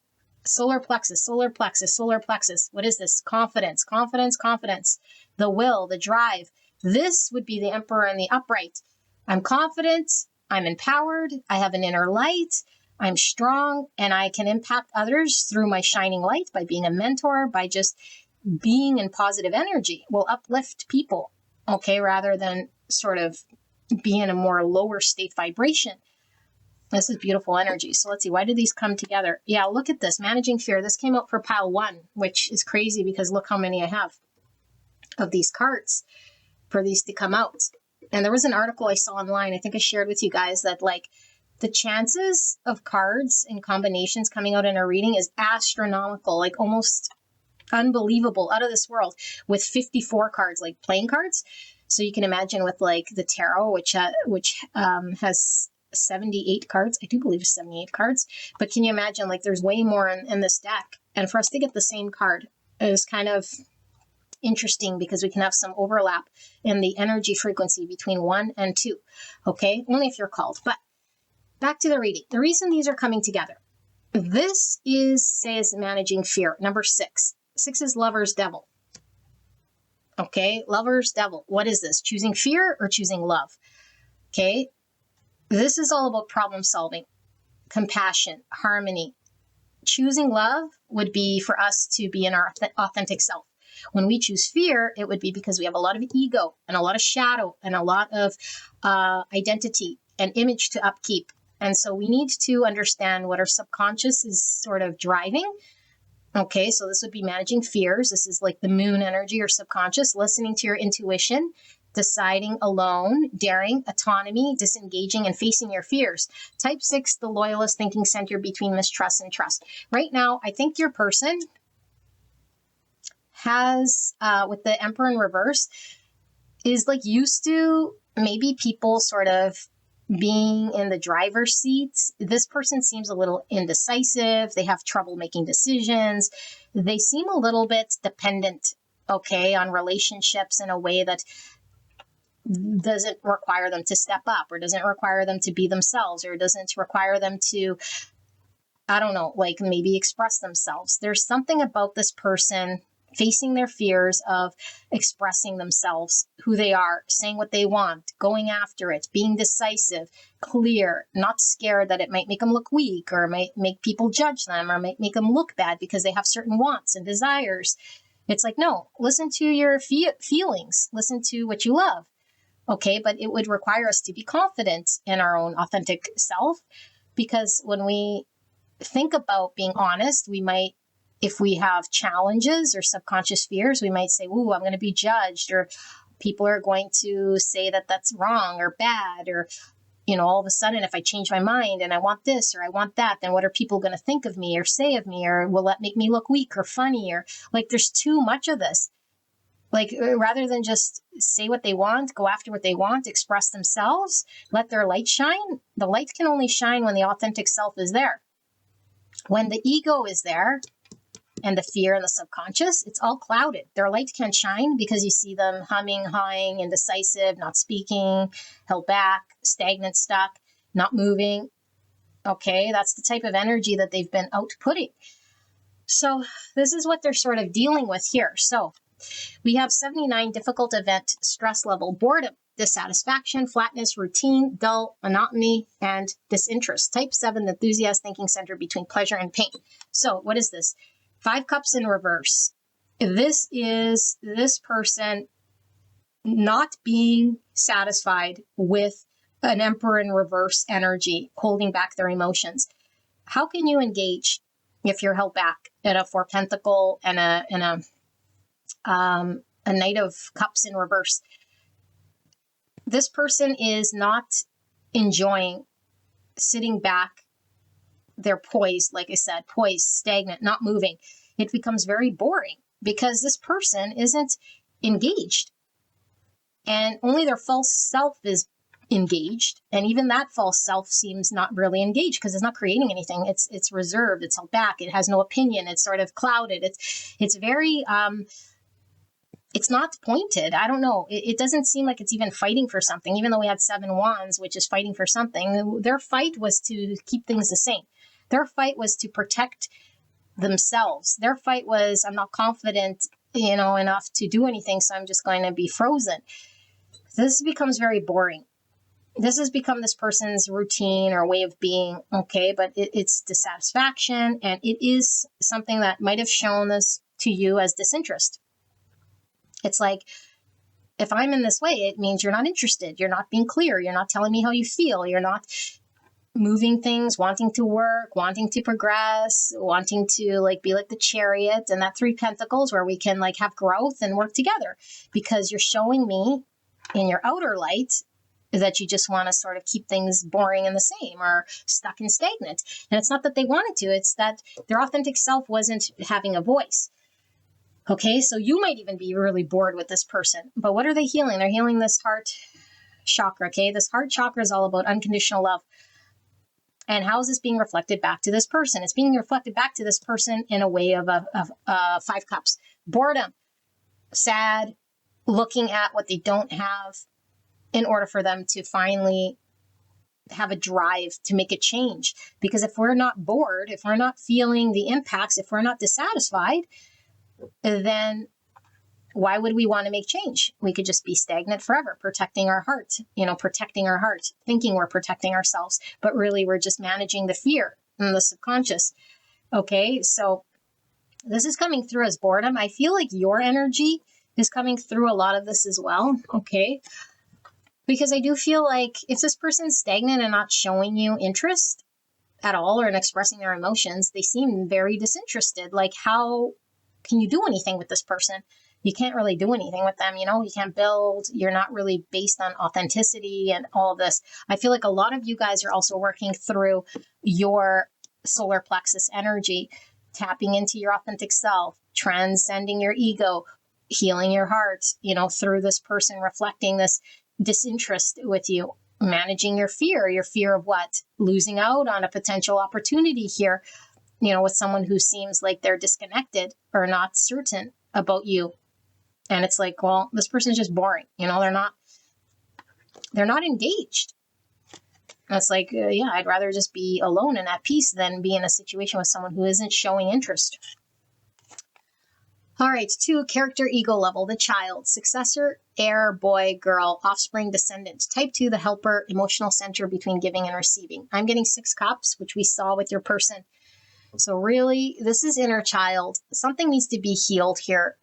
Solar plexus, solar plexus, solar plexus. What is this? Confidence, confidence, confidence. The will, the drive. This would be the Emperor in the upright. I'm confident, I'm empowered, I have an inner light, I'm strong, and I can impact others through my shining light by being a mentor, by just being in positive energy. Will uplift people, okay, rather than sort of be in a more lower state vibration. This is beautiful energy. So let's see, why did these come together? Yeah, look at this, managing fear. This came out for pile 1, which is crazy because look how many I have of these cards for these to come out. And there was an article I saw online, I think I shared with you guys, that like the chances of cards and combinations coming out in a reading is astronomical, like almost unbelievable, out of this world, with 54 cards, like playing cards. So you can imagine with like the tarot, which has 78 cards. I do believe it's 78 cards. But can you imagine, like, there's way more in this deck. And for us to get the same card is kind of interesting because we can have some overlap in the energy frequency between 1 and 2. Okay, only if you're called. But back to the reading. The reason these are coming together. This says managing fear. Number 6. 6 is lover's devil. Okay, lover's devil. What is this? Choosing fear or choosing love? Okay, this is all about problem solving, compassion, harmony. Choosing love would be for us to be in our authentic self. When we choose fear, it would be because we have a lot of ego and a lot of shadow and a lot of identity and image to upkeep. And so we need to understand what our subconscious is sort of driving. Okay, so this would be managing fears. This is like the moon energy or subconscious, listening to your intuition, deciding alone, daring, autonomy, disengaging, and facing your fears. Type 6, the loyalist, thinking center between mistrust and trust. Right now, I think your person has, with the Emperor in reverse, is like used to maybe people sort of being in the driver's seat. This person seems a little indecisive. They have trouble making decisions. They seem a little bit dependent, okay, on relationships in a way that doesn't require them to step up, or doesn't require them to be themselves, or doesn't require them to, I don't know, like maybe express themselves. There's something about this person facing their fears of expressing themselves, who they are, saying what they want, going after it, being decisive, clear, not scared that it might make them look weak or might make people judge them or might make them look bad because they have certain wants and desires. It's like, no, listen to your feelings, listen to what you love. Okay, but it would require us to be confident in our own authentic self, because when we think about being honest, we might, if we have challenges or subconscious fears, we might say, ooh, I'm going to be judged, or people are going to say that that's wrong or bad, or, you know, all of a sudden, if I change my mind and I want this or I want that, then what are people going to think of me or say of me, or will that make me look weak or funny, or like there's too much of this. Like, rather than just say what they want, go after what they want, express themselves, let their light shine. The light can only shine when the authentic self is there. When the ego is there, and the fear and the subconscious, it's all clouded. Their light can't shine because you see them humming, hawing, indecisive, not speaking, held back, stagnant, stuck, not moving. Okay, that's the type of energy that they've been outputting. So this is what they're sort of dealing with here. So we have 79, difficult event, stress level, boredom, dissatisfaction, flatness, routine, dull, monotony, and disinterest. Type 7, enthusiast, thinking center between pleasure and pain. So what is this? 5 cups in reverse. This is this person not being satisfied with an Emperor in reverse energy, holding back their emotions. How can you engage if you're held back at a 4 pentacle and a Knight of Cups in reverse? This person is not enjoying sitting back. They're poised, like I said, poised, stagnant, not moving. It becomes very boring because this person isn't engaged, and only their false self is engaged. And even that false self seems not really engaged because it's not creating anything. It's reserved. It's held back. It has no opinion. It's sort of clouded. It's very it's not pointed. I don't know. It doesn't seem like it's even fighting for something, even though we had 7 wands, which is fighting for something. Their fight was to keep things the same. Their fight was to protect themselves. Their fight was, I'm not confident, enough to do anything, so I'm just going to be frozen. This becomes very boring. This has become this person's routine or way of being, okay, but it's dissatisfaction, and it is something that might have shown this to you as disinterest. It's like, if I'm in this way, it means you're not interested. You're not being clear. You're not telling me how you feel. You're not moving things, wanting to work, wanting to progress, wanting to like be like the Chariot and that 3 Pentacles where we can like have growth and work together, because you're showing me in your outer light that you just want to sort of keep things boring and the same or stuck and stagnant. And it's not that they wanted to, it's that their authentic self wasn't having a voice. Okay, so you might even be really bored with this person, but what are they healing? They're healing this heart chakra. Okay, this heart chakra is all about unconditional love. And how is this being reflected back to this person? It's being reflected back to this person in a way of 5 cups. Boredom, sad, looking at what they don't have in order for them to finally have a drive to make a change. Because if we're not bored, if we're not feeling the impacts, if we're not dissatisfied, then why would we want to make change? We could just be stagnant forever, protecting our heart, protecting our heart, thinking we're protecting ourselves, but really we're just managing the fear and the subconscious. Okay, so this is coming through as boredom. I feel like your energy is coming through a lot of this as well. Okay, because I do feel like if this person's stagnant and not showing you interest at all or in expressing their emotions, they seem very disinterested. Like, how can you do anything with this person? You can't really do anything with them, you can't build, you're not really based on authenticity and all of this. I feel like a lot of you guys are also working through your solar plexus energy, tapping into your authentic self, transcending your ego, healing your heart, through this person reflecting this disinterest with you, managing your fear of what? Losing out on a potential opportunity here, with someone who seems like they're disconnected or not certain about you. And it's like, well, this person is just boring. They're not engaged. And it's like, I'd rather just be alone and at peace than be in a situation with someone who isn't showing interest. All right, 2, character ego level, the child, successor, heir, boy, girl, offspring, descendant. Type 2, the helper, emotional center between giving and receiving. I'm getting 6 cups, which we saw with your person. So really, this is inner child. Something needs to be healed here.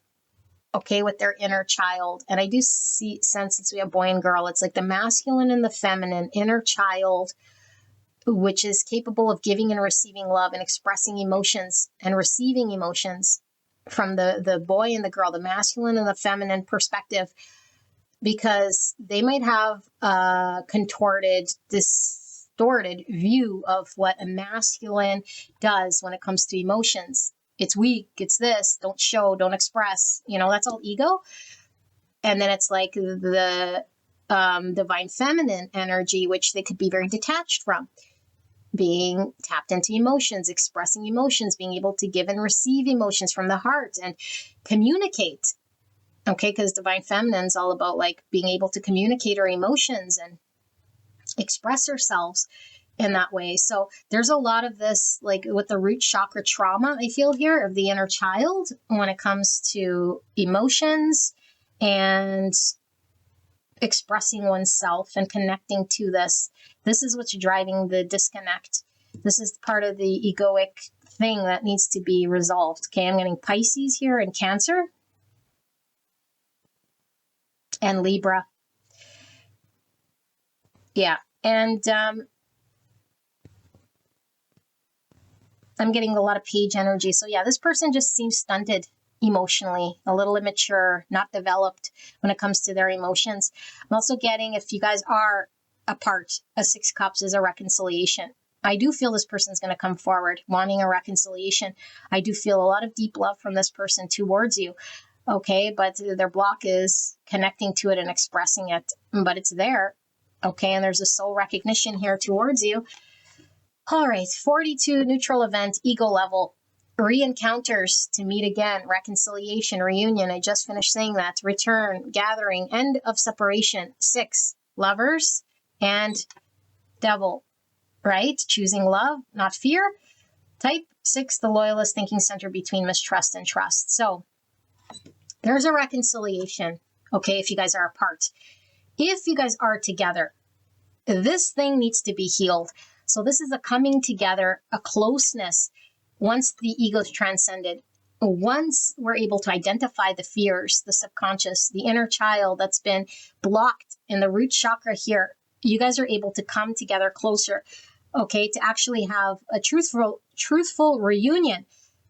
Okay, with their inner child. And I do sense, since we have boy and girl, it's like the masculine and the feminine inner child, which is capable of giving and receiving love and expressing emotions and receiving emotions from the boy and the girl, the masculine and the feminine perspective, because they might have a contorted, distorted view of what a masculine does when it comes to emotions. It's weak, it's this, don't show, don't express, that's all ego. And then it's like the divine feminine energy, which they could be very detached from, being tapped into emotions, expressing emotions, being able to give and receive emotions from the heart and communicate. Okay, because divine feminine is all about like being able to communicate our emotions and express ourselves in that way. So there's a lot of this, like with the root chakra trauma, I feel here, of the inner child when it comes to emotions and expressing oneself and connecting to this. This is what's driving the disconnect. This is part of the egoic thing that needs to be resolved. Okay, I'm getting Pisces here and Cancer and Libra. Yeah, and I'm getting a lot of page energy. So yeah, this person just seems stunted emotionally, a little immature, not developed when it comes to their emotions. I'm also getting, if you guys are apart, a 6 cups is a reconciliation. I do feel this person's going to come forward wanting a reconciliation. I do feel a lot of deep love from this person towards you. Okay, but their block is connecting to it and expressing it, but it's there. Okay, and there's a soul recognition here towards you. All right, 42, neutral event, ego level, re-encounters, to meet again, reconciliation, reunion. I just finished saying that. Return, gathering, end of separation. 6, lovers and devil, right? Choosing love, not fear. Type 6, the loyalist, thinking center between mistrust and trust. So there's a reconciliation, okay, if you guys are apart. If you guys are together, this thing needs to be healed. So this is a coming together, a closeness. Once the ego's transcended, once we're able to identify the fears, the subconscious, the inner child that's been blocked in the root chakra here, you guys are able to come together closer. okay, to actually have a truthful reunion,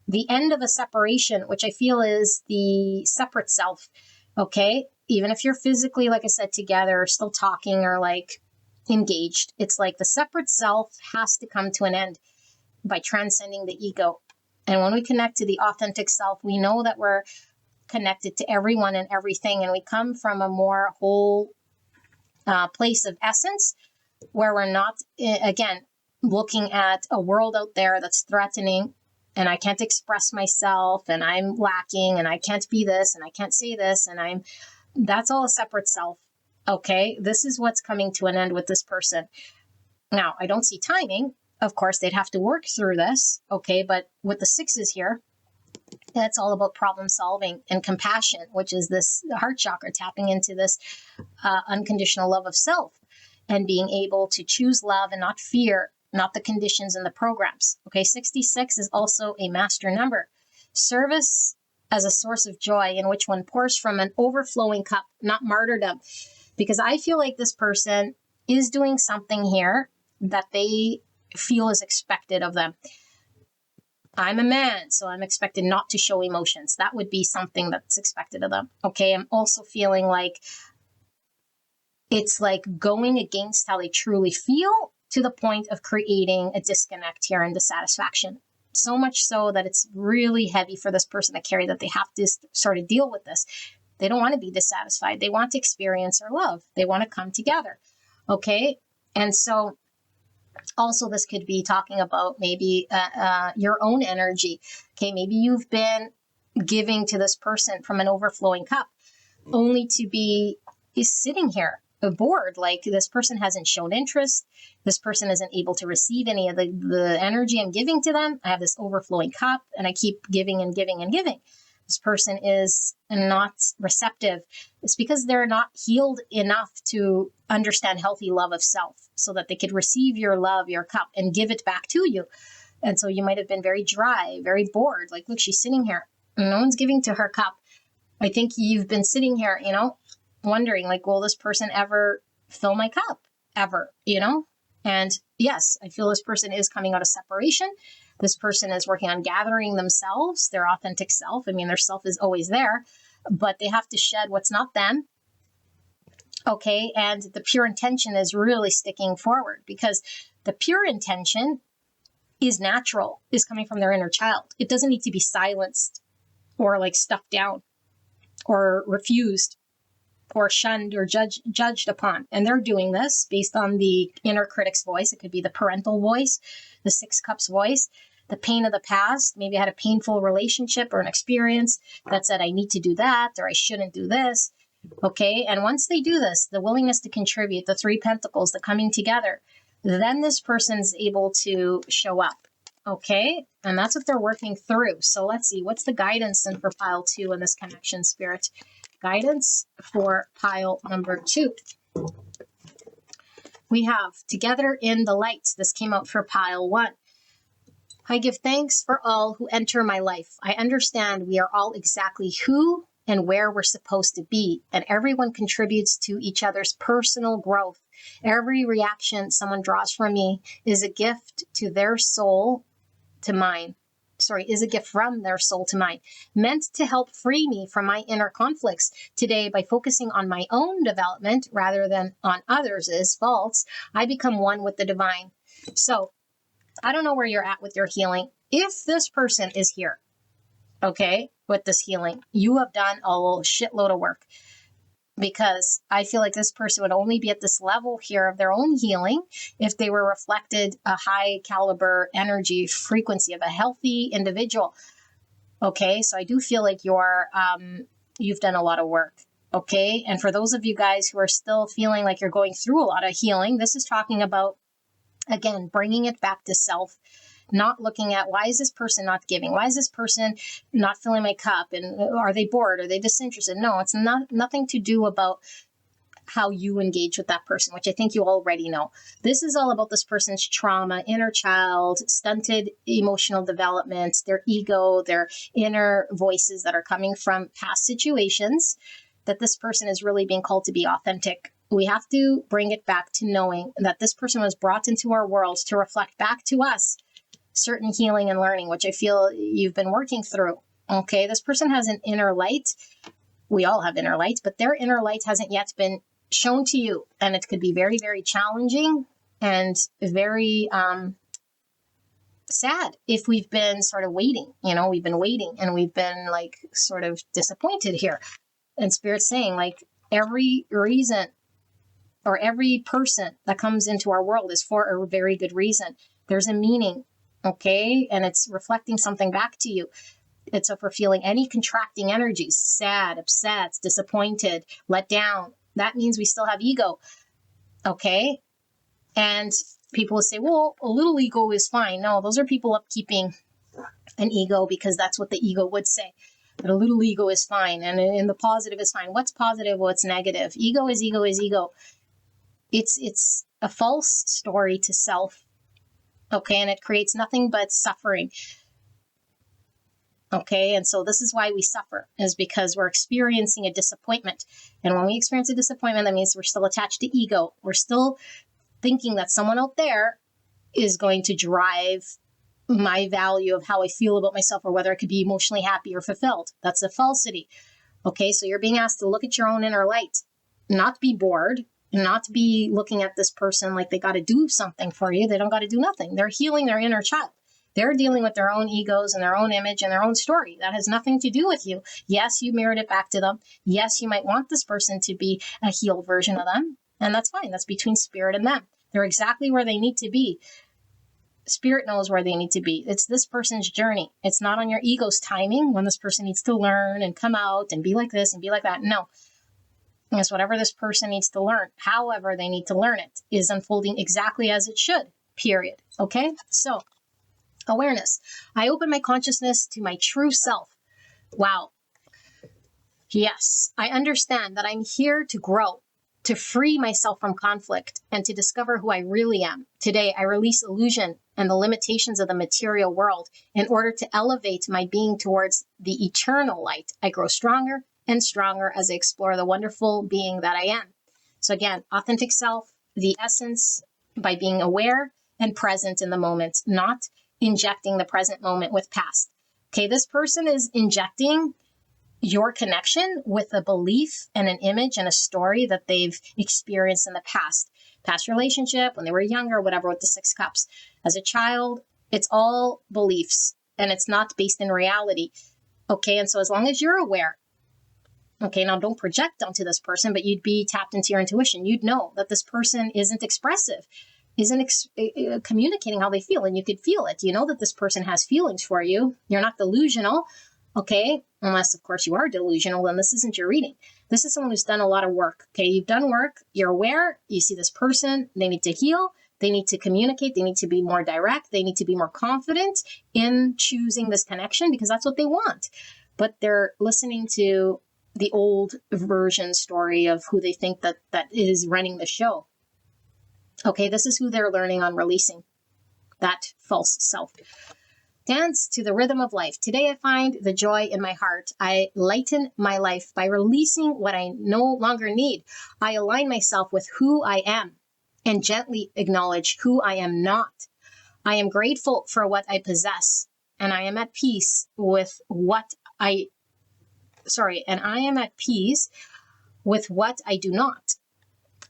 the end of a separation, which I feel is the separate self. Okay, even if you're physically, like I said, together, or still talking, or like engaged, it's like the separate self has to come to an end by transcending the ego. And when we connect to the authentic self, we know that we're connected to everyone and everything, and we come from a more whole place of essence, where we're not, again, looking at a world out there that's threatening, and I can't express myself, and I'm lacking, and I can't be this, and I can't say this, and that's all a separate self. Okay, this is what's coming to an end with this person. Now, I don't see timing. Of course, they'd have to work through this. Okay, but with the sixes here, that's all about problem solving and compassion, which is this heart chakra, tapping into this unconditional love of self, and being able to choose love and not fear, not the conditions and the programs. Okay, 66 is also a master number. Service as a source of joy, in which one pours from an overflowing cup, not martyrdom. Because I feel like this person is doing something here that they feel is expected of them. I'm a man, so I'm expected not to show emotions. That would be something that's expected of them. Okay, I'm also feeling like it's like going against how they truly feel, to the point of creating a disconnect here and dissatisfaction. So much so that it's really heavy for this person to carry, that they have to sort of deal with this. They don't want to be dissatisfied. They want to experience our love. They want to come together. Okay, and so also, this could be talking about maybe your own energy. Okay, maybe you've been giving to this person from an overflowing cup, only to be sitting here bored. Like, this person hasn't shown interest. This person isn't able to receive any of the energy I'm giving to them. I have this overflowing cup, and I keep giving and giving and giving. This person is not receptive. It's because they're not healed enough to understand healthy love of self, so that they could receive your love, your cup, and give it back to you. And so you might have been very dry, very bored. Like, look, she's sitting here. No one's giving to her cup. I think you've been sitting here, wondering, like, will this person ever fill my cup? Ever, And yes, I feel this person is coming out of separation. This person is working on gathering themselves, their authentic self. I mean, their self is always there, but they have to shed what's not them. Okay, and the pure intention is really sticking forward, because the pure intention is natural, is coming from their inner child. It doesn't need to be silenced or like stuffed down or refused or shunned or judged upon. And they're doing this based on the inner critic's voice. It could be the parental voice, the six cups voice, the pain of the past. Maybe I had a painful relationship or an experience that said I need to do that, or I shouldn't do this. Okay, and once they do this, the willingness to contribute, the three pentacles, the coming together, then this person's able to show up. Okay, and that's what they're working through. So let's see, what's the guidance then for pile 2 in this connection, Spirit? Guidance for pile number 2. We have Together in the Light. This came out for pile 1. I give thanks for all who enter my life. I understand we are all exactly who and where we're supposed to be, and everyone contributes to each other's personal growth. Every reaction someone draws from me is a gift to their soul to mine. Is a gift from their soul to mine, meant to help free me from my inner conflicts. Today, by focusing on my own development rather than on others' faults, I become one with the divine. So, I don't know where you're at with your healing. If this person is here, okay, with this healing, you have done a shitload of work. Because I feel like this person would only be at this level here of their own healing if they were reflected a high caliber energy frequency of a healthy individual. Okay, so I do feel like you've done a lot of work. Okay, and for those of you guys who are still feeling like you're going through a lot of healing, this is talking about, again, bringing it back to self. Not looking at, why is this person not giving? Why is this person not filling my cup? And are they bored? Are they disinterested? No, it's nothing to do about how you engage with that person, which I think you already know. This is all about this person's trauma, inner child, stunted emotional development, their ego, their inner voices that are coming from past situations, that this person is really being called to be authentic. we have to bring it back to knowing that this person was brought into our world to reflect back to us certain healing and learning, which I feel you've been working through. Okay, this person has an inner light. We all have inner light, but their inner light hasn't yet been shown to you. And it could be very, very challenging and very sad if we've been sort of waiting. We've been waiting and we've been like sort of disappointed here. And Spirit's saying like every reason or every person that comes into our world is for a very good reason. There's a meaning, okay? And it's reflecting something back to you. It's if we're feeling any contracting energies, sad, upset, disappointed, let down, that means we still have ego, okay? And people will say, well, a little ego is fine. No, those are people upkeeping an ego because that's what the ego would say. But a little ego is fine. And in the positive is fine. What's positive? What's negative? Ego is ego is ego. It's a false story to self, okay? And it creates nothing but suffering. Okay, and so this is why we suffer, is because we're experiencing a disappointment. And when we experience a disappointment, that means we're still attached to ego. We're still thinking that someone out there is going to drive my value of how I feel about myself or whether I could be emotionally happy or fulfilled. That's a falsity. Okay, so you're being asked to look at your own inner light, not be bored, not be looking at this person like they got to do something for you. They don't got to do nothing. They're healing their inner child. They're dealing with their own egos and their own image and their own story. That has nothing to do with you. Yes, you mirrored it back to them. Yes, you might want this person to be a healed version of them. And that's fine. That's between Spirit and them. They're exactly where they need to be. Spirit knows where they need to be. It's this person's journey. It's not on your ego's timing when this person needs to learn and come out and be like this and be like that. No. It's whatever this person needs to learn. However they need to learn it is unfolding exactly as it should. Period. Okay? So, awareness. I open my consciousness to my true self. Wow. Yes, I understand that I'm here to grow, to free myself from conflict, and to discover who I really am. Today, I release illusion and the limitations of the material world in order to elevate my being towards the eternal light. I grow stronger and stronger as I explore the wonderful being that I am. So again, authentic self, the essence by being aware and present in the moment, not injecting the present moment with past. Okay, this person is injecting your connection with a belief and an image and a story that they've experienced in the past relationship, when they were younger, whatever, with the 6 cups. As a child, it's all beliefs and it's not based in reality. Okay, and so as long as you're aware, okay, now don't project onto this person, but you'd be tapped into your intuition. You'd know that this person isn't expressive, isn't communicating how they feel, and you could feel it. You know that this person has feelings for you. You're not delusional, okay? Unless, of course, you are delusional, then this isn't your reading. This is someone who's done a lot of work, okay? You've done work, you're aware, you see this person, they need to heal, they need to communicate, they need to be more direct, they need to be more confident in choosing this connection because that's what they want. But they're listening to the old version story of who they think that is running the show. Okay, this is who they're learning on releasing, that false self. Dance to the rhythm of life. Today I find the joy in my heart. I lighten my life by releasing what I no longer need. I align myself with who I am and gently acknowledge who I am not. I am grateful for what I possess, and I am at peace with what I am at peace with what I do not.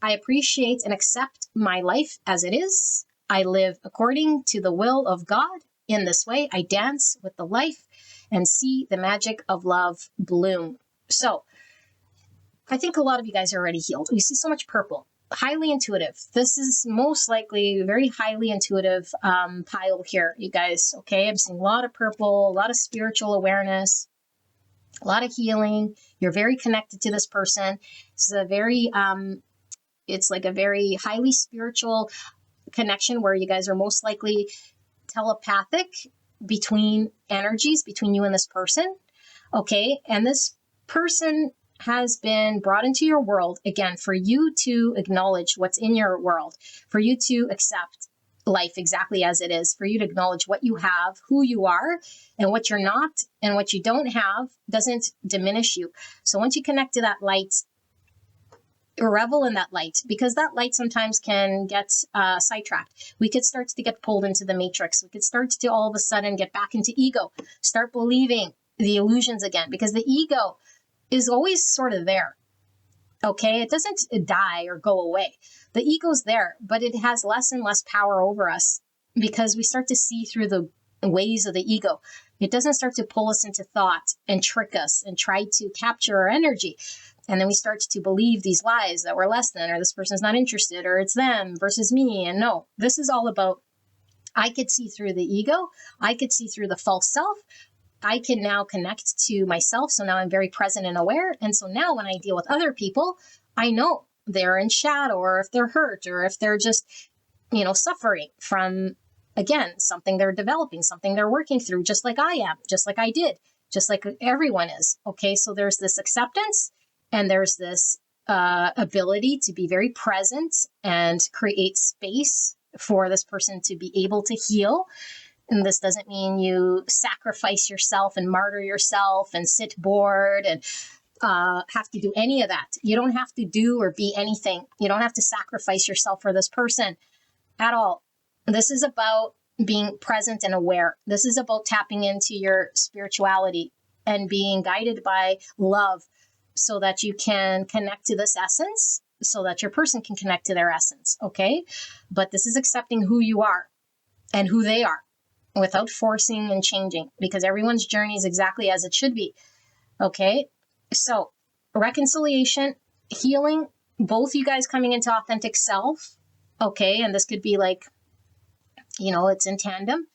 I appreciate and accept my life as it is. I live according to the will of God. In this way, I dance with the life and see the magic of love bloom. So, I think a lot of you guys are already healed. We see so much purple. Highly intuitive. This is most likely a very highly intuitive pile here, you guys. Okay, I'm seeing a lot of purple, a lot of spiritual awareness, a lot of healing. You're very connected to this person. This is a very it's like a very highly spiritual connection where you guys are most likely telepathic between energies, between you and this person. Okay, and this person has been brought into your world, again, for you to acknowledge what's in your world, for you to accept life exactly as it is, for you to acknowledge what you have, who you are, and what you're not, and what you don't have doesn't diminish you. So once you connect to that light, revel in that light, because that light sometimes can get sidetracked. We could start to get pulled into the matrix. We could start to all of a sudden get back into ego, start believing the illusions again, because the ego is always sort of there. Okay, it doesn't die or go away. The ego's there, but it has less and less power over us because we start to see through the ways of the ego. It doesn't start to pull us into thought and trick us and try to capture our energy. And then we start to believe these lies that we're less than, or this person's not interested, or it's them versus me. And no, this is all about, I could see through the ego. I could see through the false self. I can now connect to myself. So now I'm very present and aware. And so now when I deal with other people, I know they're in shadow, or if they're hurt, or if they're just, suffering from, again, something they're developing, something they're working through, just like I am, just like I did, just like everyone is. Okay. So there's this acceptance. And there's this ability to be very present and create space for this person to be able to heal. And this doesn't mean you sacrifice yourself and martyr yourself and sit bored and have to do any of that. You don't have to do or be anything. You don't have to sacrifice yourself for this person at all. This is about being present and aware. This is about tapping into your spirituality and being guided by love, so that you can connect to this essence, so that your person can connect to their essence, okay? But this is accepting who you are and who they are without forcing and changing, because everyone's journey is exactly as it should be, okay? So reconciliation, healing, both you guys coming into authentic self, okay? And this could be like, it's in tandem,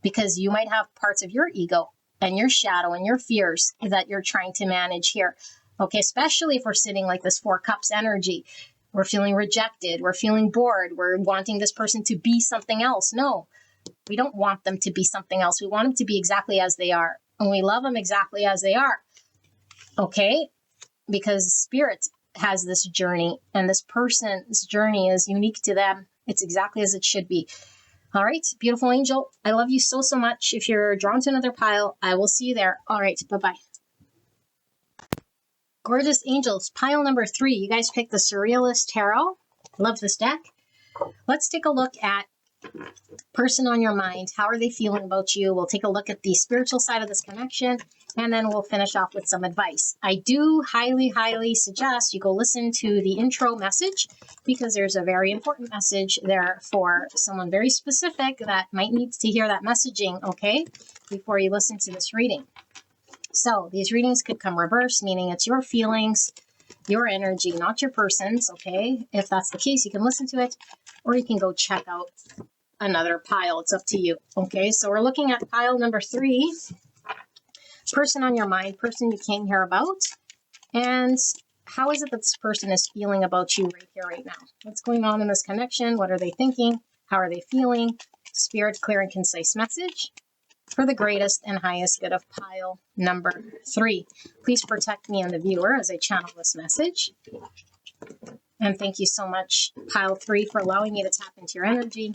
because you might have parts of your ego and your shadow and your fears that you're trying to manage here. Okay, especially if we're sitting like this 4 cups energy. We're feeling rejected. We're feeling bored. We're wanting this person to be something else. No, we don't want them to be something else. We want them to be exactly as they are. And we love them exactly as they are. Okay, because spirit has this journey, and this person's journey is unique to them. It's exactly as it should be. All right, beautiful angel. I love you so, so much. If you're drawn to another pile, I will see you there. All right, bye-bye. Gorgeous angels, pile number 3. You guys picked the Surrealist Tarot. Love this deck. Let's take a look at person on your mind. How are they feeling about you? We'll take a look at the spiritual side of this connection, and then we'll finish off with some advice. I do highly, highly suggest you go listen to the intro message, because there's a very important message there for someone very specific that might need to hear that messaging, okay, before you listen to this reading. So these readings could come reverse, meaning it's your feelings, your energy, not your person's, okay? If that's the case, you can listen to it, or you can go check out another pile. It's up to you, okay? So we're looking at pile number 3, person on your mind, person you came here about, and how is it that this person is feeling about you right here, right now? What's going on in this connection? What are they thinking? How are they feeling? Spirit, clear and concise message for the greatest and highest good of pile number 3. Please protect me and the viewer as I channel this message. And thank you so much, pile 3, for allowing me to tap into your energy,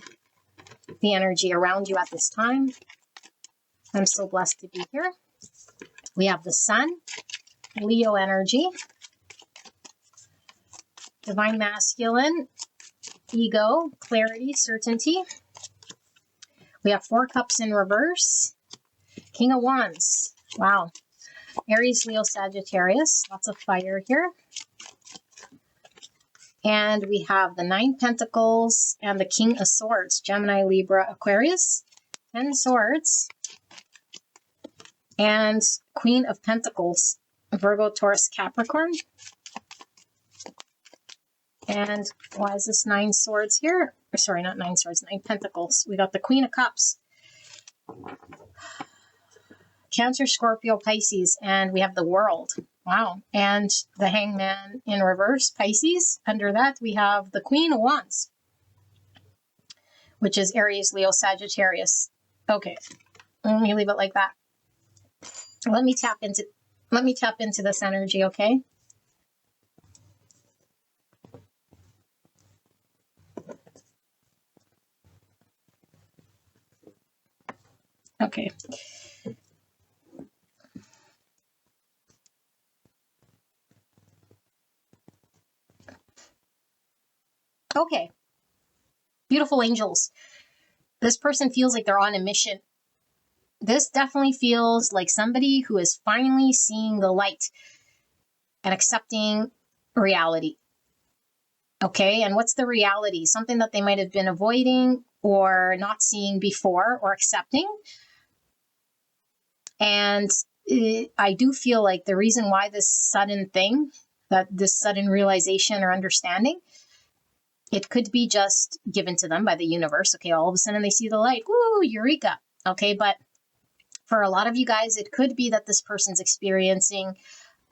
the energy around you at this time. I'm so blessed to be here. We have the Sun, Leo energy, Divine Masculine, ego, clarity, certainty. We have 4 cups in reverse, King of Wands. Wow. Aries, Leo, Sagittarius. Lots of fire here. And we have the 9 Pentacles and the King of Swords, Gemini, Libra, Aquarius. 10 Swords. And Queen of Pentacles, Virgo, Taurus, Capricorn. And why is this 9 Swords here? Sorry, not 9 Swords, 9 Pentacles. We got the Queen of Cups, Cancer, Scorpio, Pisces, and we have the World. Wow. And the Hangman in reverse, Pisces. Under that, we have the Queen of Wands, which is Aries, Leo, Sagittarius. Okay, let me leave it like that. Let me tap into this energy, okay? Okay. Okay. Beautiful angels. This person feels like they're on a mission. This definitely feels like somebody who is finally seeing the light and accepting reality. Okay, and what's the reality? Something that they might have been avoiding or not seeing before or accepting. And I do feel like the reason why this sudden thing, that this sudden realization or understanding, it could be just given to them by the universe. Okay, all of a sudden they see the light. Woo, eureka. Okay, but for a lot of you guys, it could be that this person's experiencing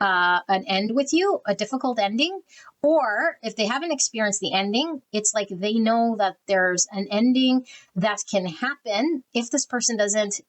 an end with you, a difficult ending, or if they haven't experienced the ending, it's like they know that there's an ending that can happen if this person doesn't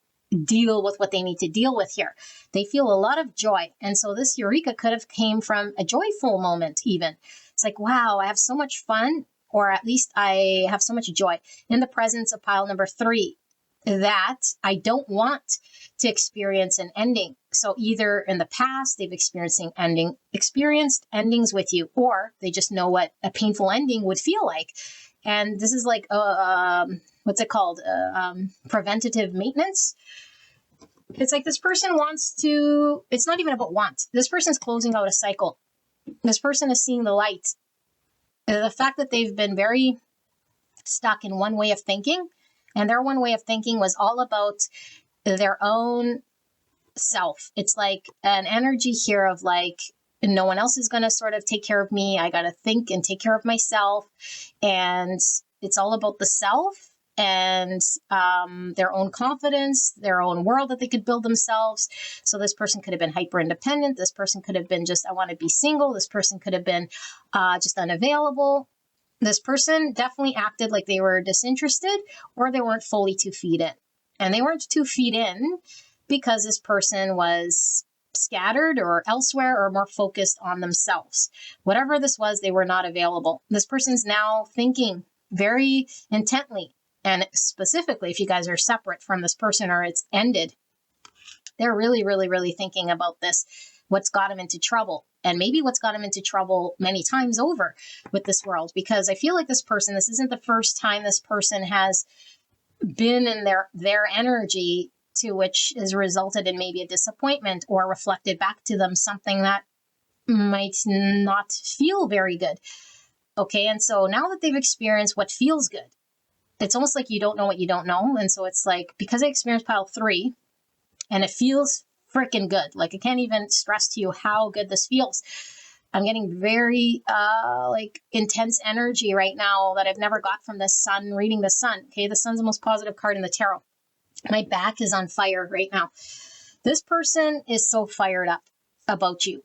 deal with what they need to deal with here. They feel a lot of joy. And so this eureka could have came from a joyful moment even. It's like, wow, I have so much fun, or at least I have so much joy in the presence of pile number 3 that I don't want to experience an ending. So either in the past they've experienced endings with you, or they just know what a painful ending would feel like. And this is like what's it called? Preventative maintenance. It's like this person wants to. It's not even about want. This person's closing out a cycle. This person is seeing the light. The fact that they've been very stuck in one way of thinking, and their one way of thinking was all about their own self. It's like an energy here of like, no one else is going to sort of take care of me. I got to think and take care of myself. And it's all about the self and their own confidence, their own world that they could build themselves. So this person could have been hyper independent. This person could have been just, I want to be single. This person could have been just unavailable. This person definitely acted like they were disinterested, or they weren't fully 2 feet in. And they weren't 2 feet in because this person was scattered or elsewhere or more focused on themselves. Whatever this was, they were not available. This person's now thinking very intently. And specifically, if you guys are separate from this person or it's ended, they're really, really, really thinking about this. What's got them into trouble, and maybe what's got them into trouble many times over with this world. Because I feel like this isn't the first time this person has been in their energy, to which has resulted in maybe a disappointment or reflected back to them something that might not feel very good. Okay, and so now that they've experienced what feels good, it's almost like you don't know what you don't know. And so it's like, because I experienced pile 3 and it feels freaking good. Like, I can't even stress to you how good this feels. I'm getting very like intense energy right now that I've never got from the sun, reading the sun. Okay, the sun's the most positive card in the tarot. My back is on fire right now. This person is so fired up about you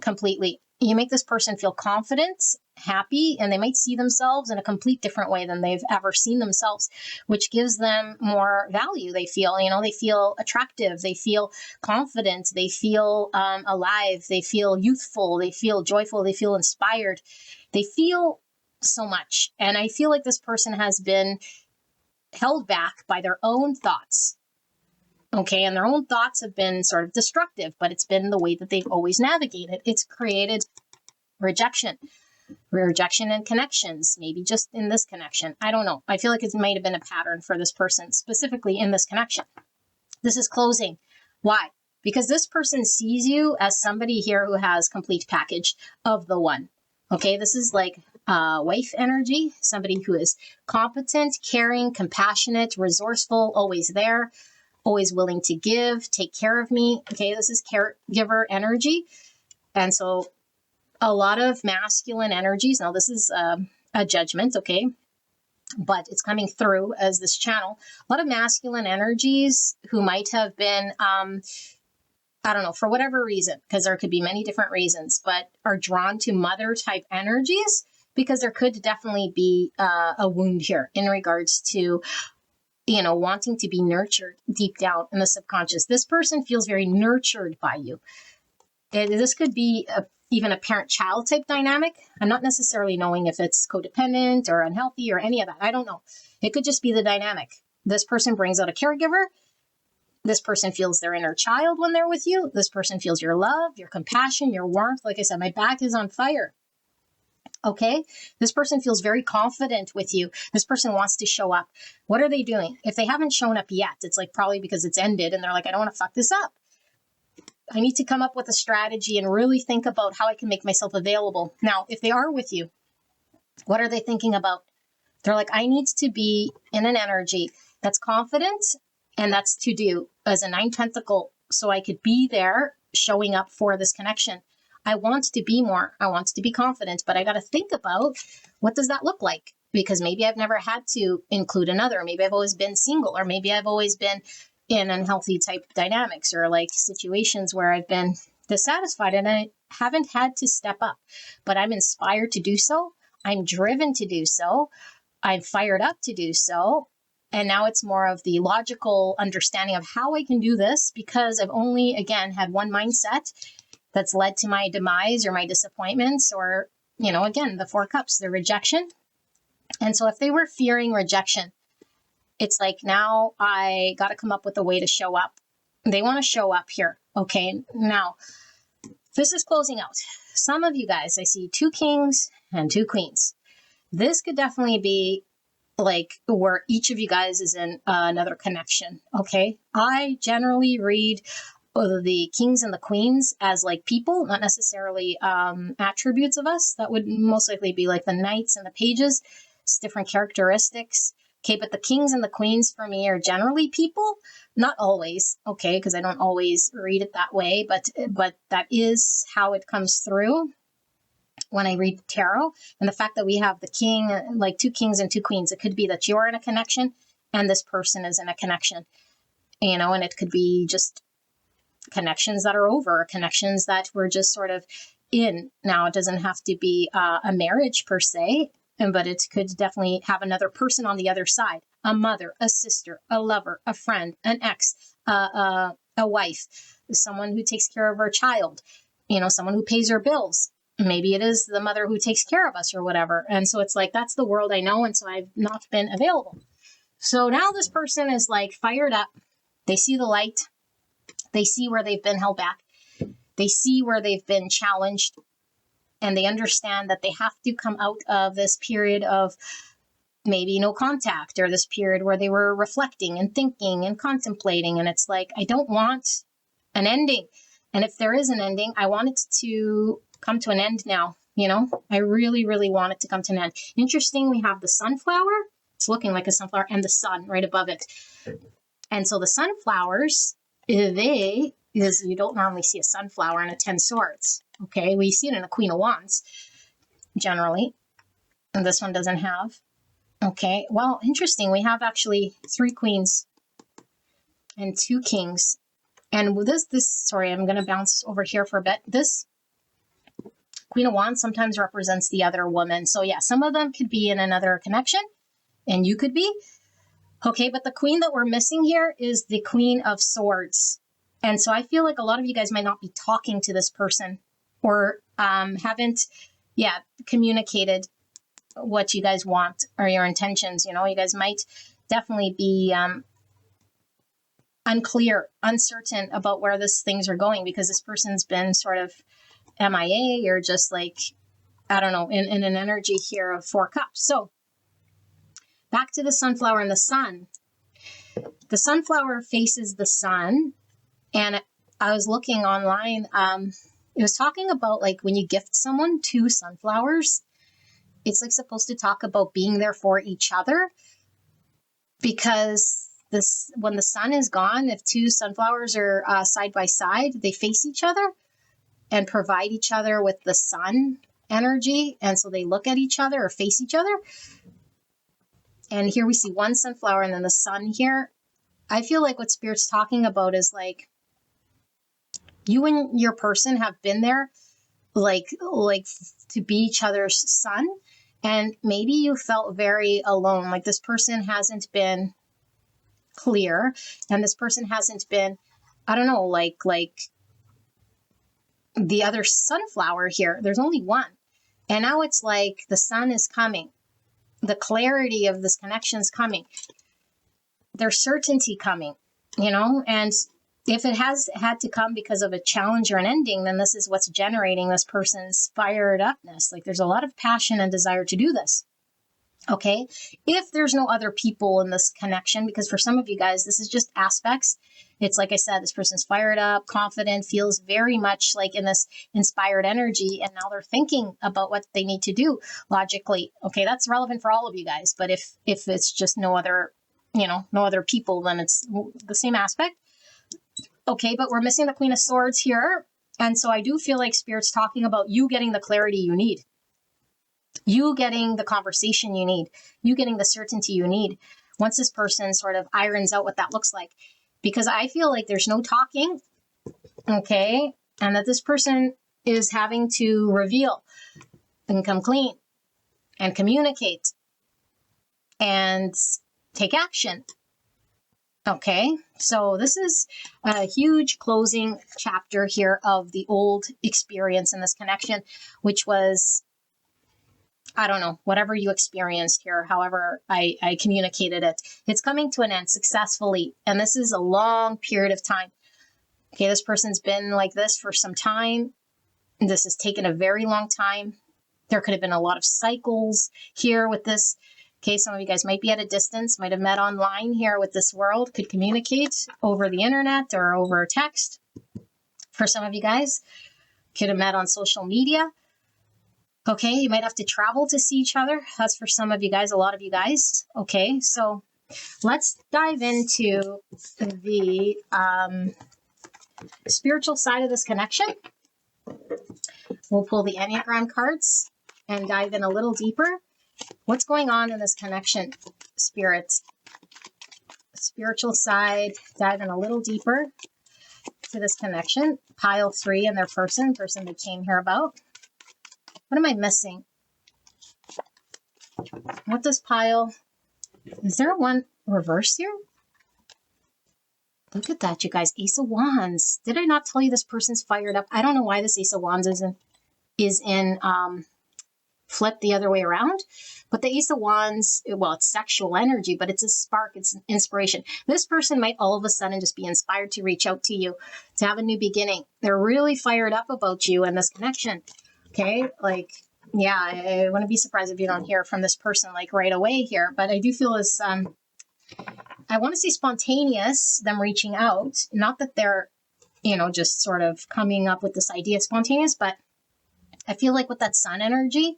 completely. You make this person feel confident, happy, and they might see themselves in a complete different way than they've ever seen themselves, which gives them more value. They feel, they feel attractive. They feel confident. They feel alive. They feel youthful. They feel joyful. They feel inspired. They feel so much. And I feel like this person has been held back by their own thoughts. Okay, and their own thoughts have been sort of destructive, but it's been the way that they've always navigated. It's created rejection in connections, maybe just in this connection. I don't know. I feel like it might have been a pattern for this person, specifically in this connection. This is closing. Why? Because this person sees you as somebody here who has complete package of the one. Okay, this is like wife energy, somebody who is competent, caring, compassionate, resourceful, always there, always willing to give, take care of me. Okay, this is caregiver energy. And so a lot of masculine energies. Now, this is a judgment, okay? But it's coming through as this channel. A lot of masculine energies who might have been, I don't know, for whatever reason, because there could be many different reasons, but are drawn to mother type energies, because there could definitely be a wound here in regards to wanting to be nurtured deep down in the subconscious. This person feels very nurtured by you. This could be even a parent-child type dynamic. I'm not necessarily knowing if it's codependent or unhealthy or any of that. I don't know. It could just be the dynamic. This person brings out a caregiver. This person feels their inner child when they're with you. This person feels your love, your compassion, your warmth. Like I said, my back is on fire. Okay. This person feels very confident with you. This person wants to show up. What are they doing? If they haven't shown up yet, it's like probably because it's ended and they're like, I don't want to fuck this up. I need to come up with a strategy and really think about how I can make myself available. Now, if they are with you, what are they thinking about? They're like, I need to be in an energy that's confident and that's to do as a 9 pentacle. So I could be there showing up for this connection. I want to be more. I want to be confident, but I got to think about what does that look like? Because maybe I've never had to include another. Maybe I've always been single, or maybe I've always been in unhealthy type dynamics or like situations where I've been dissatisfied and I haven't had to step up, but I'm inspired to do so. I'm driven to do so. I'm fired up to do so. And now it's more of the logical understanding of how I can do this because I've only, again, had one mindset that's led to my demise or my disappointments or, again, the 4 cups, the rejection. And so if they were fearing rejection, it's like now I got to come up with a way to show up. They want to show up here. Okay. Now, this is closing out. Some of you guys, I see 2 kings and 2 queens. This could definitely be like where each of you guys is in another connection. Okay. I generally read the kings and the queens as like people, not necessarily attributes of us. That would most likely be like the knights and the pages. It's different characteristics. Okay, but the kings and the queens for me are generally people, not always, okay, because I don't always read it that way, but that is how it comes through when I read tarot. And the fact that we have the king, like 2 kings and 2 queens, it could be that you're in a connection and this person is in a connection, and it could be just connections that are over, connections that we're just sort of in. Now, it doesn't have to be a marriage per se, but it could definitely have another person on the other side, a mother, a sister, a lover, a friend, an ex, a wife, someone who takes care of her child, someone who pays her bills. Maybe it is the mother who takes care of us or whatever. And so it's like, that's the world I know. And so I've not been available. So now this person is like fired up. They see the light. They see where they've been held back. They see where they've been challenged. And they understand that they have to come out of this period of maybe no contact or this period where they were reflecting and thinking and contemplating. And it's like, I don't want an ending. And if there is an ending, I want it to come to an end now. I really, really want it to come to an end. Interesting, we have the sunflower. It's looking like a sunflower and the sun right above it. And so the sunflowers, you don't normally see a sunflower in a 10 swords. Okay, we see it in a Queen of Wands, generally. And this one doesn't have. Okay, well, interesting. We have actually 3 queens and 2 kings. And with sorry, I'm going to bounce over here for a bit. This Queen of Wands sometimes represents the other woman. So yeah, some of them could be in another connection, and you could be. Okay, but the queen that we're missing here is the Queen of Swords. And so I feel like a lot of you guys might not be talking to this person or haven't, communicated what you guys want or your intentions. You guys might definitely be unclear, uncertain about where things are going because this person's been sort of MIA or just like, I don't know, in an energy here of 4 cups. So back to the sunflower and the sun. The sunflower faces the sun. And I was looking online. It was talking about like when you gift someone 2 sunflowers, it's like supposed to talk about being there for each other. Because when the sun is gone, if 2 sunflowers are side by side, they face each other and provide each other with the sun energy. And so they look at each other or face each other. And here we see 1 sunflower and then the sun here. I feel like what Spirit's talking about is like you and your person have been there like to be each other's sun. And maybe you felt very alone. Like this person hasn't been clear and this person hasn't been, I don't know, like the other sunflower here. There's only 1. And now it's like the sun is coming. The clarity of this connection is coming. There's certainty coming, and If it has had to come because of a challenge or an ending, then this is what's generating this person's fired upness. Like there's a lot of passion and desire to do this. Okay. If there's no other people in this connection, because for some of you guys, this is just aspects. It's like I said, this person's fired up, confident, feels very much like in this inspired energy. And now they're thinking about what they need to do logically. Okay. That's relevant for all of you guys. But if it's just no other, no other people, then it's the same aspect. Okay. But we're missing the Queen of Swords here. And so I do feel like Spirit's talking about you getting the clarity you need. You getting the conversation you need, you getting the certainty you need once this person sort of irons out what that looks like. Because I feel like there's no talking, okay, and that this person is having to reveal and come clean and communicate and take action. Okay, so this is a huge closing chapter here of the old experience in this connection, which was, I don't know, whatever you experienced here, however I communicated it. It's coming to an end successfully. And this is a long period of time. Okay, this person's been like this for some time. This has taken a very long time. There could have been a lot of cycles here with this. Okay, some of you guys might be at a distance, might have met online here with this world, could communicate over the internet or over text. For some of you guys, could have met on social media. Okay, you might have to travel to see each other. That's for some of you guys, a lot of you guys. Okay, so let's dive into the spiritual side of this connection. We'll pull the Enneagram cards and dive in a little deeper. What's going on in this connection, Spirit? Spiritual side, dive in a little deeper to this connection. Pile 3 and their person they came here about. What am I missing? What does pile? Is there one reverse here? Look at that, you guys. Ace of Wands. Did I not tell you this person's fired up? I don't know why this Ace of Wands is in flip the other way around. But the Ace of Wands, well, it's sexual energy, but it's a spark. It's an inspiration. This person might all of a sudden just be inspired to reach out to you, to have a new beginning. They're really fired up about you and this connection. Okay, like, yeah, I wouldn't be surprised if you don't hear from this person like right away here. But I do feel this, I want to say spontaneous, them reaching out. Not that they're, just sort of coming up with this idea spontaneous, but I feel like with that sun energy,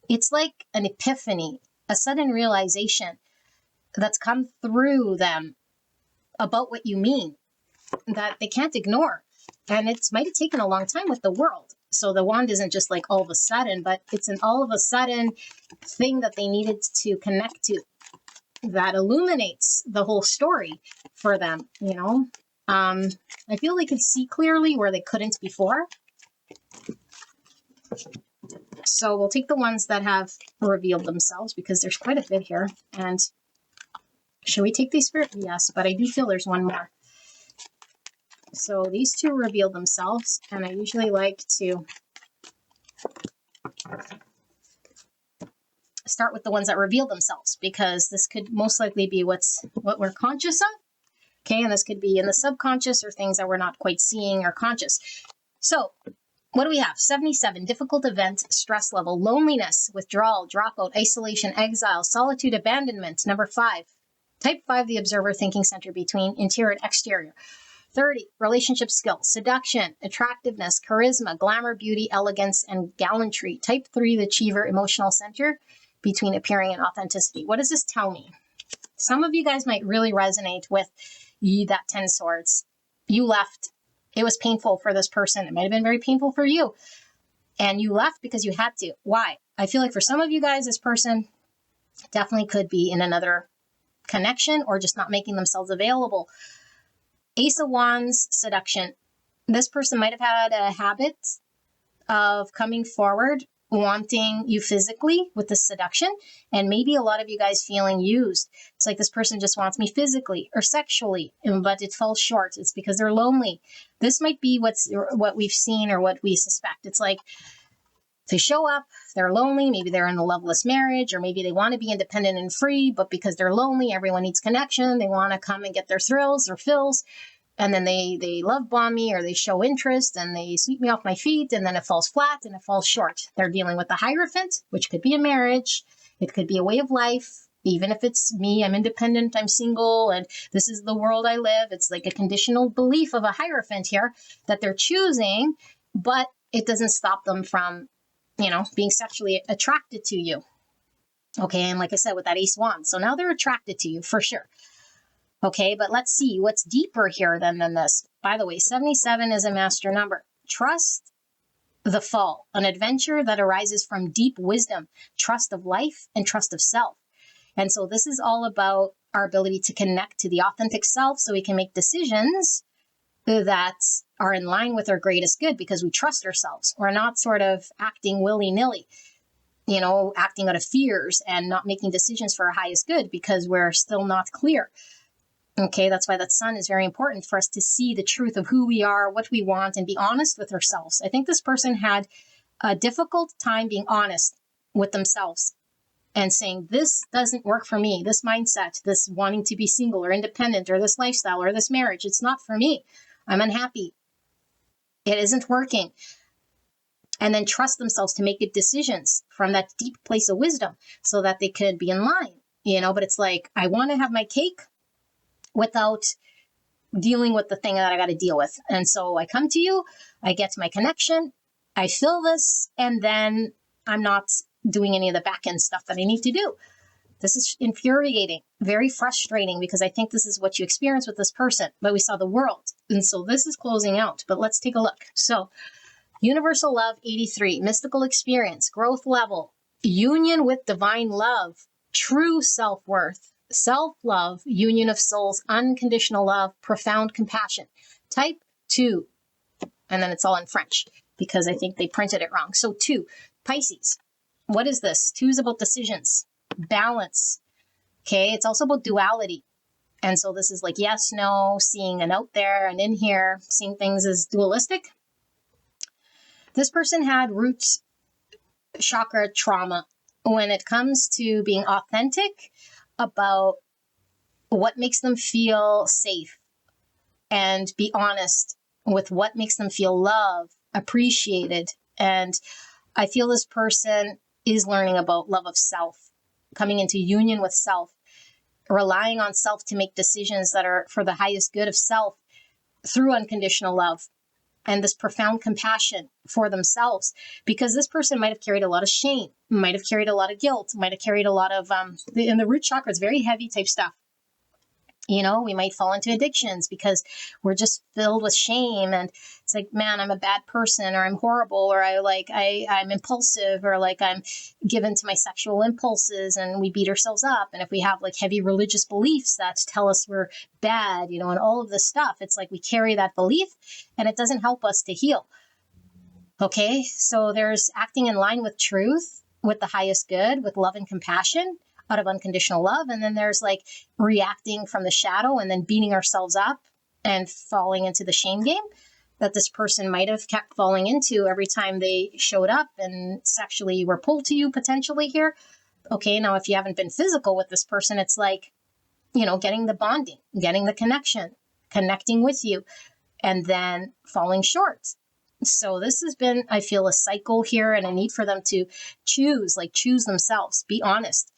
it's like an epiphany, a sudden realization that's come through them about what you mean that they can't ignore. And it might have taken a long time with the world. So the wand isn't just like all of a sudden, but it's an all of a sudden thing that they needed to connect to that illuminates the whole story for them, I feel they could see clearly where they couldn't before. So we'll take the ones that have revealed themselves because there's quite a bit here. And should we take these, Spirit? Yes, but I do feel there's one more. So these two revealed themselves, and I usually like to start with the ones that reveal themselves because this could most likely be what we're conscious of. Okay, and this could be in the subconscious or things that we're not quite seeing or conscious. So what do we have? 77, difficult event, stress level, loneliness, withdrawal, dropout, isolation, exile, solitude, abandonment. Number 5, type 5, the observer thinking center between interior and exterior. 30, relationship skills, seduction, attractiveness, charisma, glamour, beauty, elegance, and gallantry. Type 3, the achiever, emotional center between appearing and authenticity. What does this tell me? Some of you guys might really resonate with that 10 swords. You left. It was painful for this person. It might have been very painful for you. And you left because you had to. Why? I feel like for some of you guys, this person definitely could be in another connection or just not making themselves available. Ace of Wands, seduction. This person might have had a habit of coming forward, wanting you physically with the seduction, and maybe a lot of you guys feeling used. It's like this person just wants me physically or sexually, but it falls short. It's because they're lonely. This might be what we've seen or what we suspect. It's like they show up, they're lonely, maybe they're in a loveless marriage, or maybe they want to be independent and free, but because they're lonely, everyone needs connection. They want to come and get their thrills or fills. and then they love bomb me, or they show interest and they sweep me off my feet, and then it falls flat and it falls short. They're dealing with the Hierophant, which could be a marriage. It could be a way of life. Even if it's me, I'm independent, I'm single, and this is the world I live. It's like a conditional belief of a Hierophant here that they're choosing, but it doesn't stop them from, being sexually attracted to you. Okay, and like I said, with that Ace Wand. So now they're attracted to you for sure. Okay, but let's see what's deeper here than this. By the way, 77 is a master number. Trust the fall, an adventure that arises from deep wisdom, trust of life, and trust of self. And so this is all about our ability to connect to the authentic self so we can make decisions that are in line with our greatest good because we trust ourselves. We're not sort of acting willy-nilly, acting out of fears and not making decisions for our highest good because we're still not clear. Okay, that's why that sun is very important for us to see the truth of who we are, what we want, and be honest with ourselves. I think this person had a difficult time being honest with themselves and saying, this doesn't work for me, this mindset, this wanting to be single or independent, or this lifestyle or this marriage, it's not for me. I'm unhappy. It isn't working. And then trust themselves to make good decisions from that deep place of wisdom so that they could be in line, but it's like, I want to have my cake without dealing with the thing that I got to deal with. And so I come to you, I get to my connection, I feel this, and then I'm not doing any of the back end stuff that I need to do. This is infuriating, very frustrating, because I think this is what you experience with this person, but we saw the world. And so this is closing out, but let's take a look. So universal love, 83, mystical experience, growth level, union with divine love, true self-worth, self-love, union of souls, unconditional love, profound compassion. Type 2. And then it's all in French because I think they printed it wrong. So 2, Pisces. What is this? 2 is about decisions, balance. Okay, it's also about duality. And so this is like yes, no, seeing an out there and in here, seeing things as dualistic. This person had root chakra trauma when it comes to being authentic about what makes them feel safe and be honest with what makes them feel loved, appreciated. And I feel this person is learning about love of self, coming into union with self, relying on self to make decisions that are for the highest good of self through unconditional love and this profound compassion for themselves, because this person might have carried a lot of shame, might have carried a lot of guilt, might have carried a lot of, and the root chakra is very heavy type stuff. We might fall into addictions because we're just filled with shame. And it's like, man, I'm a bad person, or I'm horrible, or I'm impulsive, or like I'm given to my sexual impulses, and we beat ourselves up. And if we have like heavy religious beliefs that tell us we're bad, and all of this stuff, it's like we carry that belief and it doesn't help us to heal. Okay, so there's acting in line with truth, with the highest good, with love and compassion, out of unconditional love. And then there's like reacting from the shadow and then beating ourselves up and falling into the shame game that this person might have kept falling into every time they showed up and sexually were pulled to you potentially here. Okay, now if you haven't been physical with this person, it's like, getting the bonding, getting the connection, connecting with you, and then falling short. So this has been, I feel, a cycle here, and a need for them to choose themselves, be honest,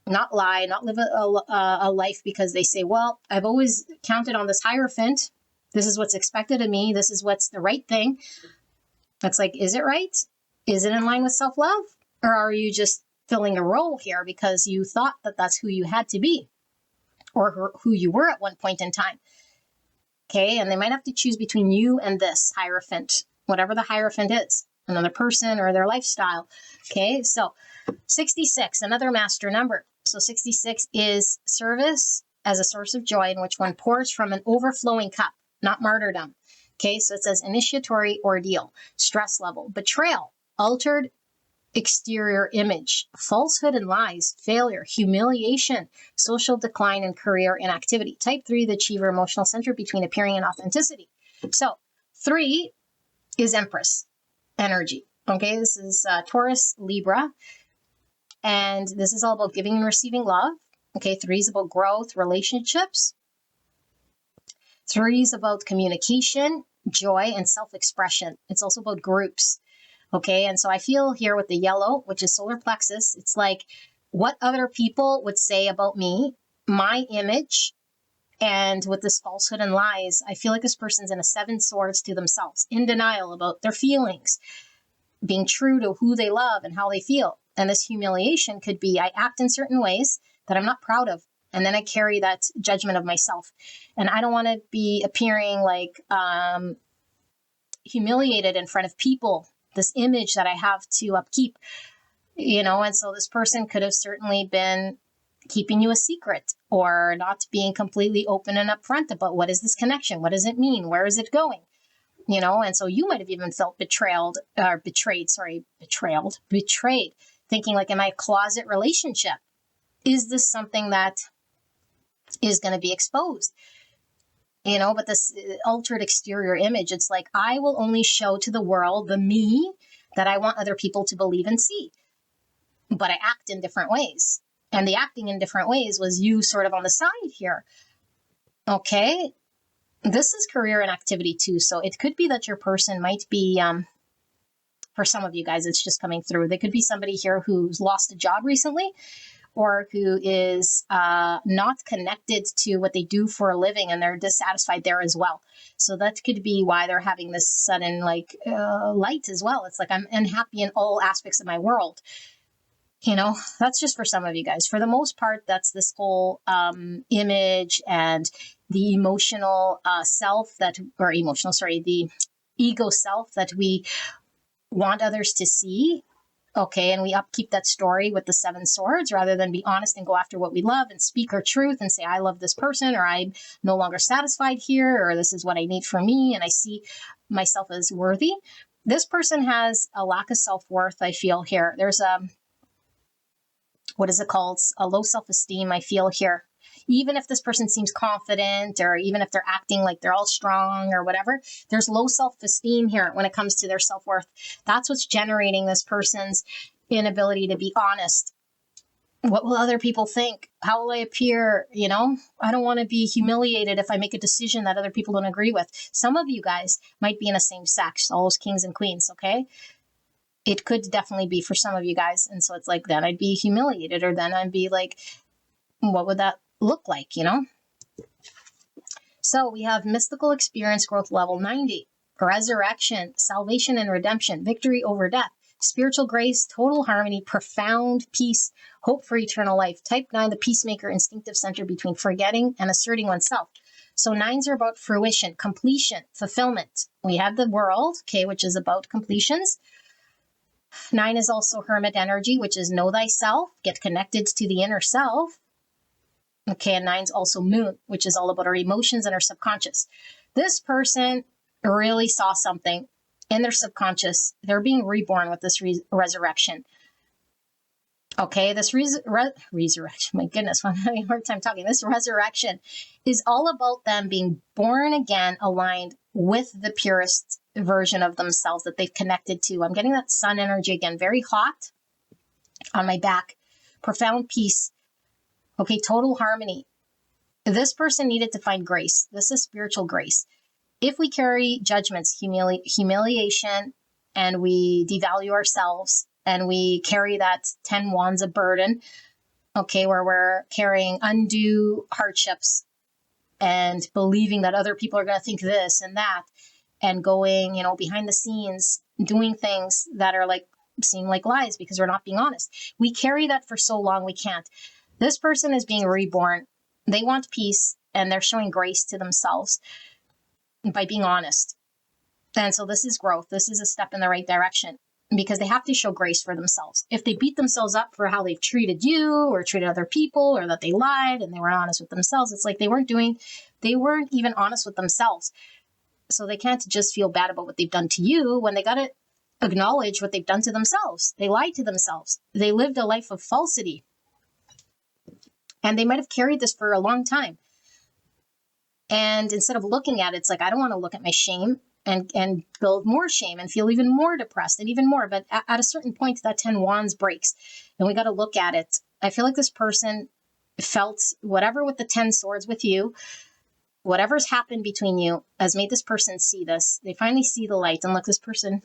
not lie, not live a life because they say, well, I've always counted on this Hierophant. This is what's expected of me. This is what's the right thing. That's like, is it right? Is it in line with self-love? Or are you just filling a role here because you thought that that's who you had to be or who you were at one point in time? Okay, and they might have to choose between you and this Hierophant, whatever the Hierophant is, another person or their lifestyle. Okay, so 66, another master number. So 66 is service as a source of joy in which one pours from an overflowing cup, not martyrdom. Okay, so it says initiatory ordeal, stress level, betrayal, altered exterior image, falsehood and lies, failure, humiliation, social decline, and career inactivity. Type 3, the achiever, emotional center between appearing and authenticity. So 3 is Empress energy. Okay, this is Taurus, Libra, and this is all about giving and receiving love. Okay, 3 is about growth, relationships. 3 is about communication, joy, and self-expression. It's also about groups. Okay. And so I feel here with the yellow, which is solar plexus, it's like what other people would say about me, my image. And with this falsehood and lies, I feel like this person's in a 7 swords to themselves, in denial about their feelings, being true to who they love and how they feel. And this humiliation could be I act in certain ways that I'm not proud of. And then I carry that judgment of myself. And I don't want to be appearing like humiliated in front of people, this image that I have to upkeep, and so this person could have certainly been keeping you a secret or not being completely open and upfront about what is this connection? What does it mean? Where is it going? And so you might have even felt betrayed, thinking like, am I a closet relationship? Is this something that is going to be exposed? But this altered exterior image, it's like, I will only show to the world the me that I want other people to believe and see. But I act in different ways. And the acting in different ways was you sort of on the side here. Okay. This is career and activity too. So it could be that your person might be, for some of you guys, it's just coming through. They could be somebody here who's lost a job recently, or who is not connected to what they do for a living, and they're dissatisfied there as well. So that could be why they're having this sudden light as well. It's like, I'm unhappy in all aspects of my world. That's just for some of you guys. For the most part, that's this whole image and the emotional the ego self that we want others to see. Okay, and we upkeep that story with the 7 swords rather than be honest and go after what we love and speak our truth and say, I love this person, or I'm no longer satisfied here, or this is what I need for me, and I see myself as worthy. This person has a lack of self-worth, I feel here. There's what is it called? A low self-esteem, I feel here. Even if this person seems confident, or even if they're acting like they're all strong or whatever, there's low self-esteem here when it comes to their self-worth. That's what's generating this person's inability to be honest. What will other people think? How will I appear? I don't want to be humiliated if I make a decision that other people don't agree with. Some of you guys might be in the same sex, all those kings and queens, okay? It could definitely be for some of you guys. And so it's like, then I'd be humiliated, or then I'd be like, what would that look like, So we have mystical experience growth level 90, resurrection, salvation and redemption, victory over death, spiritual grace, total harmony, profound peace, hope for eternal life. Type 9, the peacemaker, instinctive center between forgetting and asserting oneself. So 9s are about fruition, completion, fulfillment. We have the world, okay, which is about completions. 9 is also hermit energy, which is know thyself, get connected to the inner self. Okay, and 9's also moon, which is all about our emotions and our subconscious. This person really saw something in their subconscious. They're being reborn with this resurrection. Okay, this resurrection, my goodness, I'm having a hard time talking. This resurrection is all about them being born again, aligned with the purest version of themselves that they've connected to. I'm getting that sun energy again, very hot on my back, profound peace. Okay, total harmony. This person needed to find grace. This is spiritual grace. If we carry judgments, humiliation, and we devalue ourselves, and we carry that 10 wands of burden, okay, where we're carrying undue hardships and believing that other people are going to think this and that, and going, behind the scenes, doing things that are seem like lies because we're not being honest. We carry that for so long, we can't. This person is being reborn. They want peace, and they're showing grace to themselves by being honest. And so this is growth. This is a step in the right direction, because they have to show grace for themselves. If they beat themselves up for how they've treated you or treated other people, or that they lied and they weren't honest with themselves, it's like they weren't even honest with themselves. So they can't just feel bad about what they've done to you when they got to acknowledge what they've done to themselves. They lied to themselves. They lived a life of falsity. And they might have carried this for a long time. And instead of looking at it, it's like, I don't want to look at my shame and build more shame and feel even more depressed and even more. But at a certain point, that 10 wands breaks, and we got to look at it. I feel like this person felt whatever with the 10 swords with you, whatever's happened between you has made this person see this. They finally see the light. And look, this person,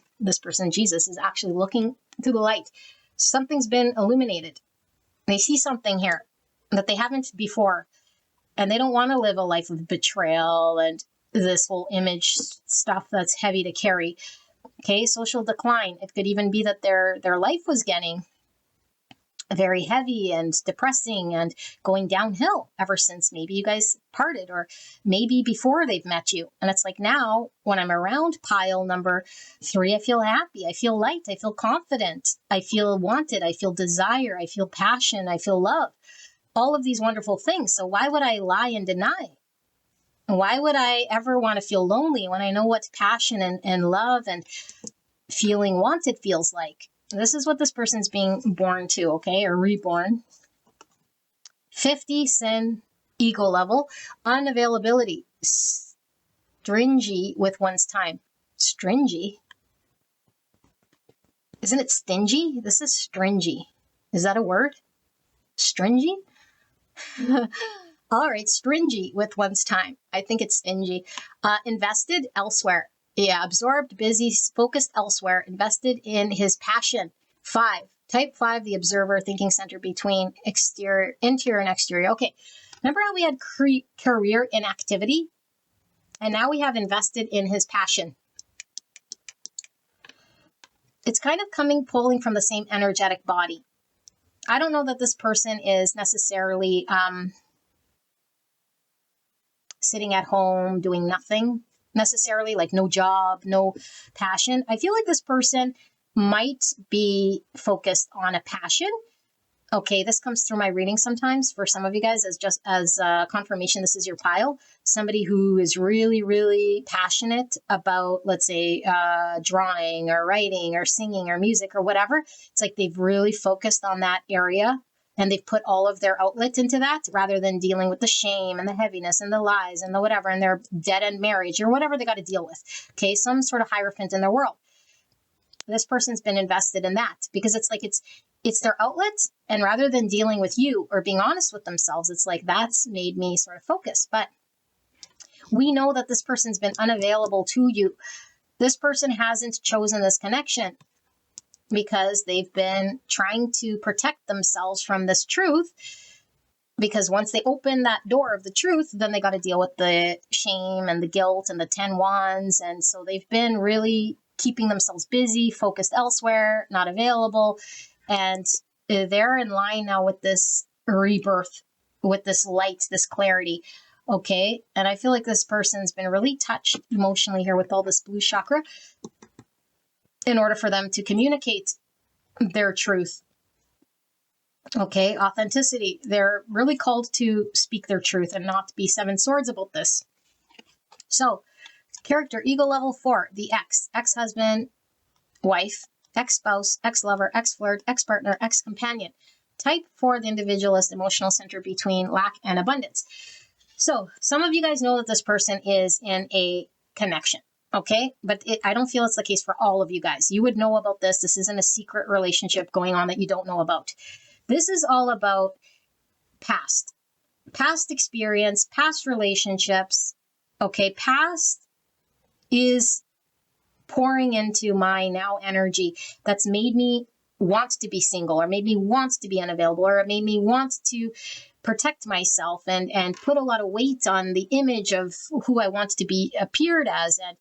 Jesus, is actually looking to the light. Something's been illuminated. They see something here that they haven't before. And they don't want to live a life of betrayal and this whole image stuff that's heavy to carry. Okay, social decline. It could even be that their life was getting very heavy and depressing and going downhill ever since maybe you guys parted, or maybe before they've met you. And it's like, now when I'm around pile number 3, I feel happy, I feel light, I feel confident, I feel wanted, I feel desire, I feel passion, I feel love, all of these wonderful things. So why would I lie and deny? Why would I ever want to feel lonely when I know what passion and love and feeling wanted feels like? This is what this person's being born to, okay, or reborn. 50 sin, ego level, unavailability, stingy with one's time. Stringy? Isn't it stingy? This is stringy. Is that a word? Stringy? All right, stringy with one's time. I think it's stingy. Invested elsewhere. Yeah, absorbed, busy, focused elsewhere, invested in his passion. 5. Type 5, the observer, thinking center between interior and exterior. Okay, remember how we had career inactivity? And now we have invested in his passion. It's kind of pulling from the same energetic body. I don't know that this person is necessarily sitting at home doing nothing necessarily, like no job, no passion. I feel like this person might be focused on a passion. Okay, this comes through my reading sometimes for some of you guys as just as confirmation. This is your pile. Somebody who is really, really passionate about, let's say, drawing or writing or singing or music or whatever. It's like they've really focused on that area and they've put all of their outlet into that rather than dealing with the shame and the heaviness and the lies and the whatever and their dead-end marriage or whatever they got to deal with. Okay, some sort of hierophant in their world. This person's been invested in that because it's like it's their outlet, and rather than dealing with you or being honest with themselves, it's like that's made me sort of focus. But we know that this person's been unavailable to you. This person hasn't chosen this connection because they've been trying to protect themselves from this truth, because once they open that door of the truth, then they got to deal with the shame and the guilt and the 10 wands. And so they've been really keeping themselves busy, focused elsewhere, not available. And they're in line now with this rebirth, with this light, this clarity. Okay. And I feel like this person's been really touched emotionally here with all this blue chakra in order for them to communicate their truth. Okay. Authenticity. They're really called to speak their truth and not be 7 swords about this. So, character, ego level 4, the ex-husband, wife, ex-spouse, ex-lover, ex-flirt, ex-partner, ex-companion. Type 4, the individualist, emotional center between lack and abundance. So some of you guys know that this person is in a connection, okay? But I don't feel it's the case for all of you guys. You would know about this. This isn't a secret relationship going on that you don't know about. This is all about past experience, past relationships, okay? Past is pouring into my now energy that's made me want to be single, or made me want to be unavailable, or it made me want to protect myself and put a lot of weight on the image of who I want to be appeared as, and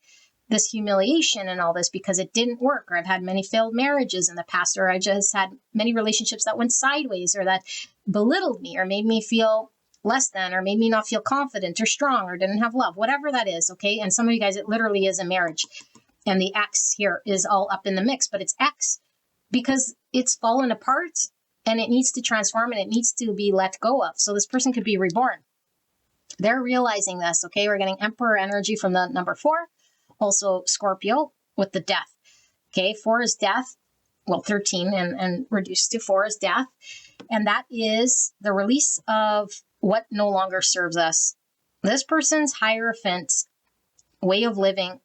this humiliation and all this because it didn't work, or I've had many failed marriages in the past, or I just had many relationships that went sideways, or that belittled me, or made me feel less than, or made me not feel confident or strong, or didn't have love, whatever that is, okay? And some of you guys, it literally is a marriage. And the X here is all up in the mix, but it's X because it's fallen apart and it needs to transform and it needs to be let go of. So this person could be reborn. They're realizing this, okay? We're getting Emperor energy from the number 4. Also Scorpio with the death. Okay, 4 is death. Well, 13 and reduced to 4 is death. And that is the release of what no longer serves us. This person's hierophant way of living,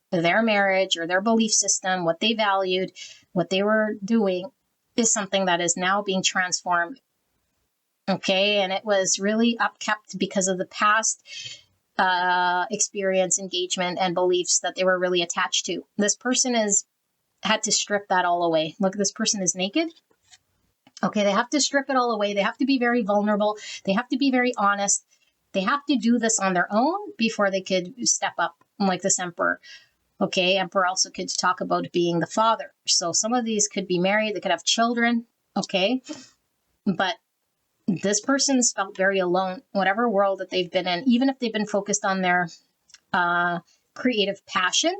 their marriage or their belief system, what they valued, what they were doing, is something that is now being transformed. Okay, and it was really upkept because of the past experience, engagement, and beliefs that they were really attached to. This person had to strip that all away. Look, this person is naked. Okay, they have to strip it all away. They have to be very vulnerable. They have to be very honest. They have to do this on their own before they could step up like this emperor. Okay, emperor also could talk about being the father. So some of these could be married. They could have children. Okay, but this person's felt very alone, whatever world that they've been in, even if they've been focused on their creative passion,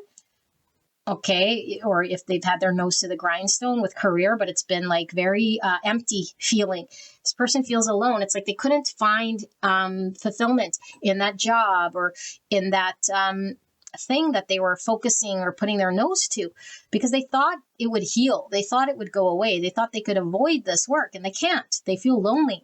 okay, or if they've had their nose to the grindstone with career, but it's been like very empty feeling. This person feels alone. It's like they couldn't find fulfillment in that job or in that thing that they were focusing or putting their nose to, because they thought it would heal. They thought it would go away. They thought they could avoid this work, and they can't. They feel lonely.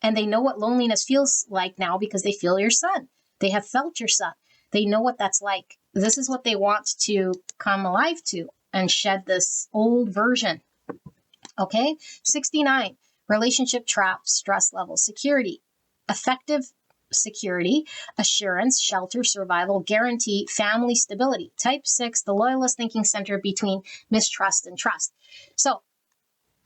And they know what loneliness feels like now because they feel your sun. They have felt your sun. They know what that's like. This is what they want to come alive to and shed this old version. Okay? 69, relationship traps, stress level, security, effective security, assurance, shelter, survival, guarantee, family stability. Type 6, the loyalist thinking center between mistrust and trust. So,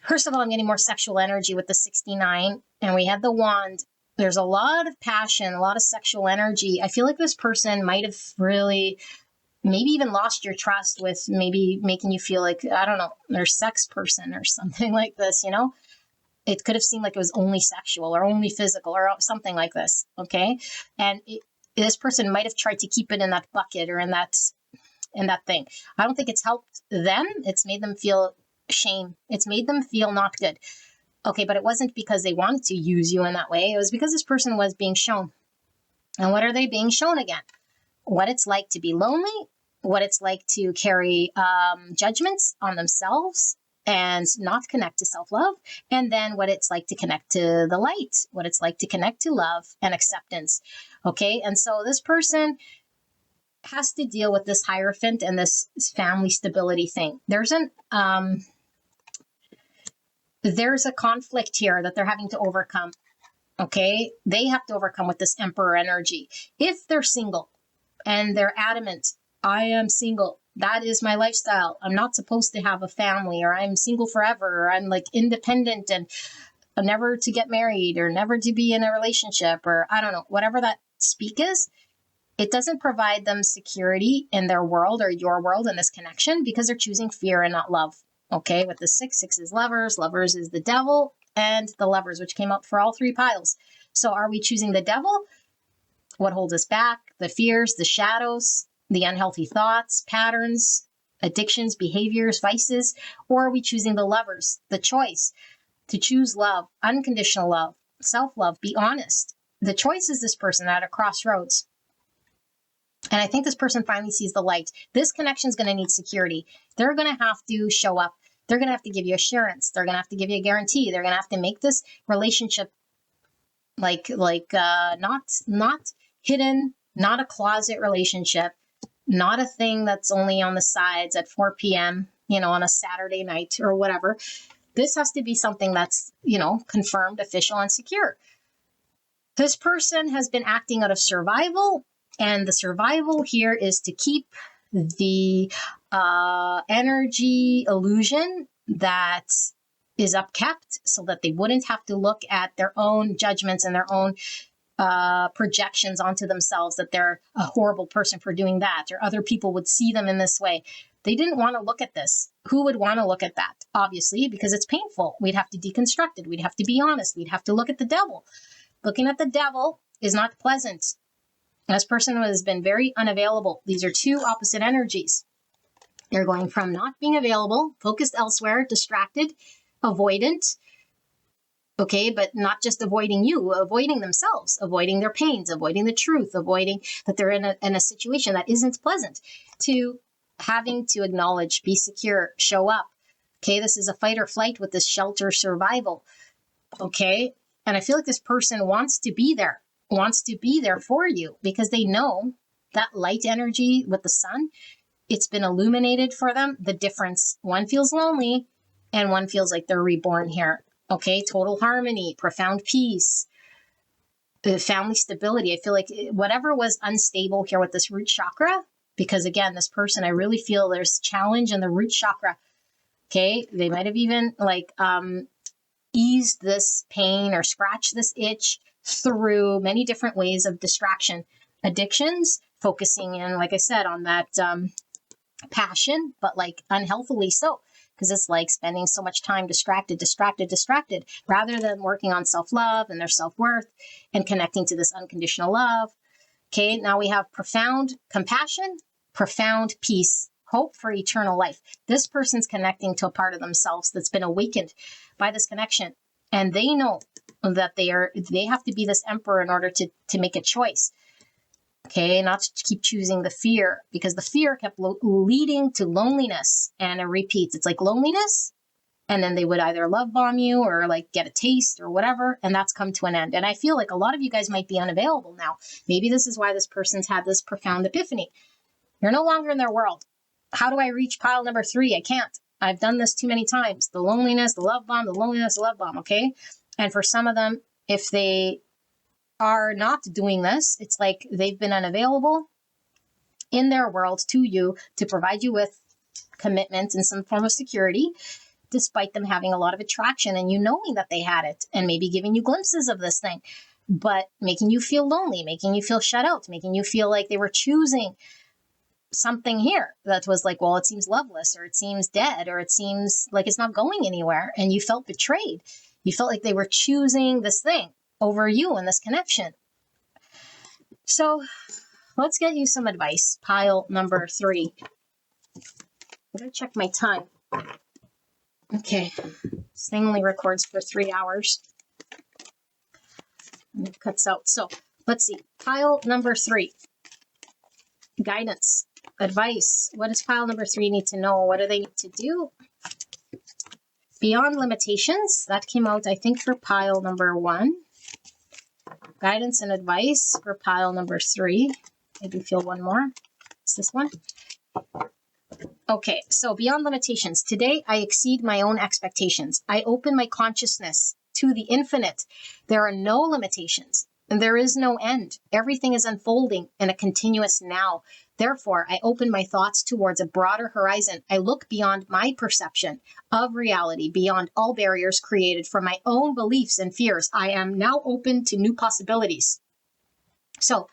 first of all, I'm getting more sexual energy with the 69, and we had the wand. There's a lot of passion, a lot of sexual energy. I feel like this person might have really maybe even lost your trust with maybe making you feel like, I don't know, they're a sex person or something like this, you know? It could have seemed like it was only sexual or only physical or something like this, okay? And this person might have tried to keep it in that bucket or in that thing. I don't think it's helped them. It's made them feel shame. It's made them feel not good. Okay, but it wasn't because they wanted to use you in that way. It was because this person was being shown. And what are they being shown again? What it's like to be lonely, what it's like to carry judgments on themselves and not connect to self-love, and then what it's like to connect to the light, what it's like to connect to love and acceptance. Okay, and so this person has to deal with this Hierophant and this family stability thing. There's a conflict here that they're having to overcome. Okay, they have to overcome with this Emperor energy. If they're single and they're adamant, I am single, that is my lifestyle, I'm not supposed to have a family, or I'm single forever, or I'm like independent and never to get married or never to be in a relationship, or I don't know, whatever that speak is, it doesn't provide them security in their world or your world in this connection, because they're choosing fear and not love. Okay, with the 6 is lovers. Lovers is the devil and the lovers, which came up for all 3 piles. So are we choosing the devil? What holds us back? The fears, the shadows, the unhealthy thoughts, patterns, addictions, behaviors, vices? Or are we choosing the lovers? The choice to choose love, unconditional love, self-love, be honest. The choice is this person at a crossroads. And I think this person finally sees the light. This connection is going to need security. They're going to have to show up. They're going to have to give you assurance. They're going to have to give you a guarantee. They're going to have to make this relationship not hidden, not a closet relationship, not a thing that's only on the sides at 4 p.m., on a Saturday night or whatever. This has to be something that's, confirmed, official, and secure. This person has been acting out of survival. And the survival here is to keep the energy illusion that is upkept, so that they wouldn't have to look at their own judgments and their own projections onto themselves, that they're a horrible person for doing that, or other people would see them in this way. They didn't want to look at this. Who would want to look at that? Obviously, because it's painful. We'd have to deconstruct it. We'd have to be honest. We'd have to look at the devil. Looking at the devil is not pleasant. This person has been very unavailable. These are 2 opposite energies. They're going from not being available, focused elsewhere, distracted, avoidant, okay, but not just avoiding you, avoiding themselves, avoiding their pains, avoiding the truth, avoiding that they're in a situation that isn't pleasant, to having to acknowledge, be secure, show up. Okay, this is a fight or flight with this shelter survival. Okay, and I feel like this person wants to be there for you, because they know that light energy with the sun, it's been illuminated for them, the difference. One feels lonely and one feels like they're reborn here. Okay, total harmony, profound peace, family stability. I feel like whatever was unstable here with this root chakra, because again, this person, I really feel there's challenge in the root chakra. Okay. They might have even like eased this pain or scratched this itch through many different ways of distraction, addictions, focusing in, like I said, on that passion, but like unhealthily so, because it's like spending so much time distracted, rather than working on self-love and their self-worth and connecting to this unconditional love. Okay, now we have profound compassion, profound peace, hope for eternal life. This person's connecting to a part of themselves that's been awakened by this connection. And they know that they have to be this emperor in order to make a choice. Okay, not to keep choosing the fear, because the fear kept leading to loneliness. And it repeats. It's like loneliness, and then they would either love bomb you or like get a taste or whatever, and that's come to an end. And I feel like a lot of you guys might be unavailable now. Maybe this is why this person's had this profound epiphany. You're no longer in their world. How do I reach pile number 3? I can't. I've done this too many times. The loneliness, the love bomb, the loneliness, the love bomb, okay? And for some of them, if they are not doing this, it's like they've been unavailable in their world to you to provide you with commitment and some form of security, despite them having a lot of attraction and you knowing that they had it and maybe giving you glimpses of this thing, but making you feel lonely, making you feel shut out, making you feel like they were choosing something here that was like, well, it seems loveless, or it seems dead, or it seems like it's not going anywhere. And you felt betrayed. You felt like they were choosing this thing over you and this connection. So let's get you some advice. Pile number 3. I'm going to check my time. Okay. This thing only records for 3 hours. And it cuts out. So let's see. Pile number 3. Guidance. Advice. What does pile number 3 need to know? What do they need to do? Beyond limitations. That came out, I think, for pile number 1. Guidance and advice for pile number 3. Maybe feel one more. It's this one. Okay, so beyond limitations. Today, I exceed my own expectations. I open my consciousness to the infinite. There are no limitations, and there is no end. Everything is unfolding in a continuous now. Therefore, I open my thoughts towards a broader horizon. I look beyond my perception of reality, beyond all barriers created from my own beliefs and fears. I am now open to new possibilities. So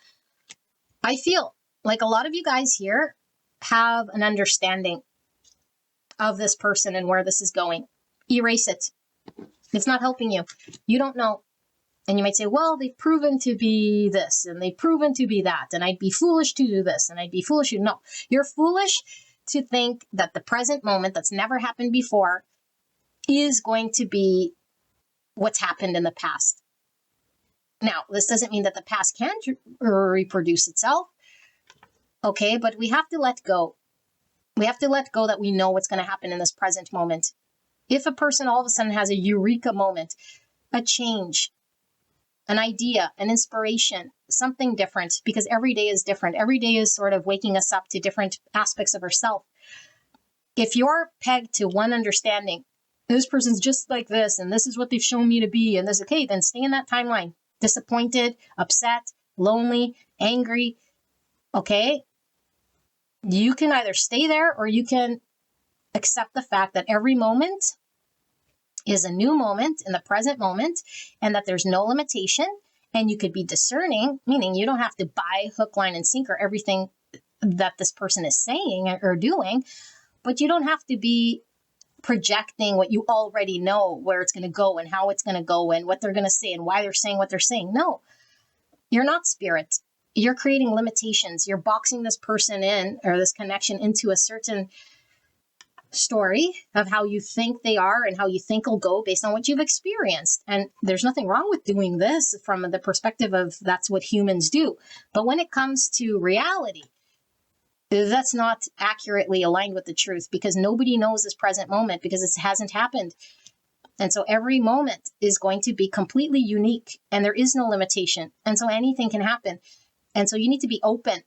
I feel like a lot of you guys here have an understanding of this person and where this is going. Erase it. It's not helping you. You don't know. And you might say, well, they've proven to be this and they've proven to be that. And I'd be foolish to do this and I'd be foolish to... No, you're foolish to think that the present moment that's never happened before is going to be what's happened in the past. Now, this doesn't mean that the past can't reproduce itself. Okay, but we have to let go. We have to let go that we know what's going to happen in this present moment. If a person all of a sudden has a eureka moment, a change, an idea, an inspiration, something different, because every day is different. Every day is sort of waking us up to different aspects of ourselves. If you're pegged to one understanding, this person's just like this, and this is what they've shown me to be, and this, okay, then stay in that timeline. Disappointed, upset, lonely, angry, okay? You can either stay there or you can accept the fact that every moment is a new moment in the present moment, and that there's no limitation, and you could be discerning, meaning you don't have to buy hook, line, and sinker everything that this person is saying or doing, but you don't have to be projecting what you already know, where it's going to go and how it's going to go and what they're going to say and why they're saying what they're saying. No, you're not spirit. You're creating limitations. You're boxing this person in, or this connection into a certain story of how you think they are and how you think will go based on what you've experienced. And there's nothing wrong with doing this from the perspective of that's what humans do. But when it comes to reality, that's not accurately aligned with the truth, because nobody knows this present moment because it hasn't happened. And so every moment is going to be completely unique, and there is no limitation. And so anything can happen. And so you need to be open.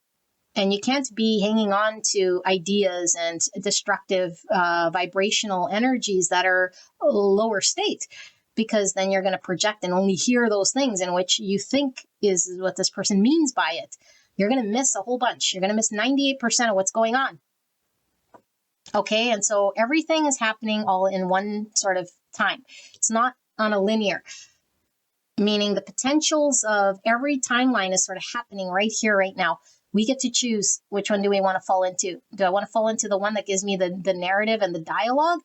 And you can't be hanging on to ideas and destructive vibrational energies that are lower state. because then you're going to project and only hear those things in which you think is what this person means by it. You're going to miss a whole bunch. You're going to miss 98% of what's going on. Okay, and so everything is happening all in one sort of time. It's not on a linear, meaning the potentials of every timeline is sort of happening right here, right now. We get to choose which one do we want to fall into. Do I want to fall into the one that gives me the narrative and the dialogue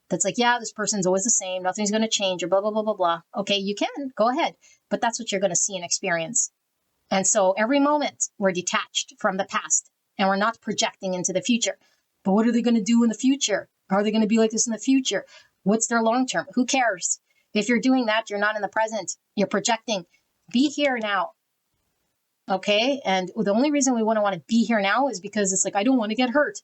that's like, yeah, this person's always the same, nothing's going to change, or blah, blah, blah, blah, blah. Okay, you can, go ahead. But that's what you're going to see and experience. And so every moment we're detached from the past and we're not projecting into the future. But what are they going to do in the future? Are they going to be like this in the future? What's their long term? Who cares? If you're doing that, you're not in the present. You're projecting. Be here now. Okay? And the only reason we wouldn't want to be here now is because it's like, I don't want to get hurt.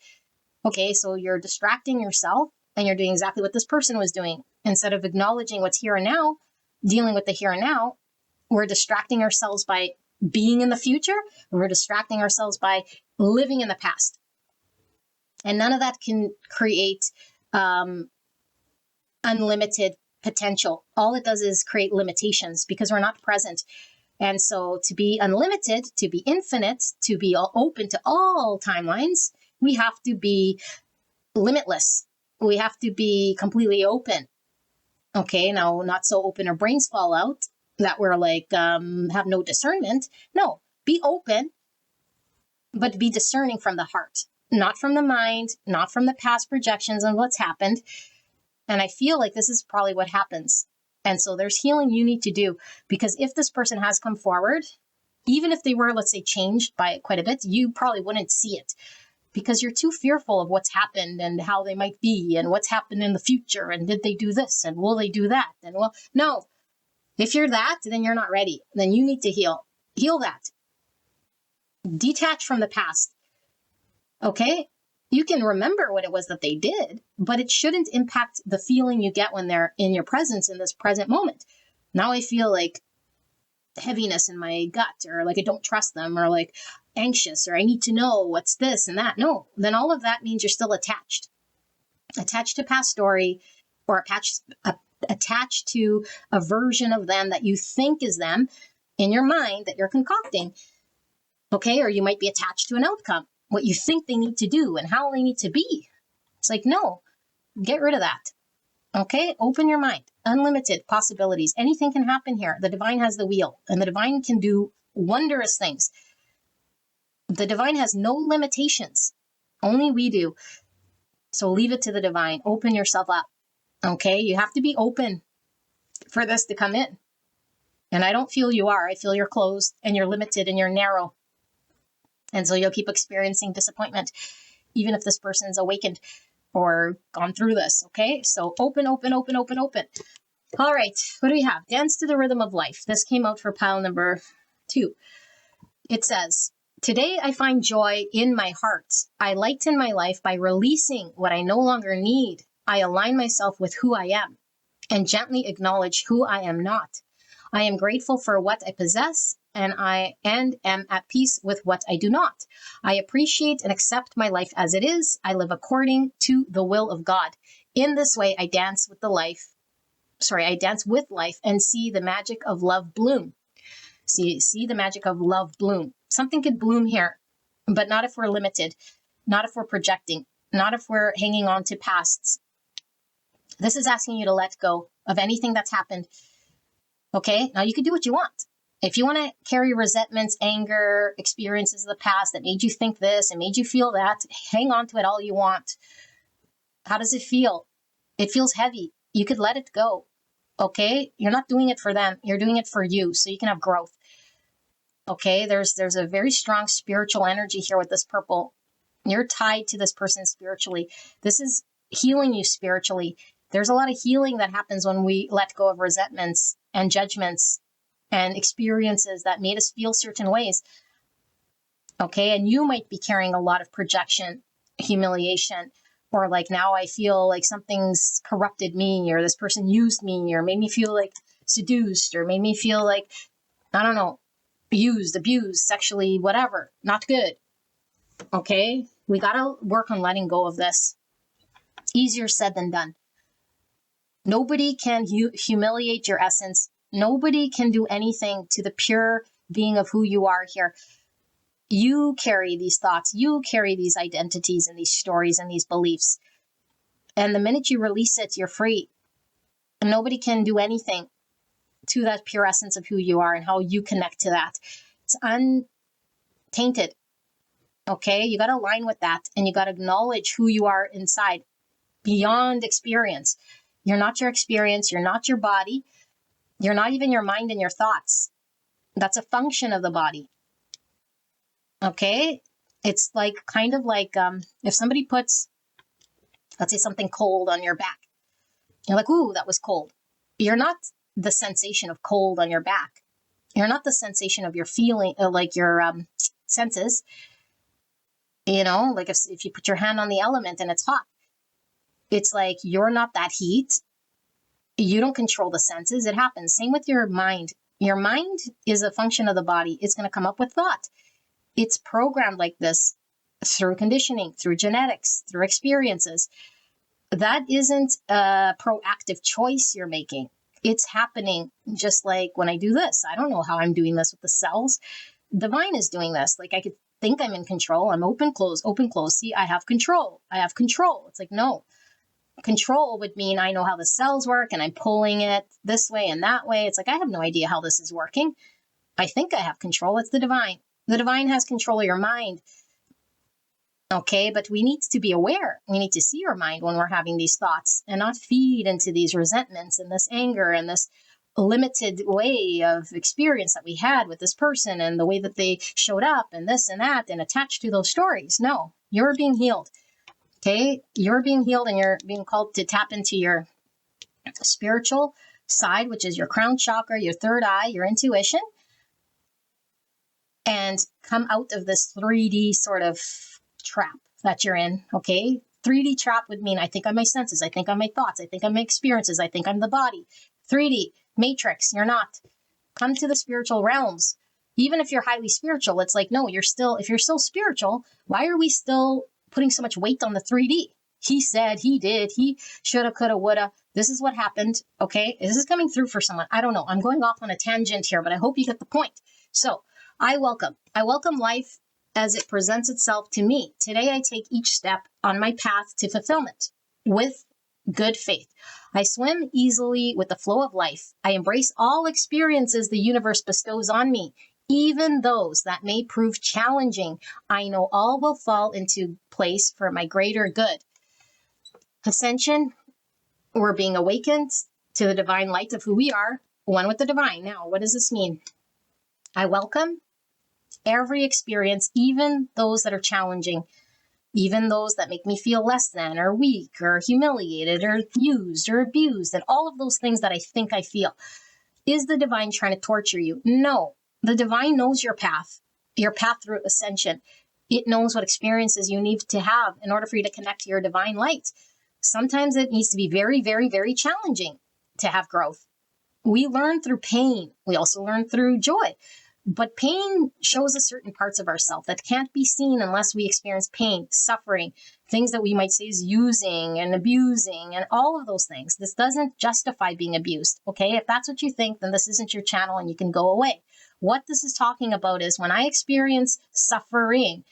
Okay, so you're distracting yourself and you're doing exactly what this person was doing. Instead of acknowledging what's here and now, dealing with the here and now, we're distracting ourselves by being in the future. We're distracting ourselves by living in the past. And none of that can create unlimited potential. All it does is create limitations because we're not present. And so to be unlimited, to be infinite, to be open to all timelines, we have to be limitless. We have to be completely open. Okay, now not so open our brains fall out that we're like, have no discernment. No, be open, but be discerning from the heart, not from the mind, not from the past projections of what's happened. And I feel like this is probably what happens. And so there's healing you need to do, because if this person has come forward, even if they were, let's say, changed by quite a bit, you probably wouldn't see it because you're too fearful of what's happened and how they might be and what's happened in the future. And did they do this? And will they do that? And well, no, if you're that, then you're not ready. Then you need to heal that. Detach from the past. Okay. You can remember what it was that they did, but it shouldn't impact the feeling you get when they're in your presence in this present moment. Now I feel like heaviness in my gut, or like I don't trust them, or like anxious, or I need to know what's this and that. No, then all of that means you're still attached to past story, or attached to a version of them that you think is them in your mind that you're concocting. Okay, or you might be attached to an outcome, what you think they need to do and how they need to be. It's like, no, get rid of that. Okay, open your mind. Unlimited possibilities. Anything can happen here. The divine has the wheel, and the divine can do wondrous things. The divine has no limitations. Only we do. So leave it to the divine. Open yourself up. Okay, you have to be open for this to come in. And I don't feel you are. I feel you're closed and you're limited and you're narrow. And so you'll keep experiencing disappointment, even if this person's awakened or gone through this. Okay, so open, open, open, open, open. All right, what do we have? Dance to the rhythm of life. This came out for pile number 2. It says, today I find joy in my heart. I lighten my life by releasing what I no longer need. I align myself with who I am and gently acknowledge who I am not. I am grateful for what I possess and am at peace with what I do not. I appreciate and accept my life as it is. I live according to the will of God. In this way, I dance with life and see the magic of love bloom. See the magic of love bloom. Something could bloom here, but not if we're limited, not if we're projecting, not if we're hanging on to pasts. This is asking you to let go of anything that's happened. Okay, now you can do what you want. If you want to carry resentments, anger, experiences of the past that made you think this and made you feel that, hang on to it all you want. How does it feel? It feels heavy. You could let it go. Okay, you're not doing it for them. You're doing it for you so you can have growth. Okay, there's a very strong spiritual energy here with this purple. You're tied to this person spiritually. This is healing you spiritually. There's a lot of healing that happens when we let go of resentments and judgments and experiences that made us feel certain ways. Okay, and you might be carrying a lot of projection, humiliation, or like, now I feel like something's corrupted me, or this person used me, or made me feel like seduced, or made me feel like, I don't know, used, abused, sexually, whatever. Not good. Okay, we got to work on letting go of this. Easier said than done. Nobody can humiliate your essence. Nobody can do anything to the pure being of who you are here. You carry these thoughts, you carry these identities and these stories and these beliefs. And the minute you release it, you're free. And nobody can do anything to that pure essence of who you are and how you connect to that. It's untainted. Okay, you got to align with that, and you got to acknowledge who you are inside beyond experience. You're not your experience. You're not your body. You're not even your mind and your thoughts. That's a function of the body. Okay, it's like kind of like if somebody puts, let's say, something cold on your back. You're like, ooh, that was cold. You're not the sensation of cold on your back. You're not the sensation of your feeling, like your senses. You know, like if you put your hand on the element and it's hot, it's like you're not that heat. You don't control the senses. It happens. Same with your mind. Your mind is a function of the body. It's going to come up with thought. It's programmed like this through conditioning, through genetics, through experiences. That isn't a proactive choice you're making. It's happening just like when I do this. I don't know how I'm doing this with the cells. Divine is doing this. Like I could think I'm in control. I'm open, close, open, close. See, I have control. I have control. It's like, no. Control would mean I know how the cells work and I'm pulling it this way and that way. It's like, I have no idea how this is working. I think I have control. It's the divine. The divine has control of your mind. Okay, but we need to be aware. We need to see our mind when we're having these thoughts and not feed into these resentments and this anger and this limited way of experience that we had with this person and the way that they showed up and this and that and attached to those stories. No, you're being healed. Okay, you're being healed and you're being called to tap into your spiritual side, which is your crown chakra, your third eye, your intuition, and come out of this 3D sort of trap that you're in. Okay, 3D trap would mean I think I'm my senses, I think I'm my thoughts, I think I'm my experiences, I think I'm the body. 3D matrix, you're not. Come to the spiritual realms. Even if you're highly spiritual, it's like, no, if you're still spiritual, why are we still putting so much weight on the 3D? He said, he did, he shoulda, coulda, woulda. This is what happened. Okay, is this coming through for someone? I don't know. I'm going off on a tangent here, but I hope you get the point. So I welcome life as it presents itself to me. Today, I take each step on my path to fulfillment with good faith. I swim easily with the flow of life. I embrace all experiences the universe bestows on me, even those that may prove challenging. I know all will fall into place for my greater good. Ascension, we're being awakened to the divine light of who we are, one with the divine. Now, what does this mean? I welcome every experience, even those that are challenging, even those that make me feel less than or weak or humiliated or used or abused, and all of those things that I think I feel. Is the divine trying to torture you? No. The divine knows your path through ascension. It knows what experiences you need to have in order for you to connect to your divine light. Sometimes it needs to be very, very, very challenging to have growth. We learn through pain. We also learn through joy. But pain shows us certain parts of ourselves that can't be seen unless we experience pain, suffering, things that we might say is using and abusing and all of those things. This doesn't justify being abused, okay? If that's what you think, then this isn't your channel and you can go away. What this is talking about is when I experience suffering,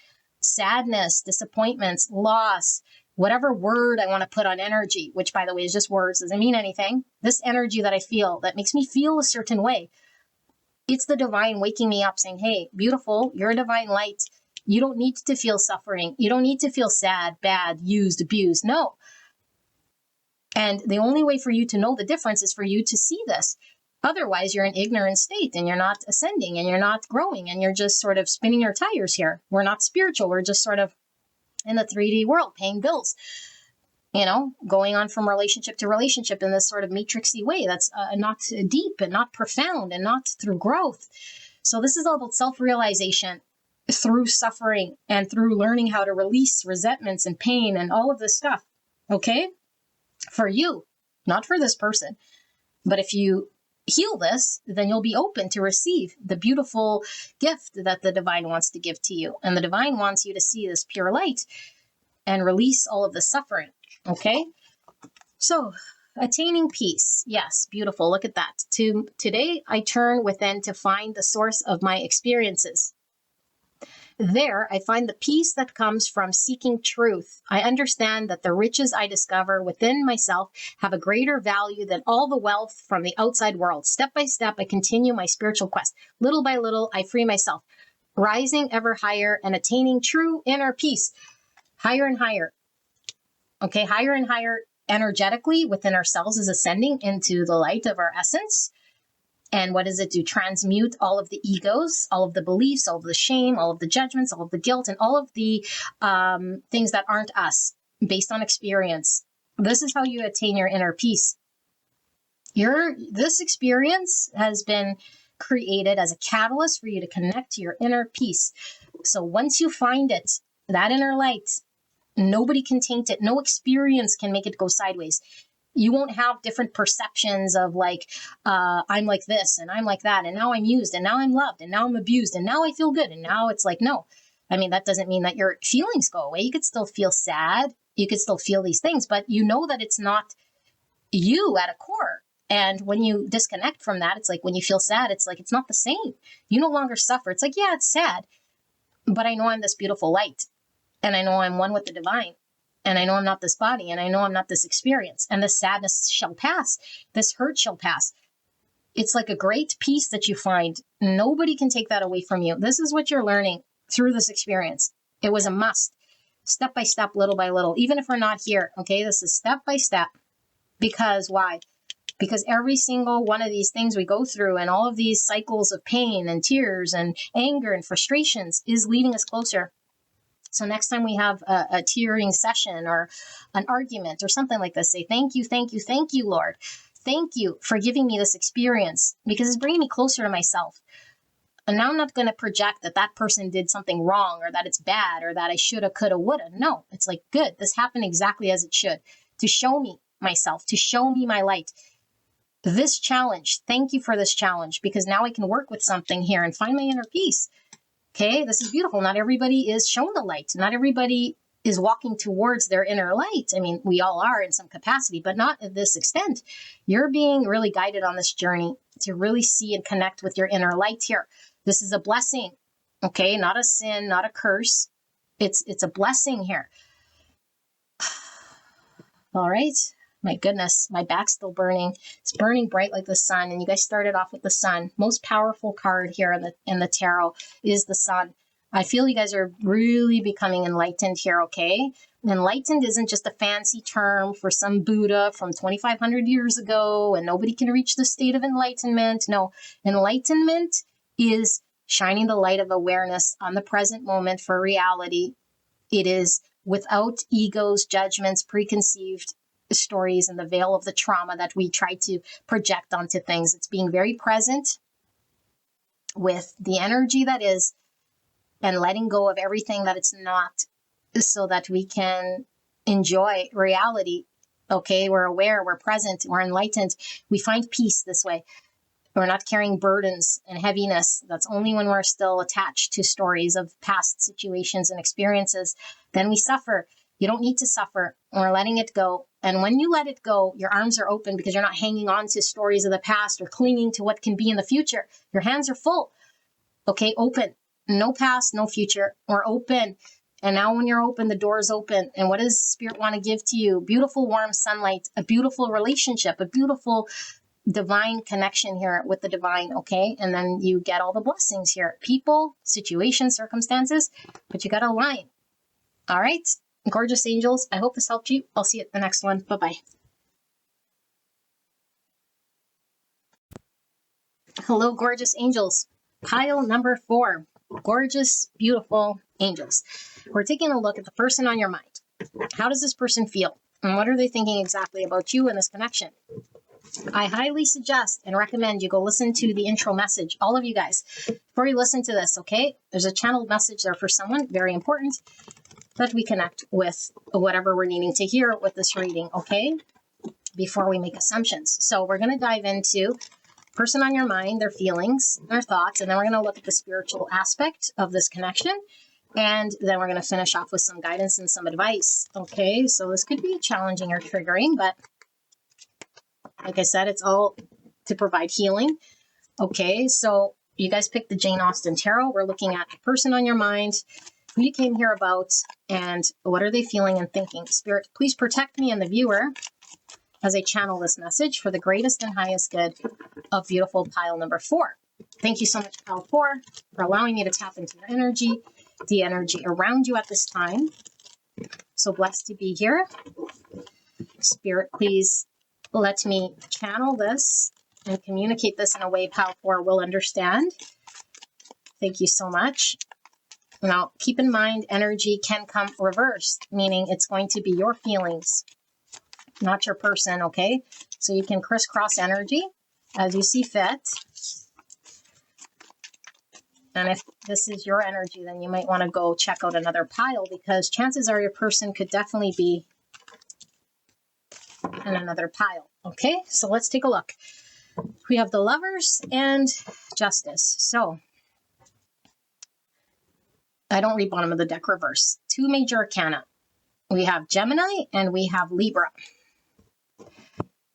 sadness, disappointments, loss, whatever word I want to put on energy, which by the way is just words, doesn't mean anything. This energy that I feel that makes me feel a certain way, it's the divine waking me up saying, hey, beautiful, you're a divine light. You don't need to feel suffering. You don't need to feel sad, bad, used, abused. No. And the only way for you to know the difference is for you to see this. Otherwise, you're in ignorant state and you're not ascending and you're not growing and you're just sort of spinning your tires here. We're not spiritual. We're just sort of in the 3D world, paying bills, going on from relationship to relationship in this sort of matrixy way that's not deep and not profound and not through growth. So this is all about self-realization through suffering and through learning how to release resentments and pain and all of this stuff. Okay? For you, not for this person. But if you heal this, then you'll be open to receive the beautiful gift that the divine wants to give to you. And the divine wants you to see this pure light and release all of the suffering. Okay? So Attaining peace. Yes, beautiful. Look at that. Today, I turn within to find the source of my experiences. There, I find the peace that comes from seeking truth. I understand that the riches I discover within myself have a greater value than all the wealth from the outside world. Step by step, I continue my spiritual quest. Little by little, I free myself, rising ever higher and attaining true inner peace. Higher and higher. Okay, higher and higher energetically within ourselves is ascending into the light of our essence. And what does it do? Transmute all of the egos, all of the beliefs, all of the shame, all of the judgments, all of the guilt, and all of the things that aren't us based on experience. This is how you attain your inner peace. This experience has been created as a catalyst for you to connect to your inner peace. So once you find it, that inner light, nobody can taint it. No experience can make it go sideways. You won't have different perceptions of like, I'm like this and I'm like that. And now I'm used and now I'm loved and now I'm abused and now I feel good. And now it's like, no, I mean, that doesn't mean that your feelings go away. You could still feel sad. You could still feel these things, but you know that it's not you at a core. And when you disconnect from that, it's like when you feel sad, it's like, it's not the same. You no longer suffer. It's like, yeah, it's sad, but I know I'm this beautiful light and I know I'm one with the divine. And I know I'm not this body, and I know I'm not this experience. And this sadness shall pass. This hurt shall pass. It's like a great peace that you find. Nobody can take that away from you. This is what you're learning through this experience. It was a must. Step by step, little by little. Even if we're not here, okay? This is step by step. Because why? Because every single one of these things we go through and all of these cycles of pain and tears and anger and frustrations is leading us closer. So next time we have a tearing session or an argument or something like this, say, thank you, thank you, thank you, Lord. Thank you for giving me this experience because it's bringing me closer to myself. And now I'm not going to project that that person did something wrong or that it's bad or that I shoulda, coulda, woulda. No, it's like, good. This happened exactly as it should to show me myself, to show me my light. This challenge, thank you for this challenge because now I can work with something here and find my inner peace. Okay, this is beautiful. Not everybody is shown the light. Not everybody is walking towards their inner light. I mean, we all are in some capacity, but not at this extent. You're being really guided on this journey to really see and connect with your inner light here. This is a blessing, okay? Not a sin, not a curse. It's a blessing here. All right. My goodness, my back's still burning. It's burning bright like the sun. And you guys started off with the sun. Most powerful card here in the tarot is the sun. I feel you guys are really becoming enlightened here, okay? Enlightened isn't just a fancy term for some Buddha from 2,500 years ago and nobody can reach the state of enlightenment. No, enlightenment is shining the light of awareness on the present moment for reality. It is without egos, judgments, preconceived stories and the veil of the trauma that we try to project onto things. It's being very present with the energy that is and letting go of everything that it's not so that we can enjoy reality. Okay, we're aware, we're present, we're enlightened. We find peace this way. We're not carrying burdens and heaviness. That's only when we're still attached to stories of past situations and experiences. Then we suffer. You don't need to suffer. We're letting it go. And when you let it go, your arms are open because you're not hanging on to stories of the past or clinging to what can be in the future. Your hands are full. Okay, open. No past, no future. We're open. And now when you're open, the door is open. And what does Spirit want to give to you? Beautiful, warm sunlight, a beautiful relationship, a beautiful divine connection here with the divine, okay? And then you get all the blessings here. People, situations, circumstances, but you got to align. All right? Gorgeous angels, I hope this helped you. I'll see you at the next one. Bye-bye. Hello, gorgeous angels. Pile number 4. Gorgeous, beautiful angels. We're taking a look at the person on your mind. How does this person feel? And what are they thinking exactly about you and this connection? I highly suggest and recommend you go listen to the intro message, all of you guys, before you listen to this, okay? There's a channeled message there for someone, very important, that we connect with whatever we're needing to hear with this reading, okay? Before we make assumptions. So we're going to dive into person on your mind, their feelings, their thoughts, and then we're going to look at the spiritual aspect of this connection. And then we're going to finish off with some guidance and some advice, okay? So this could be challenging or triggering, but Like I said, it's all to provide healing. Okay, so you guys picked the Jane Austen Tarot. We're looking at the person on your mind, who you came here about, and what are they feeling and thinking. Spirit, please protect me and the viewer as I channel this message for the greatest and highest good of beautiful pile number 4. Thank you so much, pile 4, for allowing me to tap into your energy, the energy around you at this time. So blessed to be here. Spirit, please let me channel this and communicate this in a way pile 4 will understand. Thank you so much. Now, keep in mind, energy can come reversed, meaning it's going to be your feelings, not your person, okay? So you can crisscross energy as you see fit. And if this is your energy, then you might want to go check out another pile, because chances are your person could definitely be in another pile. Okay, so let's take a look. We have the Lovers and Justice. So I don't read bottom of the deck reverse. 2 major arcana. We have Gemini and we have Libra.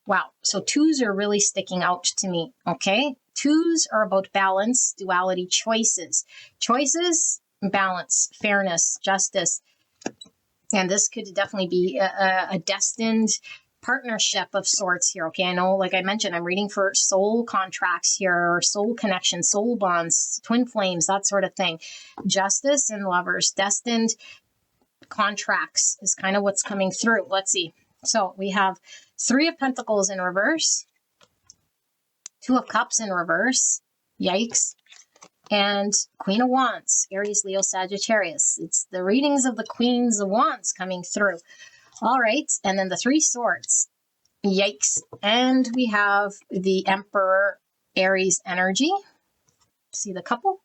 Wow, so 2s are really sticking out to me, okay? 2s are about balance, duality, choices. Choices, balance, fairness, justice. And this could definitely be a destined partnership of sorts here, okay? I know, like I mentioned, I'm reading for soul contracts here, or soul connections, soul bonds, twin flames, that sort of thing. Justice and Lovers, destined contracts is kind of what's coming through. Let's see. So we have 3 of Pentacles in reverse, 2 of Cups in reverse, yikes, and Queen of Wands, Aries, Leo, Sagittarius. It's the readings of the Queens of Wands coming through. All right, and then the 3 Swords, yikes, and we have the Emperor, Aries energy. See the couple?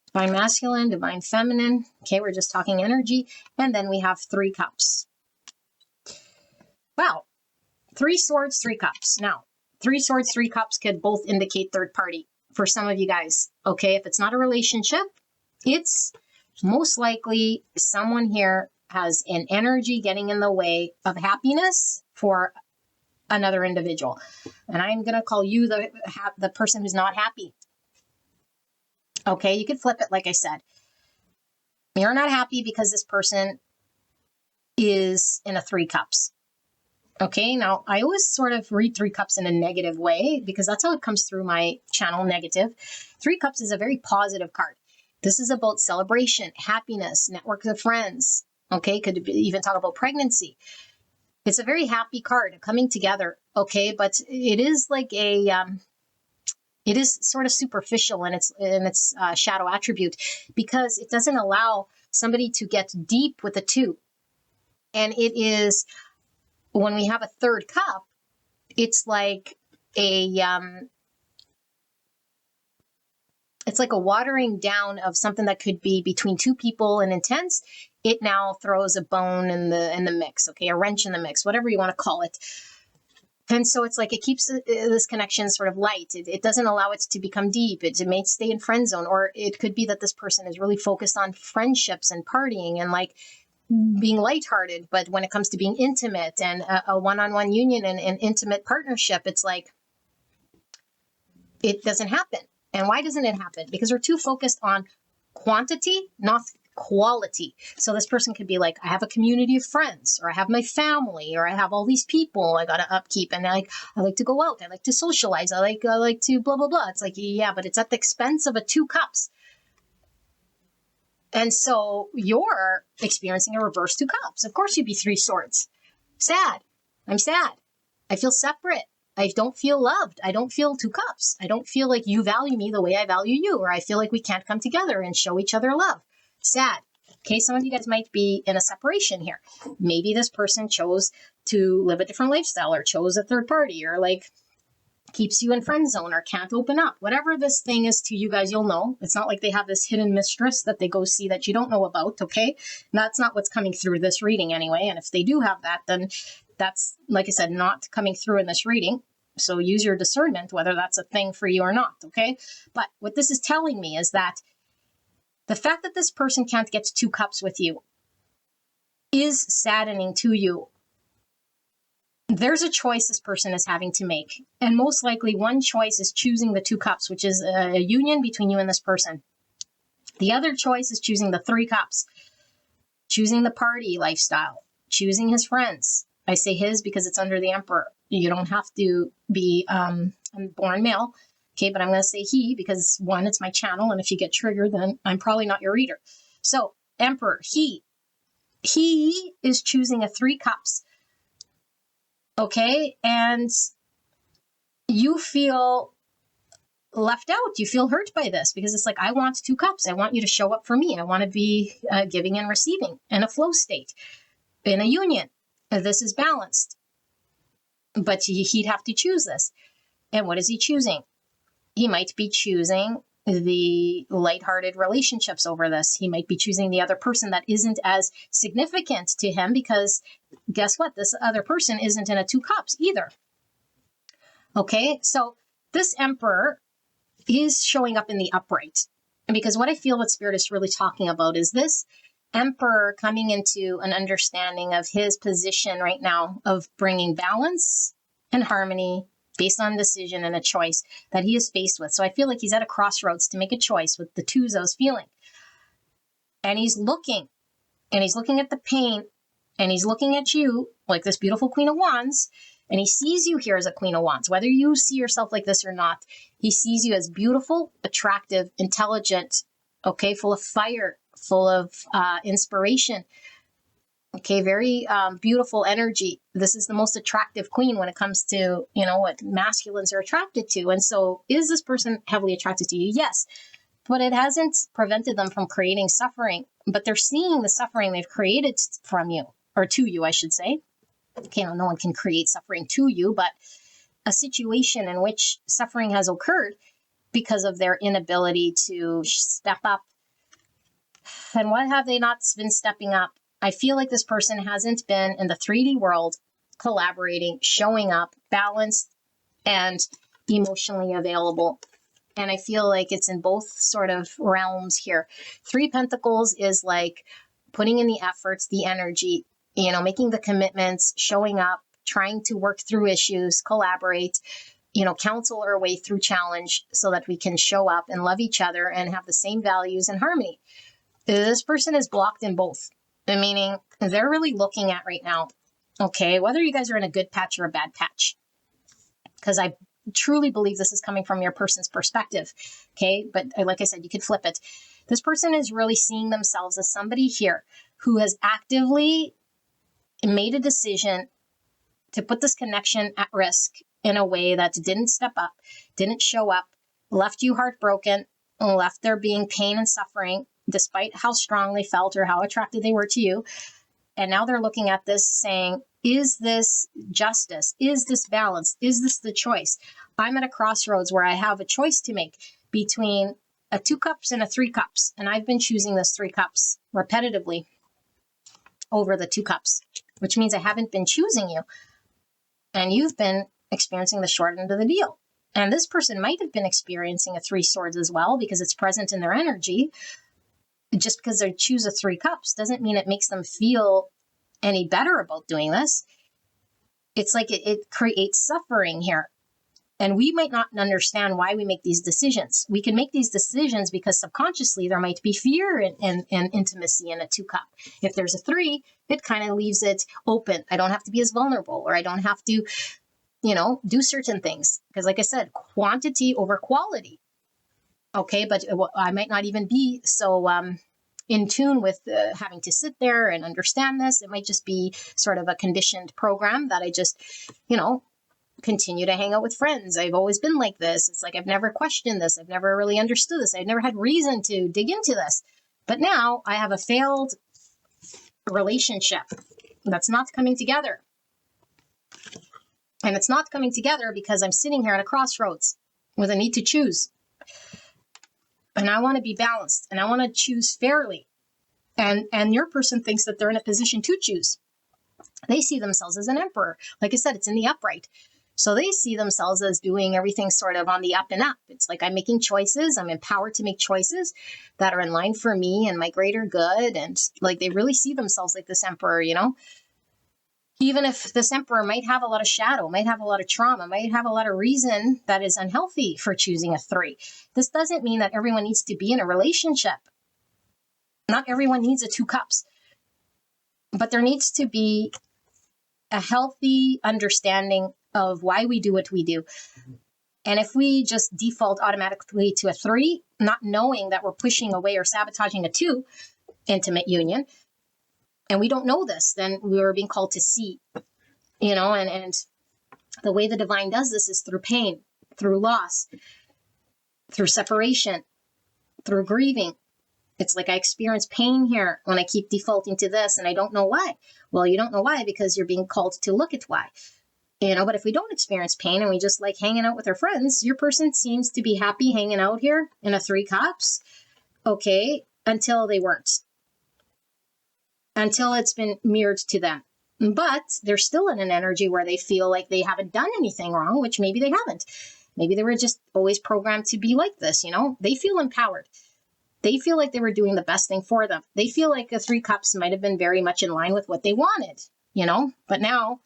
Divine Masculine, Divine Feminine. Okay, we're just talking energy. And then we have 3 Cups. Wow. 3 Swords, 3 Cups. Now, 3 Swords, 3 Cups could both indicate third party for some of you guys. Okay, if it's not a relationship, it's most likely someone here has an energy getting in the way of happiness for another individual. And I'm going to call you the person who's not happy. Okay, you could flip it like I said. You're not happy because this person is in a 3 Cups. Okay, now I always sort of read 3 Cups in a negative way because that's how it comes through my channel, negative. 3 Cups is a very positive card. This is about celebration, happiness, networks of friends. Okay, could even talk about pregnancy. It's a very happy card coming together. Okay, but it is like it is sort of superficial in its shadow attribute, because it doesn't allow somebody to get deep with the 2. And it is, when we have a 3rd cup, it's like it's like a watering down of something that could be between 2 people and intense. It now throws a bone in the mix, okay, a wrench in the mix, whatever you want to call it. And so it's like it keeps this connection sort of light. It doesn't allow it to become deep. It may stay in friend zone, or it could be that this person is really focused on friendships and partying and like being lighthearted. But when it comes to being intimate and a one-on-one union and an intimate partnership, it's like it doesn't happen. And why doesn't it happen? Because we're too focused on quantity, not quality. So this person could be like, I have a community of friends, or I have my family, or I have all these people I got to upkeep, and I like to go out, I like to socialize, I like to blah blah blah. It's like, yeah, but it's at the expense of a 2 Cups. And so you're experiencing a reverse 2 Cups. Of course you'd be 3 Swords. Sad. I'm sad. I feel separate. I don't feel loved. I don't feel 2 Cups. I don't feel like you value me the way I value you, or I feel like we can't come together and show each other love. Sad. Okay, some of you guys might be in a separation here. Maybe this person chose to live a different lifestyle, or chose a 3rd party, or like keeps you in friend zone, or can't open up. Whatever this thing is to you guys, you'll know. It's not like they have this hidden mistress that they go see that you don't know about, okay? And that's not what's coming through this reading anyway. And if they do have that, then that's, like I said, not coming through in this reading. So use your discernment whether that's a thing for you or not, okay? But what this is telling me is that the fact that this person can't get to 2 Cups with you is saddening to you. there's a choice this person is having to make. And most likely one choice is choosing the 2 cups, which is a union between you and this person. The other choice is choosing the 3 cups, choosing the party lifestyle, choosing his friends. I say his because it's under the Emperor. You don't have to be I'm born male. Okay, but I'm going to say he because, one, it's my channel. And if you get triggered, then I'm probably not your reader. So Emperor, he is choosing a 3 cups. Okay, and you feel left out. You feel hurt by this because it's like, I want 2 cups. I want you to show up for me. I want to be giving and receiving in a flow state, in a union. This is balanced. But he'd have to choose this. And what is he choosing? He might be choosing the lighthearted relationships over this. He might be choosing the other person that isn't as significant to him because guess what? This other person isn't in a 2 cups either. Okay, so this Emperor is showing up in the upright. And because what I feel what Spirit is really talking about is this Emperor coming into an understanding of his position right now of bringing balance and harmony based on decision and a choice that he is faced with. So I feel like he's at a crossroads to make a choice with the 2s I was feeling. And he's looking at the pain, and he's looking at you like this beautiful Queen of Wands, and he sees you here as a Queen of Wands. Whether you see yourself like this or not, he sees you as beautiful, attractive, intelligent, okay, full of fire, full of inspiration. Okay, very beautiful energy. This is the most attractive queen when it comes to, what masculines are attracted to. And so is this person heavily attracted to you? Yes, but it hasn't prevented them from creating suffering. But they're seeing the suffering they've created from you, or to you, I should say. Okay, no one can create suffering to you, but a situation in which suffering has occurred because of their inability to step up. And what have they not been stepping up? I feel like this person hasn't been in the 3D world collaborating, showing up, balanced, and emotionally available. And I feel like it's in both sort of realms here. 3 Pentacles is like putting in the efforts, the energy, making the commitments, showing up, trying to work through issues, collaborate, counsel our way through challenge so that we can show up and love each other and have the same values and harmony. This person is blocked in both. Meaning they're really looking at right now, okay, whether you guys are in a good patch or a bad patch, because I truly believe this is coming from your person's perspective, okay? But like I said, you could flip it. This person is really seeing themselves as somebody here who has actively made a decision to put this connection at risk in a way that didn't step up, didn't show up, left you heartbroken, left there being pain and suffering, despite how strong they felt or how attracted they were to you. And now they're looking at this saying, is this justice? Is this balance? Is this the choice? I'm at a crossroads where I have a choice to make between a 2 cups and a 3 cups. And I've been choosing this 3 cups repetitively over the 2 cups, which means I haven't been choosing you. And you've been experiencing the short end of the deal. And this person might have been experiencing a 3 swords as well because it's present in their energy. Just because they choose a 3 cups doesn't mean it makes them feel any better about doing this. It's like it creates suffering here. And we might not understand why we make these decisions. We can make these decisions because subconsciously there might be fear and intimacy in a 2 cup. If there's a 3, it kind of leaves it open. I don't have to be as vulnerable, or I don't have to, do certain things. Because like I said, quantity over quality. Okay, but I might not even be so in tune with having to sit there and understand this. It might just be sort of a conditioned program that I just, continue to hang out with friends. I've always been like this. It's like I've never questioned this. I've never really understood this. I've never had reason to dig into this. But now I have a failed relationship that's not coming together. And it's not coming together because I'm sitting here at a crossroads with a need to choose. And I want to be balanced, and I want to choose fairly. And your person thinks that they're in a position to choose. They see themselves as an emperor. Like I said, it's in the upright. So they see themselves as doing everything sort of on the up and up. It's like I'm making choices. I'm empowered to make choices that are in line for me and my greater good. And like they really see themselves like this emperor, Even if this emperor might have a lot of shadow, might have a lot of trauma, might have a lot of reason that is unhealthy for choosing a 3. This doesn't mean that everyone needs to be in a relationship. Not everyone needs a 2 cups. But there needs to be a healthy understanding of why we do what we do. And if we just default automatically to a 3, not knowing that we're pushing away or sabotaging a 2 intimate union, and we don't know this, then we're being called to see, and the way the divine does this is through pain, through loss, through separation, through grieving. It's like I experience pain here when I keep defaulting to this, and I don't know why. Well, you don't know why because you're being called to look at why. But if we don't experience pain and we just like hanging out with our friends, your person seems to be happy hanging out here in a 3 cups, okay, until they weren't. Until it's been mirrored to them. But they're still in an energy where they feel like they haven't done anything wrong, which maybe they haven't. Maybe they were just always programmed to be like this, They feel empowered. They feel like they were doing the best thing for them. They feel like the 3 cups might have been very much in line with what they wanted, But now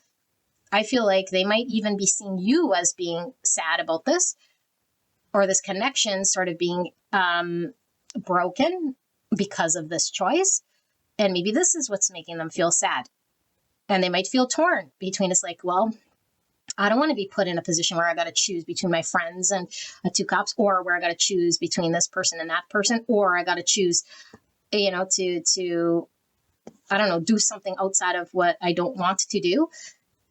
I feel like they might even be seeing you as being sad about this, or this connection sort of being broken because of this choice. And maybe this is what's making them feel sad. And they might feel torn between, it's like, well, I don't want to be put in a position where I got to choose between my friends and a 2 cups, or where I got to choose between this person and that person, or I got to choose, to, I don't know, do something outside of what I don't want to do.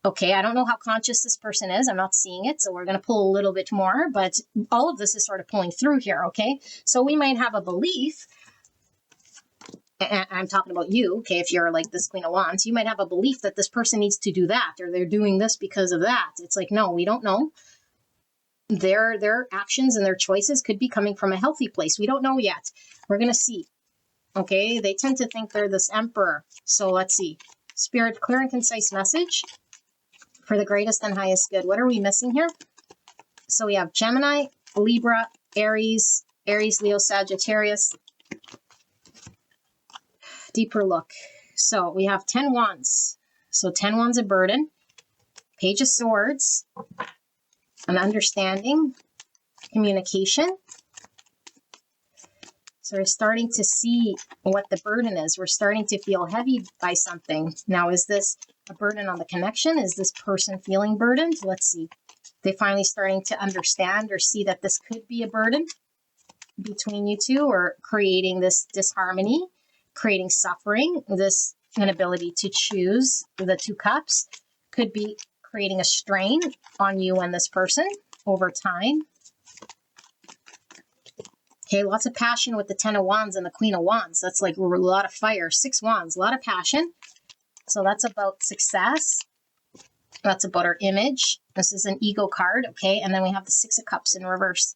Okay, I don't know how conscious this person is. I'm not seeing it. So we're going to pull a little bit more, but all of this is sort of pulling through here. Okay, so we might have a belief. And I'm talking about you, okay, if you're like this Queen of Wands, you might have a belief that this person needs to do that, or they're doing this because of that. It's like, no, we don't know. Their actions and their choices could be coming from a healthy place. We don't know yet. We're going to see. Okay, they tend to think they're this emperor. So let's see. Spirit, clear and concise message for the greatest and highest good. What are we missing here? So we have Gemini, Libra, Aries, Leo, Sagittarius. Deeper look. So we have 10 wands. So 10 wands of burden, Page of Swords, an understanding, communication. So we're starting to see what the burden is. We're starting to feel heavy by something. Now, is this a burden on the connection? Is this person feeling burdened? Let's see. They finally starting to understand or see that this could be a burden between you two, or creating this disharmony, creating suffering. This inability to choose the 2 cups could be creating a strain on you and this person over time. Okay, lots of passion with the 10 of Wands and the Queen of Wands. That's like a lot of fire. 6 Wands, a lot of passion. So that's about success. That's about our image. This is an ego card, okay? And then we have the 6 of Cups in reverse.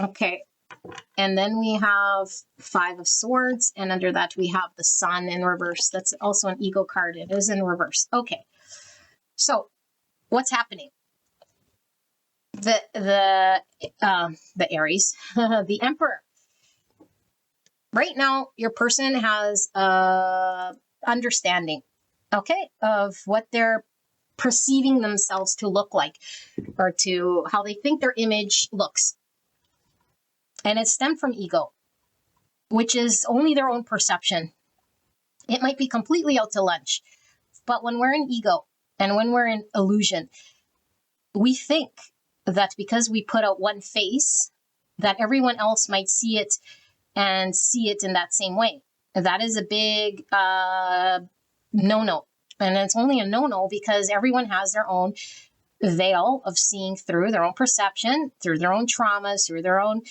Okay. And then we have 5 of Swords, and under that we have the Sun in reverse. That's also an ego card. It is in reverse. Okay. So what's happening? The Aries, the Emperor. Right now, your person has understanding, okay, of what they're perceiving themselves to look like, or to how they think their image looks. And it's stemmed from ego, which is only their own perception. It might be completely out to lunch, but when we're in ego and when we're in illusion, we think that because we put out one face, that everyone else might see it and see it in that same way. That is a big no-no. And it's only a no-no because everyone has their own veil of seeing through their own perception, through their own traumas, through their own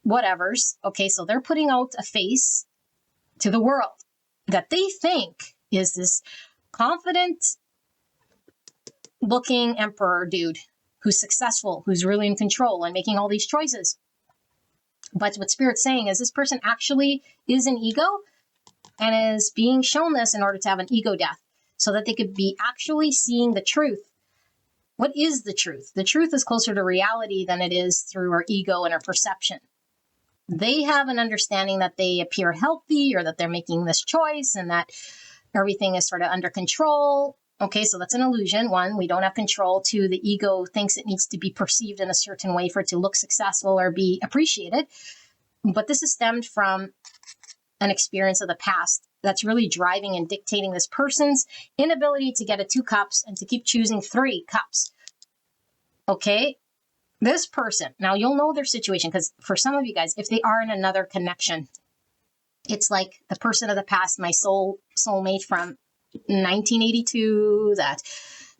whatevers. Okay, so they're putting out a face to the world that they think is this confident looking emperor dude who's successful, who's really in control and making all these choices. But what Spirit's saying is this person actually is an ego and is being shown this in order to have an ego death, so that they could be actually seeing the truth. What is the truth? The truth is closer to reality than it is through our ego and our perception. They have an understanding that they appear healthy, or that they're making this choice, and that everything is sort of under control. Okay, so that's an illusion. One, we don't have control. Two, the ego thinks it needs to be perceived in a certain way for it to look successful or be appreciated. But this is stemmed from an experience of the past that's really driving and dictating this person's inability to get a 2 cups and to keep choosing 3 cups. Okay, this person, now you'll know their situation, because for some of you guys, if they are in another connection, it's like the person of the past, my soulmate from 1982 that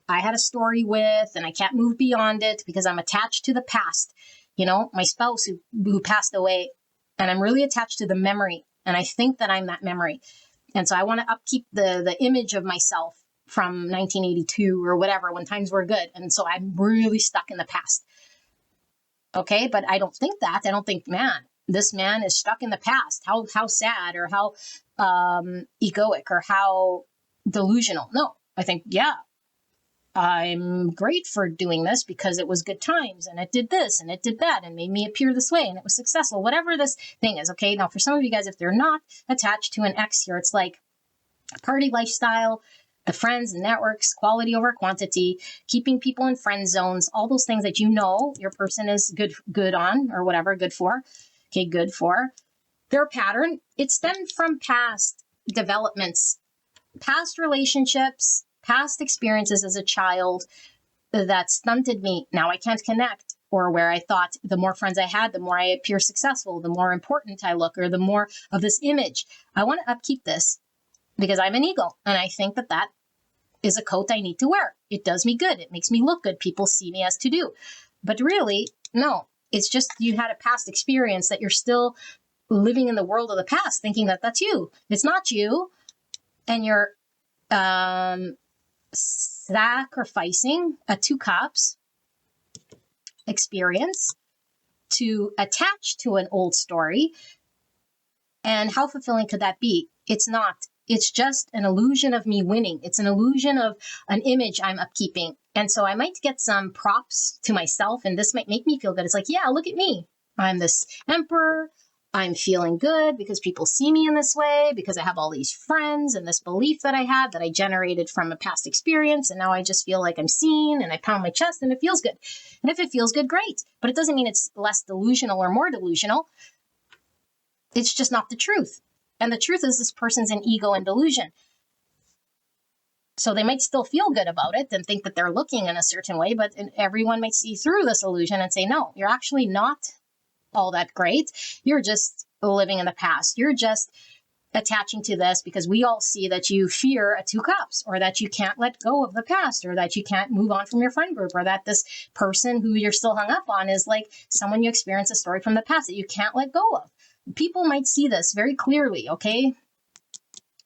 I had a story with and I can't move beyond it because I'm attached to the past. You know, my spouse who passed away, and I'm really attached to the memory, and I think that I'm that memory. And so I want to upkeep the image of myself from 1982 or whatever, when times were good. And so I'm really stuck in the past. Okay, but I don't think that. I don't think, man, this man is stuck in the past. How sad, or how egoic, or how delusional. No, I think, yeah, I'm great for doing this because it was good times and it did this and it did that and made me appear this way and it was successful, whatever this thing is. Okay, now for some of you guys, if they're not attached to an ex here, it's like party lifestyle, the friends and networks, quality over quantity, keeping people in friend zones, all those things that you know your person is good on, or whatever, good for. Okay, good for. Their pattern, it stemmed from past developments, past relationships, past experiences as a child that stunted me. Now I can't connect. Or where I thought the more friends I had, the more I appear successful, the more important I look, or the more of this image. I want to upkeep this because I'm an ego. And I think that that is a coat I need to wear. It does me good. It makes me look good. People see me as to do. But really, no, it's just you had a past experience that you're still living in the world of the past, thinking that that's you. It's not you. And you're sacrificing a 2 cups experience to attach to an old story. And how fulfilling could that be? It's not. It's just an illusion of me winning. It's an illusion of an image I'm upkeeping. And so I might get some props to myself, and this might make me feel good. It's like, yeah, look at me. I'm this emperor. I'm feeling good because people see me in this way, because I have all these friends and this belief that I had that I generated from a past experience. And now I just feel like I'm seen, and I pound my chest and it feels good. And if it feels good, great. But it doesn't mean it's less delusional or more delusional. It's just not the truth. And the truth is this person's an ego and delusion. So they might still feel good about it and think that they're looking in a certain way, but everyone might see through this illusion and say, no, you're actually not all that great. You're just living in the past. You're just attaching to this because we all see that you fear a 2 cups, or that you can't let go of the past, or that you can't move on from your friend group, or that this person who you're still hung up on is like someone you experience a story from the past that you can't let go of. People might see this very clearly, okay?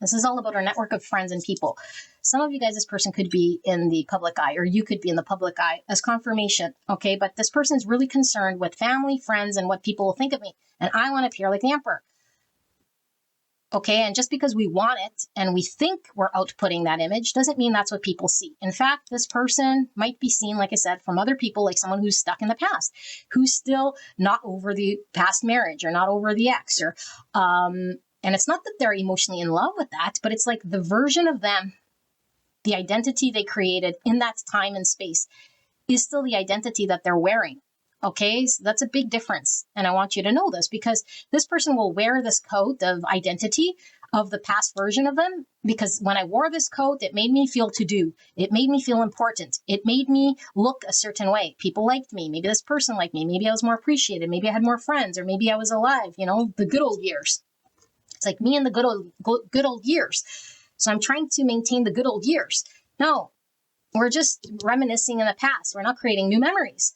This is all about our network of friends and people. Some of you guys, this person could be in the public eye, or you could be in the public eye as confirmation, okay? But this person is really concerned with family, friends, and what people will think of me. And I want to appear like the emperor, okay? And just because we want it and we think we're outputting that image doesn't mean that's what people see. In fact, this person might be seen, like I said, from other people, like someone who's stuck in the past, who's still not over the past marriage, or not over the ex, or and it's not that they're emotionally in love with that, but it's like the version of them, the identity they created in that time and space, is still the identity that they're wearing. Okay, so that's a big difference. And I want you to know this, because this person will wear this coat of identity of the past version of them, because when I wore this coat, it made me feel to do. It made me feel important. It made me look a certain way. People liked me. Maybe this person liked me. Maybe I was more appreciated. Maybe I had more friends, or maybe I was alive, you know, the good old years. It's like me in the good old years. So I'm trying to maintain the good old years. No, we're just reminiscing in the past. We're not creating new memories.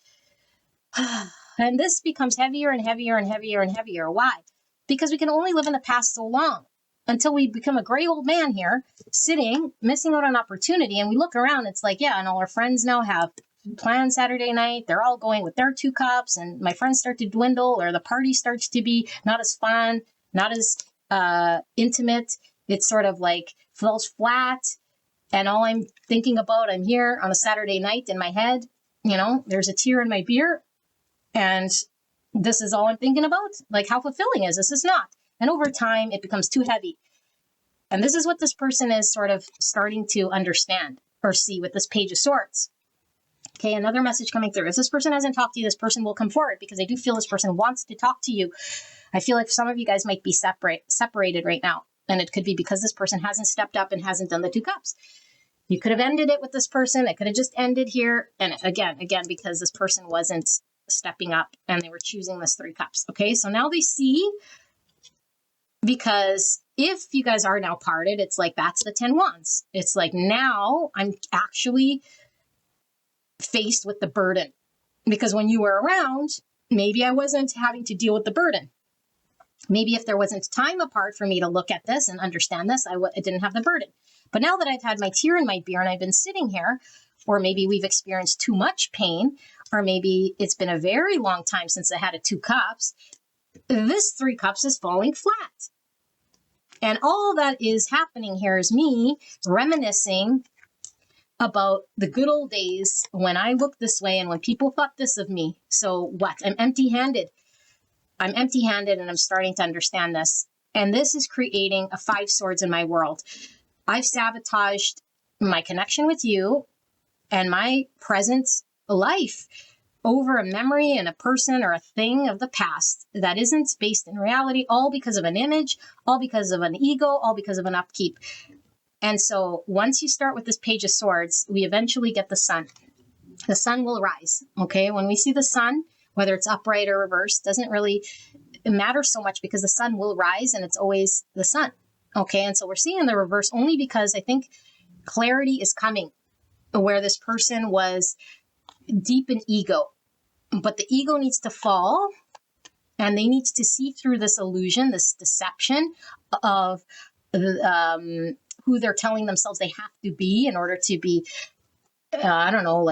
And this becomes heavier and heavier and heavier and heavier. Why? Because we can only live in the past so long, until we become a gray old man here, sitting, missing out on opportunity. And we look around, it's like, yeah, and all our friends now have planned Saturday night. They're all going with their 2 cups, and my friends start to dwindle, or the party starts to be not as fun, not as intimate. It's sort of like falls flat. And all I'm thinking about, I'm here on a Saturday night in my head, you know, there's a tear in my beer, and this is all I'm thinking about. Like, how fulfilling is this? It's not. And over time, it becomes too heavy. And this is what this person is sort of starting to understand or see with this Page of Swords. Okay, another message coming through. If this person hasn't talked to you, this person will come forward, because I do feel this person wants to talk to you. I feel like some of you guys might be separated right now. And it could be because this person hasn't stepped up and hasn't done the 2 cups. You could have ended it with this person. It could have just ended here. And again, because this person wasn't stepping up and they were choosing this 3 cups. Okay, so now they see, because if you guys are now parted, it's like that's the 10 wands. It's like now I'm actually faced with the burden, because when you were around, maybe I wasn't having to deal with the burden. Maybe if there wasn't time apart for me to look at this and understand this, I didn't have the burden. But now that I've had my tear in my beer and I've been sitting here, or maybe we've experienced too much pain, or maybe it's been a very long time since I had a 2 cups, this 3 cups is falling flat. And all that is happening here is me reminiscing about the good old days when I looked this way and when people thought this of me. So what? I'm empty-handed. I'm empty-handed and I'm starting to understand this. And this is creating a 5 swords in my world. I've sabotaged my connection with you and my present life over a memory and a person or a thing of the past that isn't based in reality, all because of an image, all because of an ego, all because of an upkeep. And so once you start with this Page of Swords, we eventually get the sun. The sun will rise, okay? When we see the sun, whether it's upright or reversed, doesn't really matter so much, because the sun will rise and it's always the sun, okay? And so we're seeing the reverse only because I think clarity is coming, where this person was deep in ego, but the ego needs to fall and they need to see through this illusion, this deception of who they're telling themselves they have to be in order to be, I don't know,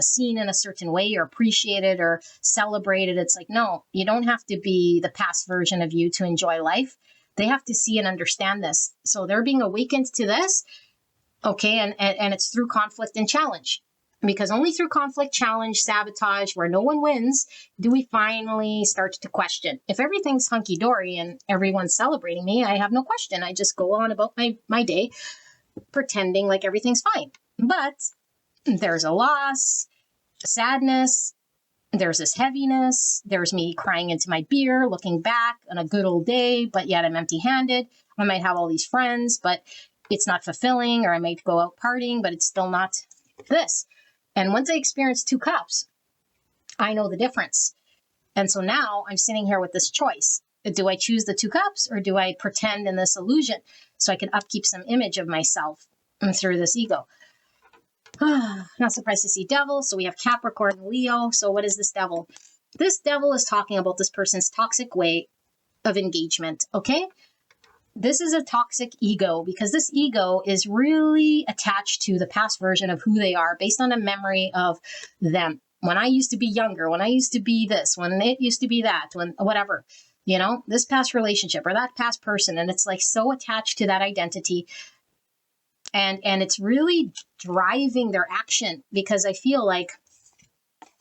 seen in a certain way or appreciated or celebrated. It's like, no, you don't have to be the past version of you to enjoy life. They have to see and understand this. So they're being awakened to this, okay, and it's through conflict and challenge. Because only through conflict, challenge, sabotage, where no one wins, do we finally start to question. If everything's hunky-dory and everyone's celebrating me, I have no question. I just go on about my day, pretending like everything's fine. But there's a loss, sadness, there's this heaviness, there's me crying into my beer, looking back on a good old day, but yet I'm empty-handed. I might have all these friends, but it's not fulfilling, or I might go out partying, but it's still not this. And once I experience 2 cups, I know the difference. And so now I'm sitting here with this choice. Do I choose the 2 cups, or do I pretend in this illusion so I can upkeep some image of myself through this ego? Not surprised to see devil. So we have Capricorn and Leo. So what is this devil? This devil is talking about this person's toxic way of engagement, okay? This is a toxic ego, because this ego is really attached to the past version of who they are based on a memory of them. When I used to be younger, when I used to be this, when it used to be that, when whatever, this past relationship or that past person. And it's like so attached to that identity. And it's really driving their action, because I feel like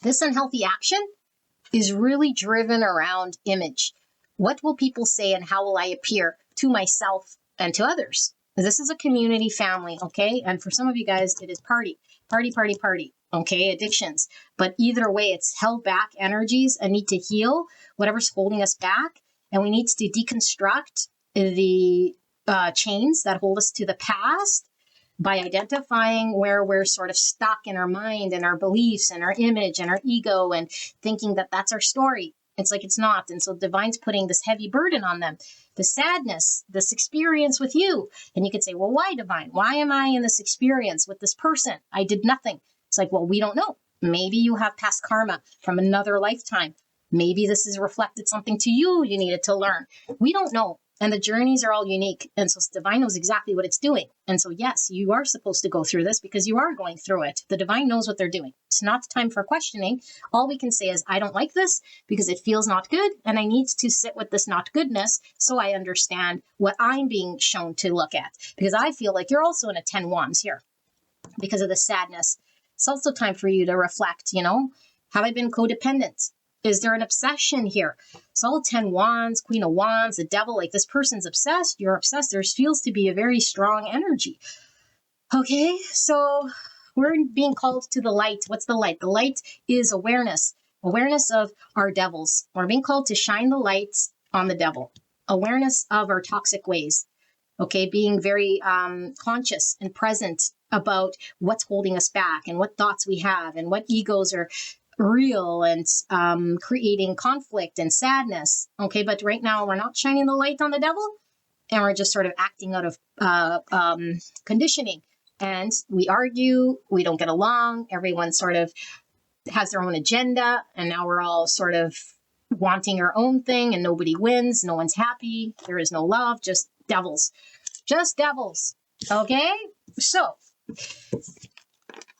this unhealthy action is really driven around image. What will people say and how will I appear to myself and to others? This is a community family, okay? And for some of you guys, it is party, okay? Addictions. But either way, it's held back energies and need to heal whatever's holding us back. And we need to deconstruct the chains that hold us to the past by identifying where we're sort of stuck in our mind and our beliefs and our image and our ego and thinking that that's our story. It's like it's not. And so Divine's putting this heavy burden on them, the sadness, this experience with you. And you could say, well, why, Divine? Why am I in this experience with this person? I did nothing. It's like, well, we don't know. Maybe you have past karma from another lifetime. Maybe this has reflected something to you needed to learn. We don't know. And the journeys are all unique. And so Divine knows exactly what it's doing. And so, yes, you are supposed to go through this because you are going through it. The Divine knows what they're doing. It's not time for questioning. All we can say is, I don't like this because it feels not good. And I need to sit with this not goodness so I understand what I'm being shown to look at. Because I feel like you're also in a 10 wands here because of the sadness. It's also time for you to reflect, have I been codependent? Is there an obsession here? It's all 10 wands, Queen of Wands, the devil. Like this person's obsessed. You're obsessed. There feels to be a very strong energy. Okay, so we're being called to the light. What's the light? The light is awareness. Awareness of our devils. We're being called to shine the light on the devil. Awareness of our toxic ways. Okay, being very conscious and present about what's holding us back and what thoughts we have and what egos are real and creating conflict and sadness. Okay, but right now we're not shining the light on the devil, and we're just sort of acting out of conditioning. And we argue, we don't get along, everyone sort of has their own agenda, and now we're all sort of wanting our own thing, and nobody wins, no one's happy, there is no love, just devils. Just devils. Okay? So,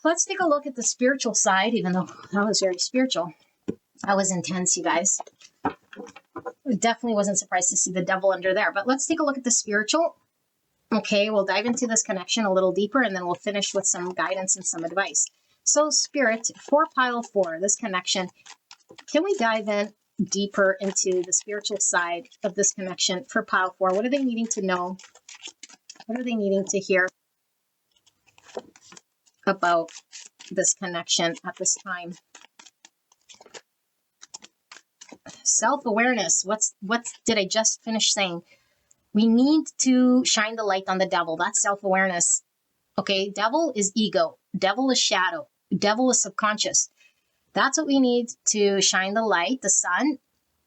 let's take a look at the spiritual side, even though that was very spiritual. That was intense, you guys. I definitely wasn't surprised to see the devil under there. But let's take a look at the spiritual. Okay, we'll dive into this connection a little deeper, and then we'll finish with some guidance and some advice. So, Spirit, for pile 4, this connection, can we dive in deeper into the spiritual side of this connection for pile 4? What are they needing to know? What are they needing to hear about this connection at this time? Self-awareness. What did I just finish saying? We need to shine the light on the devil. That's self-awareness. Okay, devil is ego. Devil is shadow. Devil is subconscious. That's what we need to shine the light, the sun,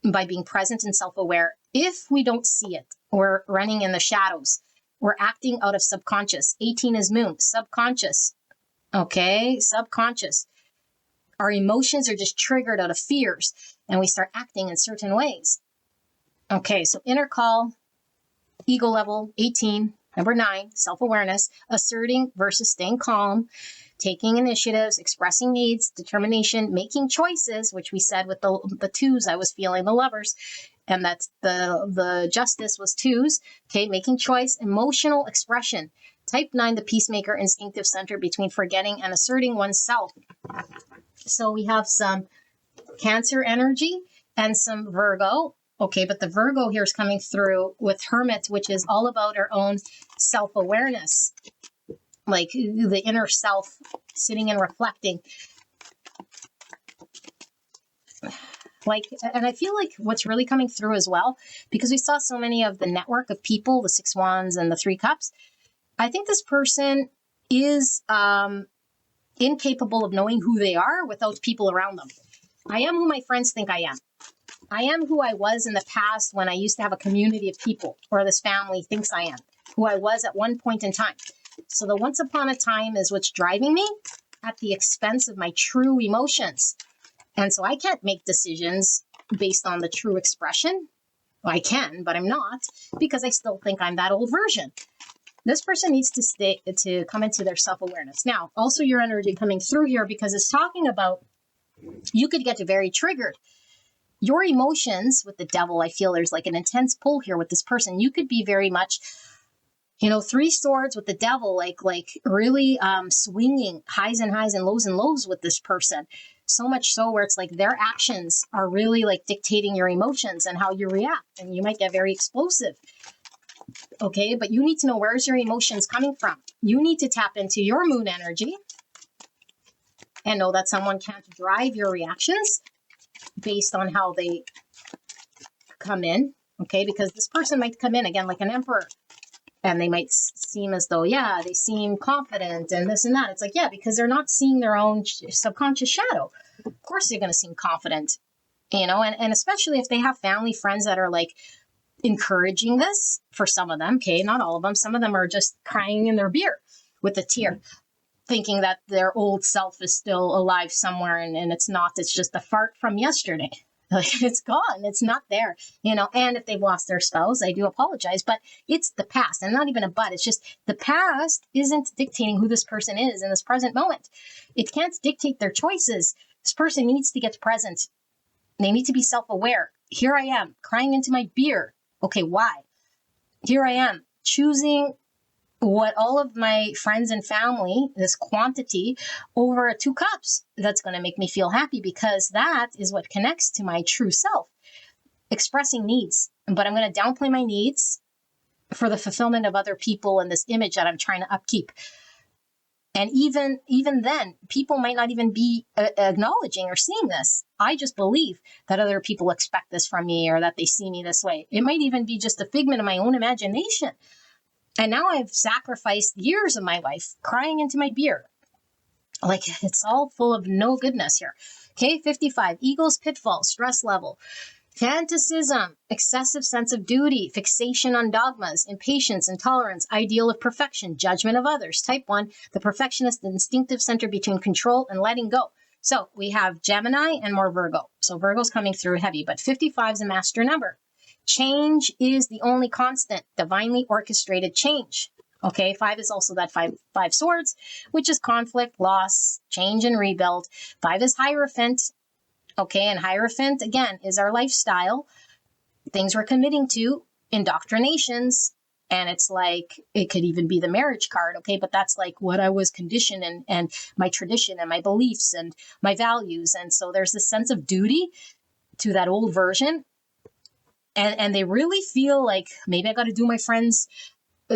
by being present and self-aware. If we don't see it, we're running in the shadows. We're acting out of subconscious. 18 is moon, subconscious. Okay, subconscious. Our emotions are just triggered out of fears, and we start acting in certain ways. Okay, so inner call, ego level, 18. Number 9, self-awareness, asserting versus staying calm, taking initiatives, expressing needs, determination, making choices, which we said with the 2s I was feeling, the lovers, and that's the justice was 2s. Okay, making choice, emotional expression. Type 9, the peacemaker, instinctive center between forgetting and asserting oneself. So we have some Cancer energy and some Virgo. Okay, but the Virgo here is coming through with Hermit, which is all about our own self-awareness, like the inner self, sitting and reflecting. Like, and I feel like what's really coming through as well, because we saw so many of the network of people, the 6 wands and the 3 cups. I think this person is incapable of knowing who they are without people around them. I am who my friends think I am. I am who I was in the past when I used to have a community of people, or this family thinks I am, who I was at one point in time. So the once upon a time is what's driving me at the expense of my true emotions. And so I can't make decisions based on the true expression. Well, I can, but I'm not, because I still think I'm that old version. This person needs to come into their self-awareness. Now, also your energy coming through here, because it's talking about you could get very triggered. Your emotions with the devil, I feel there's like an intense pull here with this person. You could be very much, 3 swords with the devil, like really swinging highs and lows with this person. So much so where it's like their actions are really like dictating your emotions and how you react. And you might get very explosive. Okay, but you need to know, where's your emotions coming from? You need to tap into your moon energy and know that someone can't drive your reactions based on how they come in. Okay, because this person might come in again like an emperor, and they might seem as though, yeah, they seem confident and this and that. It's like, yeah, because they're not seeing their own subconscious shadow. Of course they're going to seem confident, and especially if they have family, friends that are like encouraging this. For some of them, okay, not all of them. Some of them are just crying in their beer with a tear, thinking that their old self is still alive somewhere, and it's not. It's just a fart from yesterday. Like, it's gone. It's not there, and if they've lost their spouse, I do apologize, but it's the past, and not even a but. It's just the past isn't dictating who this person is in this present moment. It can't dictate their choices. This person needs to get present. They need to be self-aware. Here I am, crying into my beer. Okay, why? Here I am, choosing what all of my friends and family, this quantity over 2 cups, that's going to make me feel happy, because that is what connects to my true self. Expressing needs, but I'm going to downplay my needs for the fulfillment of other people and this image that I'm trying to upkeep. And even then, people might not even be acknowledging or seeing this. I just believe that other people expect this from me, or that they see me this way. It might even be just a figment of my own imagination. And now I've sacrificed years of my life crying into my beer. Like, it's all full of no goodness here. Okay, 55, ego's pitfall, stress level. Fantasism, excessive sense of duty, fixation on dogmas, impatience, intolerance, ideal of perfection, judgment of others. Type 1, the perfectionist, the instinctive center between control and letting go. So we have Gemini and more Virgo. So Virgo's coming through heavy, but 55 is a master number. Change is the only constant, divinely orchestrated change. Okay, 5 is also that five swords, which is conflict, loss, change, and rebuild. 5 is Hierophant. Okay, and Hierophant, again, is our lifestyle, things we're committing to, indoctrinations, and it's like, it could even be the marriage card, okay, but that's like what I was conditioned and my tradition and my beliefs and my values, and so there's this sense of duty to that old version, and they really feel like, maybe I got to do my friends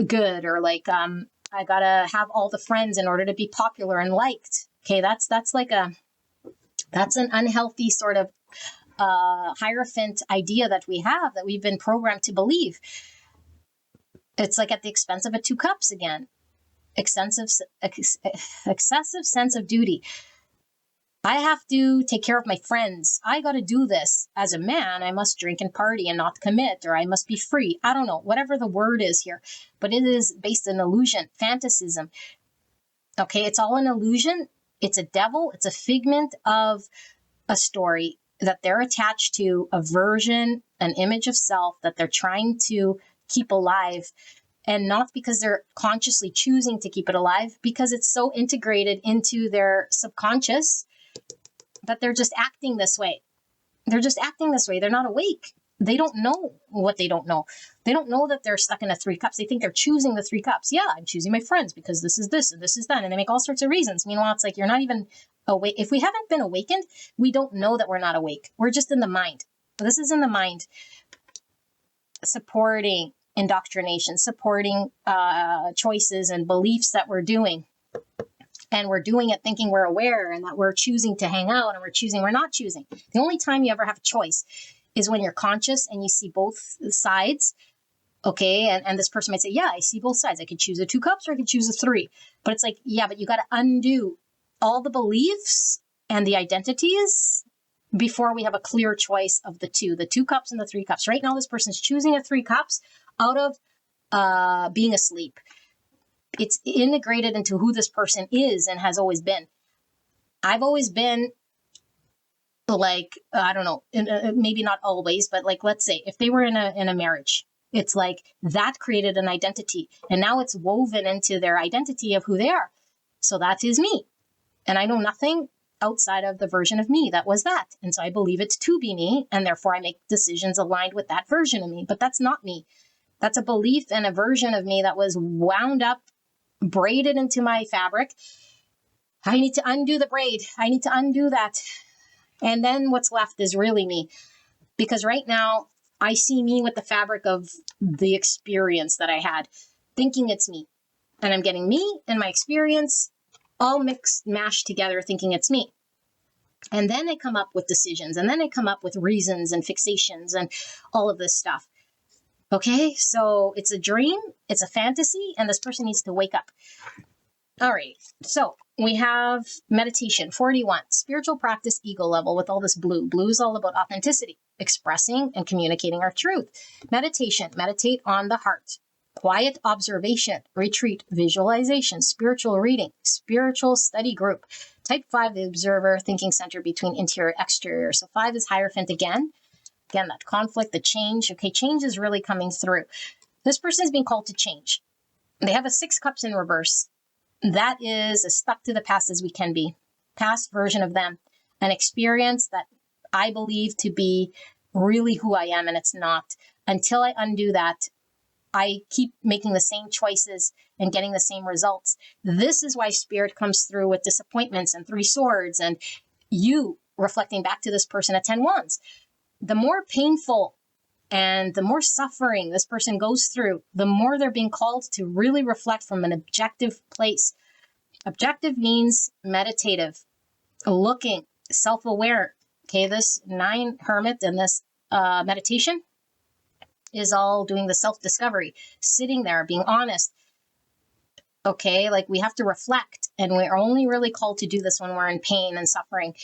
good, or like, I got to have all the friends in order to be popular and liked. Okay, that's an unhealthy sort of Hierophant idea that we have, that we've been programmed to believe. It's like at the expense of a 2 cups again. Excessive sense of duty. I have to take care of my friends. I got to do this. As a man, I must drink and party and not commit, or I must be free. I don't know, whatever the word is here, but it is based on illusion, fantasism. Okay, it's all an illusion. It's a devil. It's a figment of a story that they're attached to, a version, an image of self that they're trying to keep alive. And not because they're consciously choosing to keep it alive, because it's so integrated into their subconscious that they're just acting this way. They're just acting this way. They're not awake. They don't know what they don't know. They don't know that they're stuck in a 3 cups. They think they're choosing the 3 cups. Yeah, I'm choosing my friends because this is this and this is that. And they make all sorts of reasons. Meanwhile, it's like, you're not even awake. If we haven't been awakened, we don't know that we're not awake. We're just in the mind. This is in the mind, supporting indoctrination, supporting choices and beliefs that we're doing. And we're doing it thinking we're aware, and that we're choosing to hang out, and we're not choosing. The only time you ever have a choice is when you're conscious and you see both sides. Okay, and this person might say, yeah, I see both sides. I could choose a 2 cups or I could choose a 3. But it's like, yeah, but you got to undo all the beliefs and the identities before we have a clear choice of the 2 cups and the 3 cups. Right now, this person's choosing a 3 cups out of being asleep. It's integrated into who this person is and has always been. I've always been like, I don't know, maybe not always, but like, let's say if they were in a marriage, it's like that created an identity, and now it's woven into their identity of who they are. So that is me. And I know nothing outside of the version of me that was that. And so I believe it to be me, and therefore I make decisions aligned with that version of me. But that's not me. That's a belief and a version of me that was wound up, braided into my fabric. I need to undo the braid. I need to undo that. And then what's left is really me. Because right now, I see me with the fabric of the experience that I had, thinking it's me. And I'm getting me and my experience all mixed, mashed together, thinking it's me. And then I come up with decisions, and then I come up with reasons and fixations and all of this stuff. Okay, so it's a dream, it's a fantasy, and this person needs to wake up. All right, so we have meditation, 41, spiritual practice, ego level with all this blue. Blue is all about authenticity, expressing and communicating our truth. Meditation, meditate on the heart. Quiet observation, retreat, visualization, spiritual reading, spiritual study group. Type 5, the observer, thinking center between interior and exterior. So 5 is Hierophant again. Again, that conflict, the change. Okay, change is really coming through. This person is being called to change. They have a 6 cups in reverse. That is as stuck to the past as we can be. Past version of them. An experience that I believe to be really who I am, and it's not. Until I undo that, I keep making the same choices and getting the same results. This is why Spirit comes through with disappointments and 3 swords and you reflecting back to this person at 10 wands. The more painful and the more suffering this person goes through, the more they're being called to really reflect from an objective place. Objective means meditative, looking, self-aware. Okay, this 9 hermit and this meditation is all doing the self-discovery, sitting there, being honest. Okay, like we have to reflect, and we're only really called to do this when we're in pain and suffering.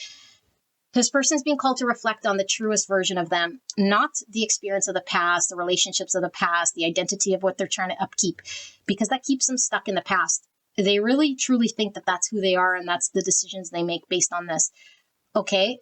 This person's being called to reflect on the truest version of them, not the experience of the past, the relationships of the past, the identity of what they're trying to upkeep, because that keeps them stuck in the past. They really truly think that that's who they are and that's the decisions they make based on this. Okay,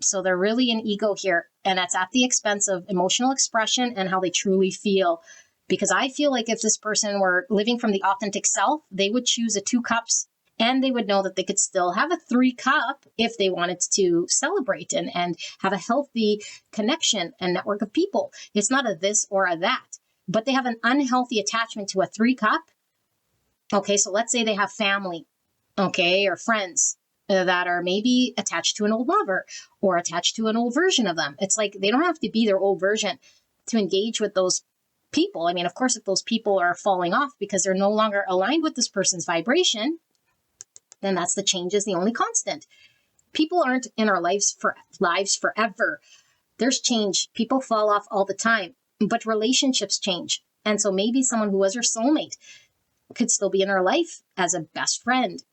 so they're really an ego here, and that's at the expense of emotional expression and how they truly feel. Because I feel like if this person were living from the authentic self, they would choose a 2 cups. And they would know that they could still have a 3 cup if they wanted to celebrate and have a healthy connection and network of people. It's not a this or a that, but they have an unhealthy attachment to a 3 cup. Okay, so let's say they have family, okay, or friends that are maybe attached to an old lover or attached to an old version of them. It's like they don't have to be their old version to engage with those people. I mean, of course, if those people are falling off because they're no longer aligned with this person's vibration, then that's the change is the only constant. People aren't in our lives forever. There's change. People fall off all the time, but relationships change. And so maybe someone who was her soulmate could still be in our life as a best friend,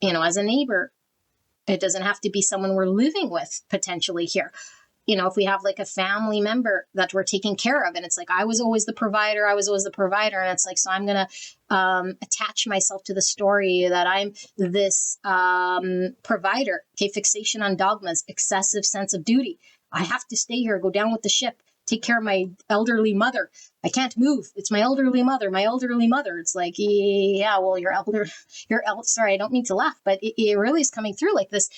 as a neighbor. It doesn't have to be someone we're living with potentially here. If we have like a family member that we're taking care of and it's like, I was always the provider. And it's like, so I'm going to attach myself to the story that I'm this provider. Okay. Fixation on dogmas, excessive sense of duty. I have to stay here, go down with the ship, take care of my elderly mother. I can't move. It's my elderly mother. It's like, yeah, well, sorry, I don't mean to laugh, but it really is coming through like this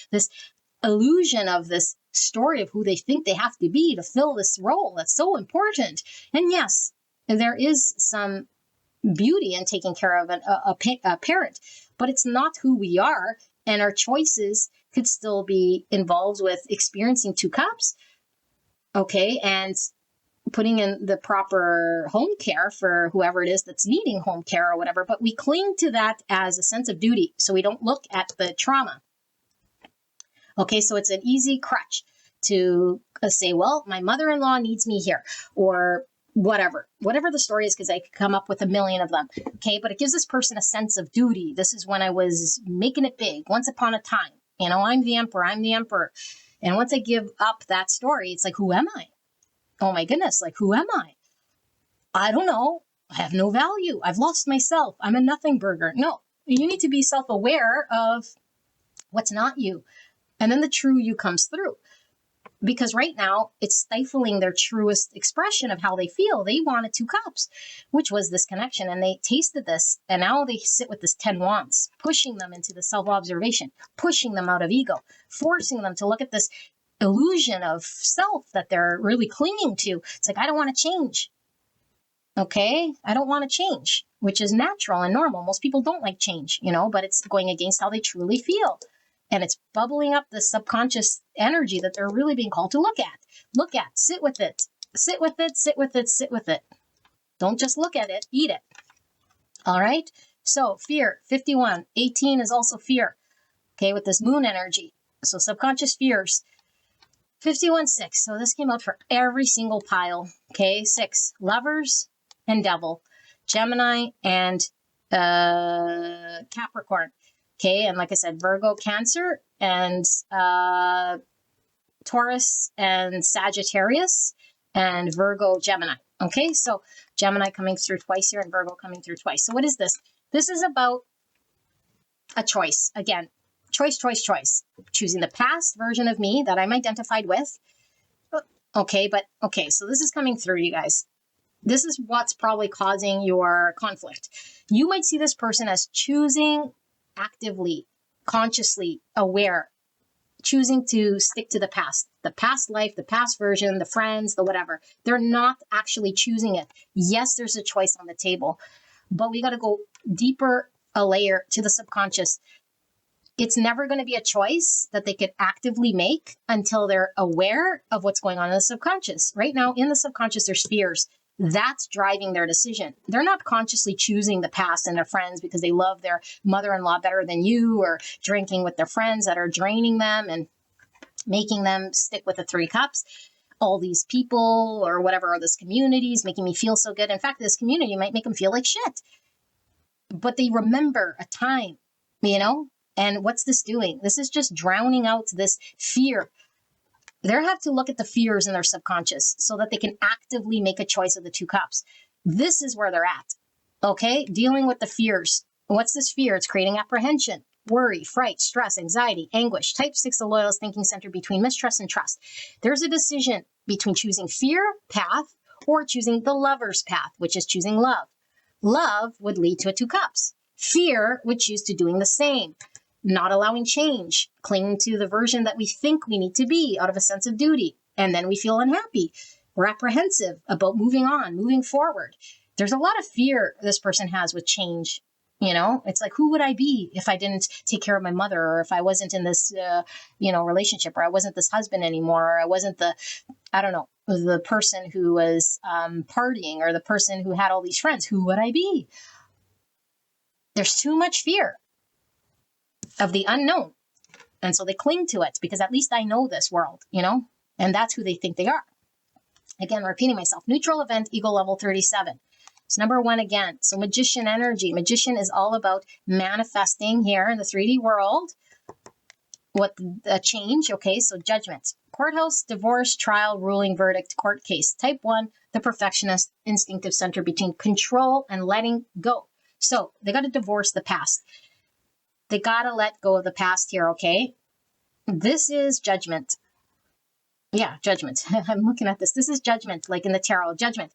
illusion of this story of who they think they have to be to fill this role that's so important. And yes, there is some beauty in taking care of a parent, but it's not who we are, and our choices could still be involved with experiencing 2 cups, okay, and putting in the proper home care for whoever it is that's needing home care or whatever, but we cling to that as a sense of duty, so we don't look at the trauma. Okay, so it's an easy crutch to say, well, my mother-in-law needs me here, or whatever the story is, because I could come up with a million of them. Okay, but it gives this person a sense of duty. This is when I was making it big, once upon a time. I'm the emperor. And once I give up that story, it's like, who am I? Oh my goodness, like, who am I? I don't know. I have no value. I've lost myself. I'm a nothing burger. No, you need to be self-aware of what's not you. And then the true you comes through. Because right now, it's stifling their truest expression of how they feel. They wanted 2 cups, which was this connection. And they tasted this. And now they sit with this 10 wands, pushing them into the self-observation, pushing them out of ego, forcing them to look at this illusion of self that they're really clinging to. It's like, I don't want to change. Okay, I don't want to change, which is natural and normal. Most people don't like change, but it's going against how they truly feel. And it's bubbling up the subconscious energy that they're really being called to look at, sit with it. Don't just look at it, eat it. All right. So fear, 51, 18 is also fear. Okay. With this moon energy. So subconscious fears, 51, 6. So this came out for every single pile. Okay. 6, lovers and devil, Gemini and Capricorn. Okay, and like I said, Virgo, Cancer, and Taurus and Sagittarius, and Virgo, Gemini. Okay, so Gemini coming through twice here and Virgo coming through twice. So what is this? This is about a choice. Again, choice. Choosing the past version of me that I'm identified with. Okay, so this is coming through, you guys. This is what's probably causing your conflict. You might see this person as choosing actively, consciously aware choosing to stick to the past life, the past version, the friends, the whatever. They're not actually choosing it. Yes, there's a choice on the table, but we got to go deeper a layer to the subconscious. It's never going to be a choice that they could actively make until they're aware of what's going on in the subconscious. Right now, in the subconscious, there's fears. That's driving their decision. They're not consciously choosing the past and their friends because they love their mother-in-law better than you, or drinking with their friends that are draining them and making them stick with the 3 cups. All these people or whatever, or this community is making me feel so good. In fact, this community might make them feel like shit. But they remember a time, and what's this doing? This is just drowning out this fear. They have to look at the fears in their subconscious so that they can actively make a choice of the 2 cups. This is where they're at. Okay? Dealing with the fears. What's this fear? It's creating apprehension, worry, fright, stress, anxiety, anguish. Type 6, the loyalist thinking center between mistrust and trust. There's a decision between choosing fear path or choosing the lover's path, which is choosing love. Love would lead to a 2 cups. Fear would choose to doing the same. Not allowing change, clinging to the version that we think we need to be out of a sense of duty. And then we feel unhappy. We're apprehensive about moving on, moving forward. There's a lot of fear this person has with change. It's like, who would I be if I didn't take care of my mother, or if I wasn't in this, relationship, or I wasn't this husband anymore, or I wasn't the person who was partying, or the person who had all these friends. Who would I be? There's too much fear of the unknown. And so they cling to it because at least I know this world, and that's who they think they are. Again, repeating myself, neutral event, ego level 37. It's number 1 again. So magician energy. Magician is all about manifesting here in the 3D world what the change. Okay, so judgment. Courthouse, divorce, trial, ruling, verdict, court case. Type 1, the perfectionist, instinctive center between control and letting go. So they got to divorce the past. They got to let go of the past here, okay? This is judgment. Yeah, judgment. I'm looking at this. This is judgment, like in the tarot, judgment.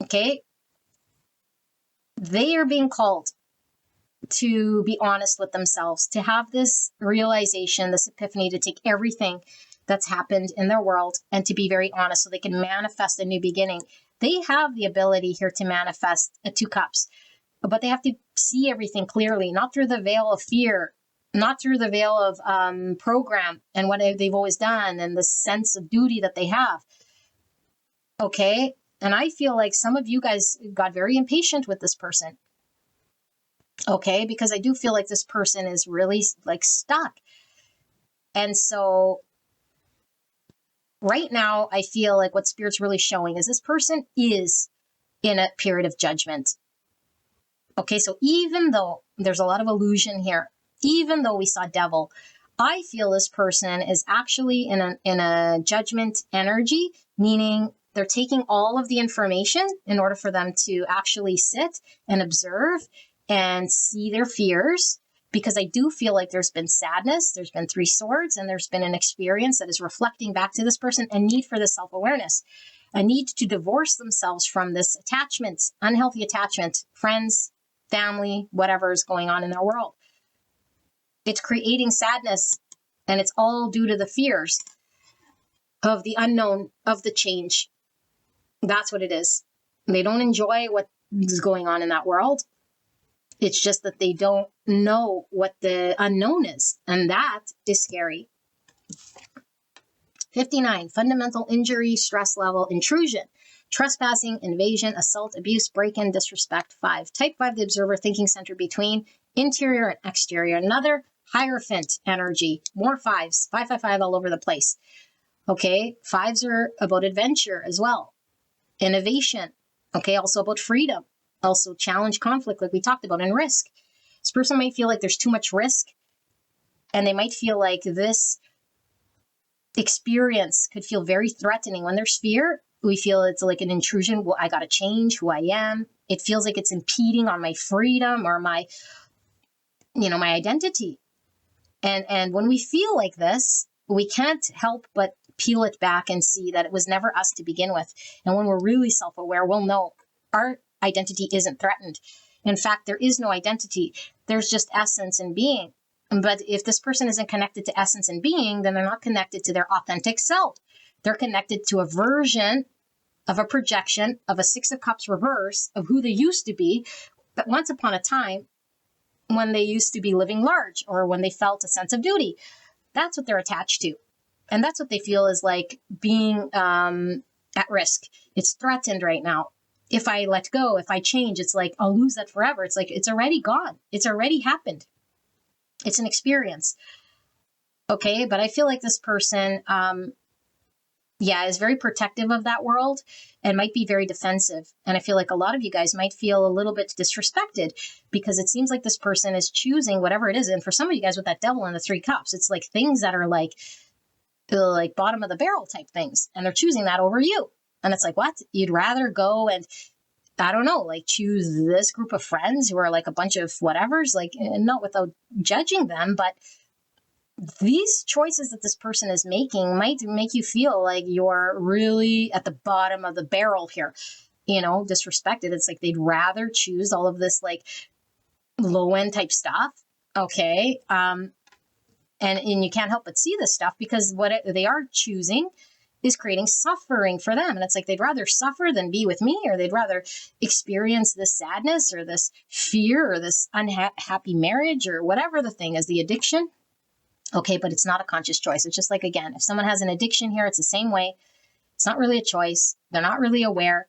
Okay? They are being called to be honest with themselves, to have this realization, this epiphany, to take everything that's happened in their world and to be very honest so they can manifest a new beginning. They have the ability here to manifest a 2 cups, but they have to see everything clearly, not through the veil of fear, not through the veil of program and what they've always done and the sense of duty that they have. Okay? And I feel like some of you guys got very impatient with this person. Okay? Because I do feel like this person is really like stuck. And so right now, I feel like what Spirit's really showing is this person is in a period of judgment. Okay, so even though there's a lot of illusion here, even though we saw devil, I feel this person is actually in a judgment energy, meaning they're taking all of the information in order for them to actually sit and observe and see their fears. Because I do feel like there's been sadness, there's been 3 swords, and there's been an experience that is reflecting back to this person a need for this self-awareness, a need to divorce themselves from this attachment, unhealthy attachment, friends, family, whatever is going on in their world. It's creating sadness, and it's all due to the fears of the unknown, of the change. That's what it is. They don't enjoy what is going on in that world. It's just that they don't know what the unknown is, and that is scary. 59, fundamental injury, stress level, intrusion, trespassing, invasion, assault, abuse, break-in, disrespect. 5, type 5, the observer thinking center between interior and exterior. Another Hierophant energy, more 5s, 5, 5, 5 all over the place. Okay, 5s are about adventure as well. Innovation, okay, also about freedom. Also challenge, conflict, like we talked about, and risk. This person might feel like there's too much risk, and they might feel like this experience could feel very threatening. When there's fear, we feel it's like an intrusion. Well, I got to change who I am. It feels like it's impeding on my freedom or my identity. And when we feel like this, we can't help but peel it back and see that it was never us to begin with. And when we're really self-aware, we'll know our identity isn't threatened. In fact, there is no identity. There's just essence and being. But if this person isn't connected to essence and being, then they're not connected to their authentic self. They're connected to a version of a projection of a Six of Cups reverse of who they used to be, but once upon a time when they used to be living large or when they felt a sense of duty. That's what they're attached to. And that's what they feel is like being at risk. It's threatened right now. If I let go, if I change, it's like I'll lose that forever. It's like it's already gone. It's already happened. It's an experience. Okay, but I feel like this person, is very protective of that world and might be very defensive. And I feel like a lot of you guys might feel a little bit disrespected because it seems like this person is choosing whatever it is. And for some of you guys with that devil and the three cups, it's like things that are like bottom of the barrel type things. And they're choosing that over you. And it's like, what? You'd rather go and, I don't know, like choose this group of friends who are like a bunch of whatevers, like not without judging them, but these choices that this person is making might make you feel like you're really at the bottom of the barrel here, disrespected. It's like they'd rather choose all of this like low end type stuff. Okay. And you can't help but see this stuff because what they are choosing is creating suffering for them. And it's like they'd rather suffer than be with me, or they'd rather experience this sadness or this fear or this unhappy marriage or whatever the thing is, the addiction. Okay, but it's not a conscious choice. It's just like, again, if someone has an addiction here, it's the same way. It's not really a choice. They're not really aware.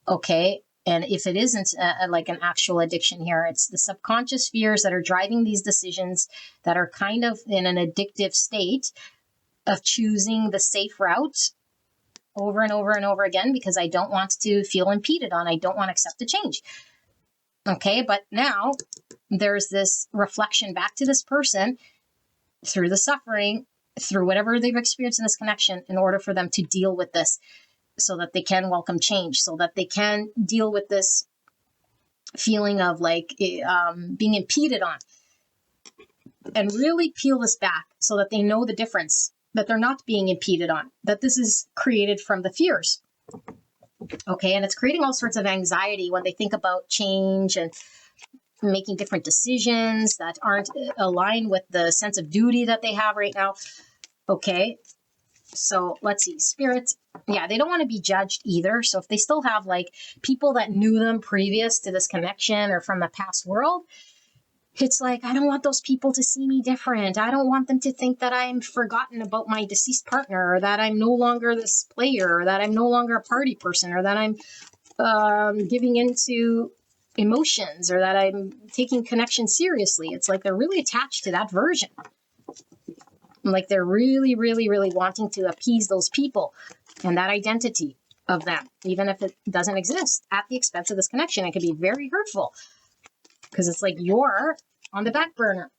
Okay, and if it isn't like an actual addiction here, it's the subconscious fears that are driving these decisions that are kind of in an addictive state of choosing the safe route over and over and over again because I don't want to feel impeded on. I don't want to accept the change. Okay, but now there's this reflection back to this person through the suffering, through whatever they've experienced in this connection, in order for them to deal with this so that they can welcome change, so that they can deal with this feeling of like being impeded on, and really peel this back so that they know the difference, that they're not being impeded on, that this is created from the fears. Okay, and it's creating all sorts of anxiety when they think about change and making different decisions that aren't aligned with the sense of duty that they have right now. Okay, so let's see, spirit. Yeah, they don't want to be judged either. So if they still have like people that knew them previous to this connection or from the past world, it's like, I don't want those people to see me different. I don't want them to think that I'm forgotten about my deceased partner, or that I'm no longer this player, or that I'm no longer a party person, or that I'm giving into emotions, or that I'm taking connection seriously. It's like they're really attached to that version. Like they're really, really, really wanting to appease those people and that identity of them, even if it doesn't exist, at the expense of this connection. It can be very hurtful because it's like you're on the back burner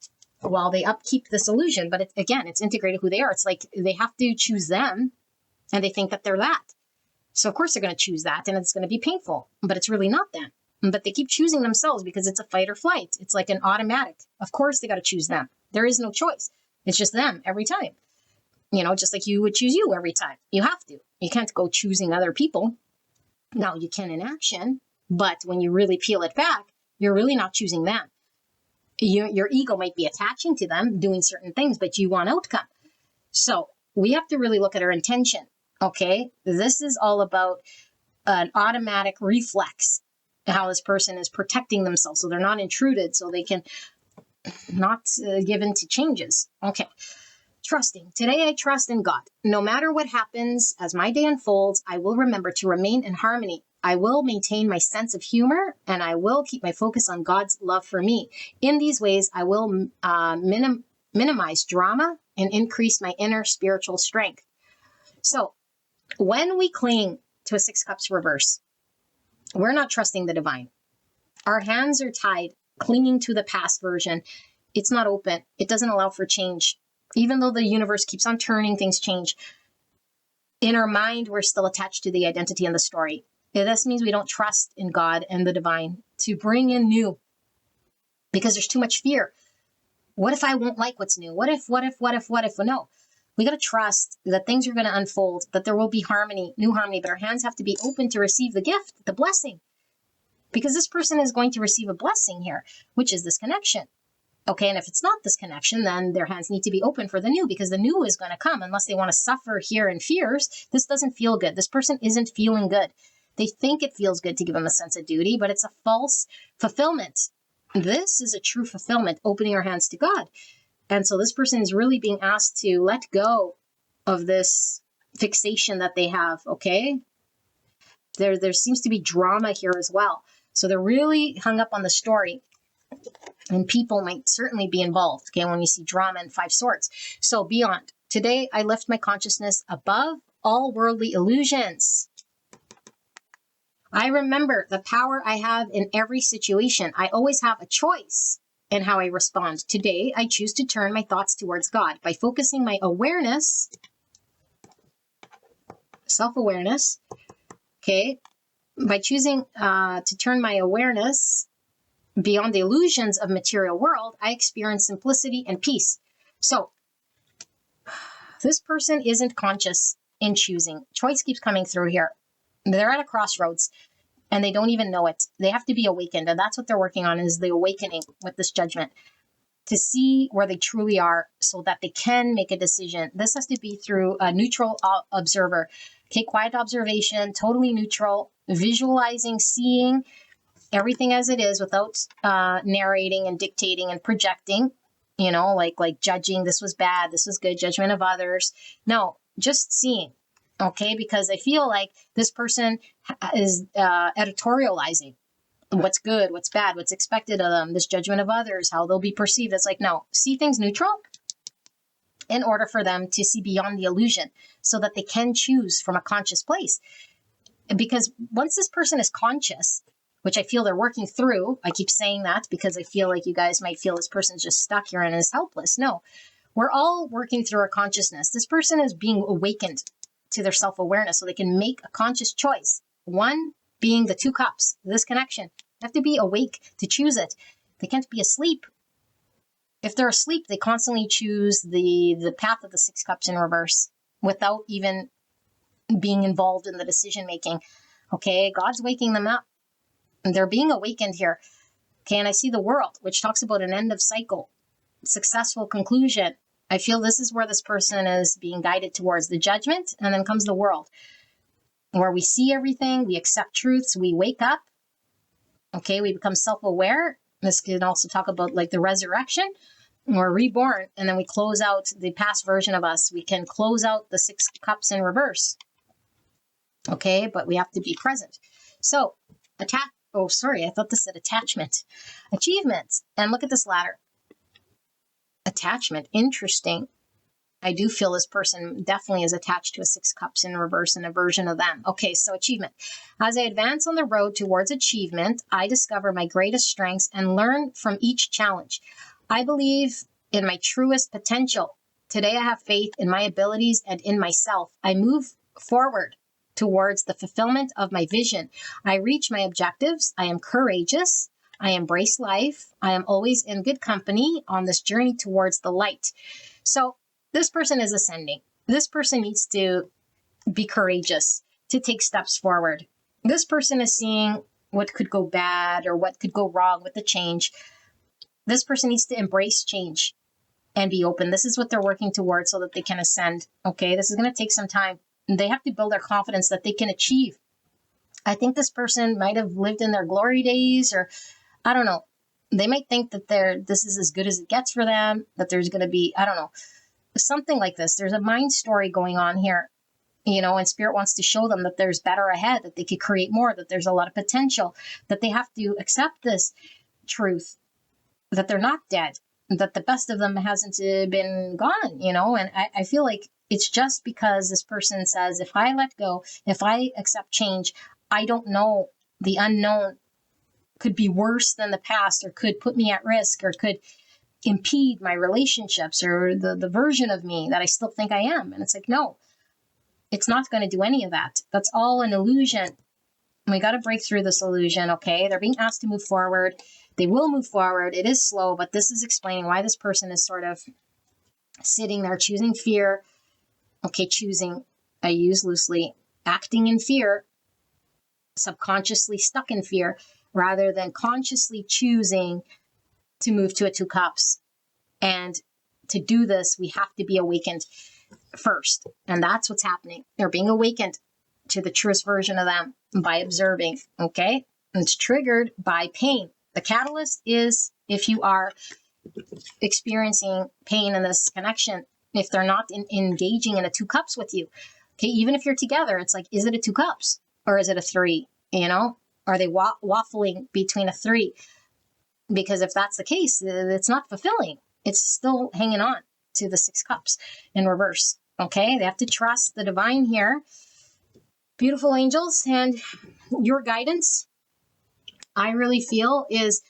while they upkeep this illusion. But it's integrated who they are. It's like they have to choose them and they think that they're that. So of course they're going to choose that, and it's going to be painful, but it's really not them. But they keep choosing themselves because it's a fight or flight. It's like an automatic. Of course they got to choose them. There is no choice. It's just them every time. Just like you would choose you every time. You have to. You can't go choosing other people. Now you can in action, but when you really peel it back, you're really not choosing them. Your ego might be attaching to them, doing certain things, but you want outcome. So we have to really look at our intention. Okay, this is all about an automatic reflex, how this person is protecting themselves so they're not intruded, so they can not give in to changes. Okay, trusting. Today I trust in God. No matter what happens, as my day unfolds, I will remember to remain in harmony. I will maintain my sense of humor, and I will keep my focus on God's love for me. In these ways, I will minimize drama and increase my inner spiritual strength. So when we cling to a Six Cups reverse, we're not trusting the divine. Our hands are tied, clinging to the past version. It's not open. It doesn't allow for change. Even though the universe keeps on turning, things change. In our mind, we're still attached to the identity and the story. This means we don't trust in God and the divine to bring in new, because there's too much fear. What if I won't like what's new? What if? No. We got to trust that things are going to unfold, that there will be harmony, new harmony, but our hands have to be open to receive the gift, the blessing, because this person is going to receive a blessing here, which is this connection. Okay, and if it's not this connection, then their hands need to be open for the new, because the new is going to come unless they want to suffer here in fears. This doesn't feel good. This person isn't feeling good. They think it feels good to give them a sense of duty, but it's a false fulfillment. This is a true fulfillment, opening our hands to God. And so this person is really being asked to let go of this fixation that they have, okay? There seems to be drama here as well. So they're really hung up on the story. And people might certainly be involved, okay, when you see drama and 5 swords. So beyond. Today, I lift my consciousness above all worldly illusions. I remember the power I have in every situation. I always have a choice in how I respond. Today, I choose to turn my thoughts towards God by focusing my awareness, self-awareness, okay, by choosing to turn my awareness beyond the illusions of material world, I experience simplicity and peace. So this person isn't conscious in choosing. Choice keeps coming through here. They're at a crossroads and they don't even know it. They have to be awakened. And that's what they're working on, is the awakening with this judgment, to see where they truly are so that they can make a decision. This has to be through a neutral observer. Okay, quiet observation, totally neutral, visualizing, seeing everything as it is without narrating and dictating and projecting, like judging, this was bad, this was good, judgment of others. No, just seeing. Okay, because I feel like this person is editorializing what's good, what's bad, what's expected of them, this judgment of others, how they'll be perceived. It's like, no, see things neutral in order for them to see beyond the illusion so that they can choose from a conscious place. Because once this person is conscious, which I feel they're working through, I keep saying that because I feel like you guys might feel this person's just stuck here and is helpless. No, we're all working through our consciousness. This person is being awakened to their self-awareness so they can make a conscious choice. One being the 2 cups, this connection. They have to be awake to choose it. They can't be asleep. If they're asleep, they constantly choose the path of the 6 cups in reverse without even being involved in the decision making. Okay, God's waking them up. And they're being awakened here. Okay, and I see the world, which talks about an end of cycle, successful conclusion. I feel this is where this person is being guided towards the judgment, and then comes the world, where we see everything, we accept truths, we wake up, okay, we become self-aware. This can also talk about like the resurrection. We're reborn, and then we close out the past version of us. We can close out the 6 cups in reverse, okay, but we have to be present. So, I thought this said attachment. Achievement, and look at this ladder. Attachment, interesting. I do feel this person definitely is attached to a 6 cups in reverse and a version of them. Okay, so achievement. As I advance on the road towards achievement, I discover my greatest strengths and learn from each challenge. I believe in my truest potential. Today I have faith in my abilities and in myself. I move forward towards the fulfillment of my vision. I reach my objectives. I am courageous. I embrace life. I am always in good company on this journey towards the light. So this person is ascending. This person needs to be courageous, to take steps forward. This person is seeing what could go bad or what could go wrong with the change. This person needs to embrace change and be open. This is what they're working towards so that they can ascend. Okay, this is going to take some time. They have to build their confidence that they can achieve. I think this person might have lived in their glory days, or I don't know. They might think that this is as good as it gets for them, that there's going to be, I don't know, something like this. There's a mind story going on here, and Spirit wants to show them that there's better ahead, that they could create more, that there's a lot of potential, that they have to accept this truth, that they're not dead, that the best of them hasn't been gone, and I feel like it's just because this person says, if I let go, if I accept change, I don't know, the unknown could be worse than the past, or could put me at risk, or could impede my relationships, or the version of me that I still think I am. And it's like, no, it's not going to do any of that. That's all an illusion. We got to break through this illusion, okay? They're being asked to move forward. They will move forward. It is slow, but this is explaining why this person is sort of sitting there choosing fear. Okay, choosing, I use loosely, acting in fear, subconsciously stuck in fear, rather than consciously choosing to move to a 2 cups. And to do this, we have to be awakened first. And that's what's happening. They're being awakened to the truest version of them by observing, okay? And it's triggered by pain. The catalyst is if you are experiencing pain in this connection, if they're not engaging in a 2 cups with you, okay, even if you're together, it's like, is it a 2 cups or is it a 3? You know, are they waffling between a 3? Because if that's the case, it's not fulfilling. It's still hanging on to the 6 cups in reverse. Okay, they have to trust the divine here. Beautiful angels, and your guidance, I really feel, is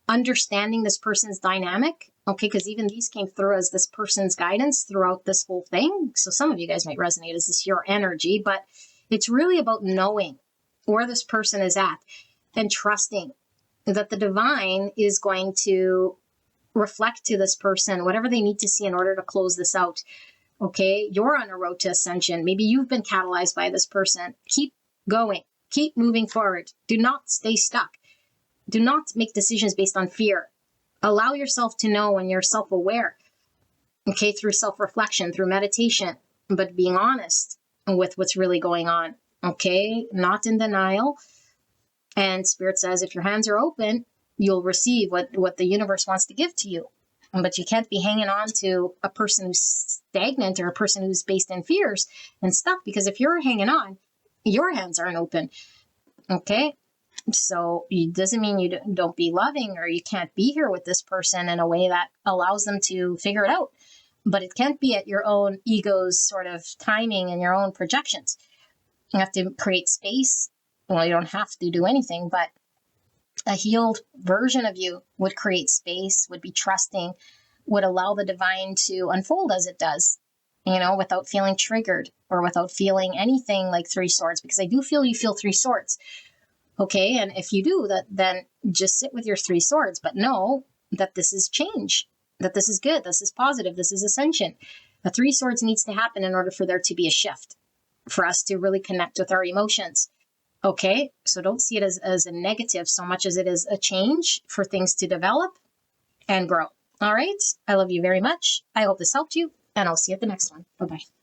understanding this person's dynamic. Okay, because even these came through as this person's guidance throughout this whole thing. So some of you guys might resonate as this your energy, but it's really about knowing where this person is at and trusting that the divine is going to reflect to this person whatever they need to see in order to close this out. Okay, you're on a road to ascension. Maybe you've been catalyzed by this person. Keep going. Keep moving forward. Do not stay stuck. Do not make decisions based on fear. Allow yourself to know when you're self-aware, okay, through self-reflection, through meditation, but being honest with what's really going on, okay, not in denial. And Spirit says, if your hands are open, you'll receive what the universe wants to give to you. But you can't be hanging on to a person who's stagnant or a person who's based in fears and stuck, because if you're hanging on, your hands aren't open, okay? So it doesn't mean you don't be loving or you can't be here with this person in a way that allows them to figure it out. But it can't be at your own ego's sort of timing and your own projections. You have to create space. Well, you don't have to do anything, but a healed version of you would create space, would be trusting, would allow the divine to unfold as it does, you know, without feeling triggered or without feeling anything like 3 swords, because I do feel you feel 3 swords. Okay, and if you do that, then just sit with your 3 swords, but know that this is change, that this is good, this is positive, this is ascension. The 3 swords needs to happen in order for there to be a shift, for us to really connect with our emotions. Okay, so don't see it as a negative so much as it is a change for things to develop and grow. All right, I love you very much. I hope this helped you, and I'll see you at the next one. Bye-bye.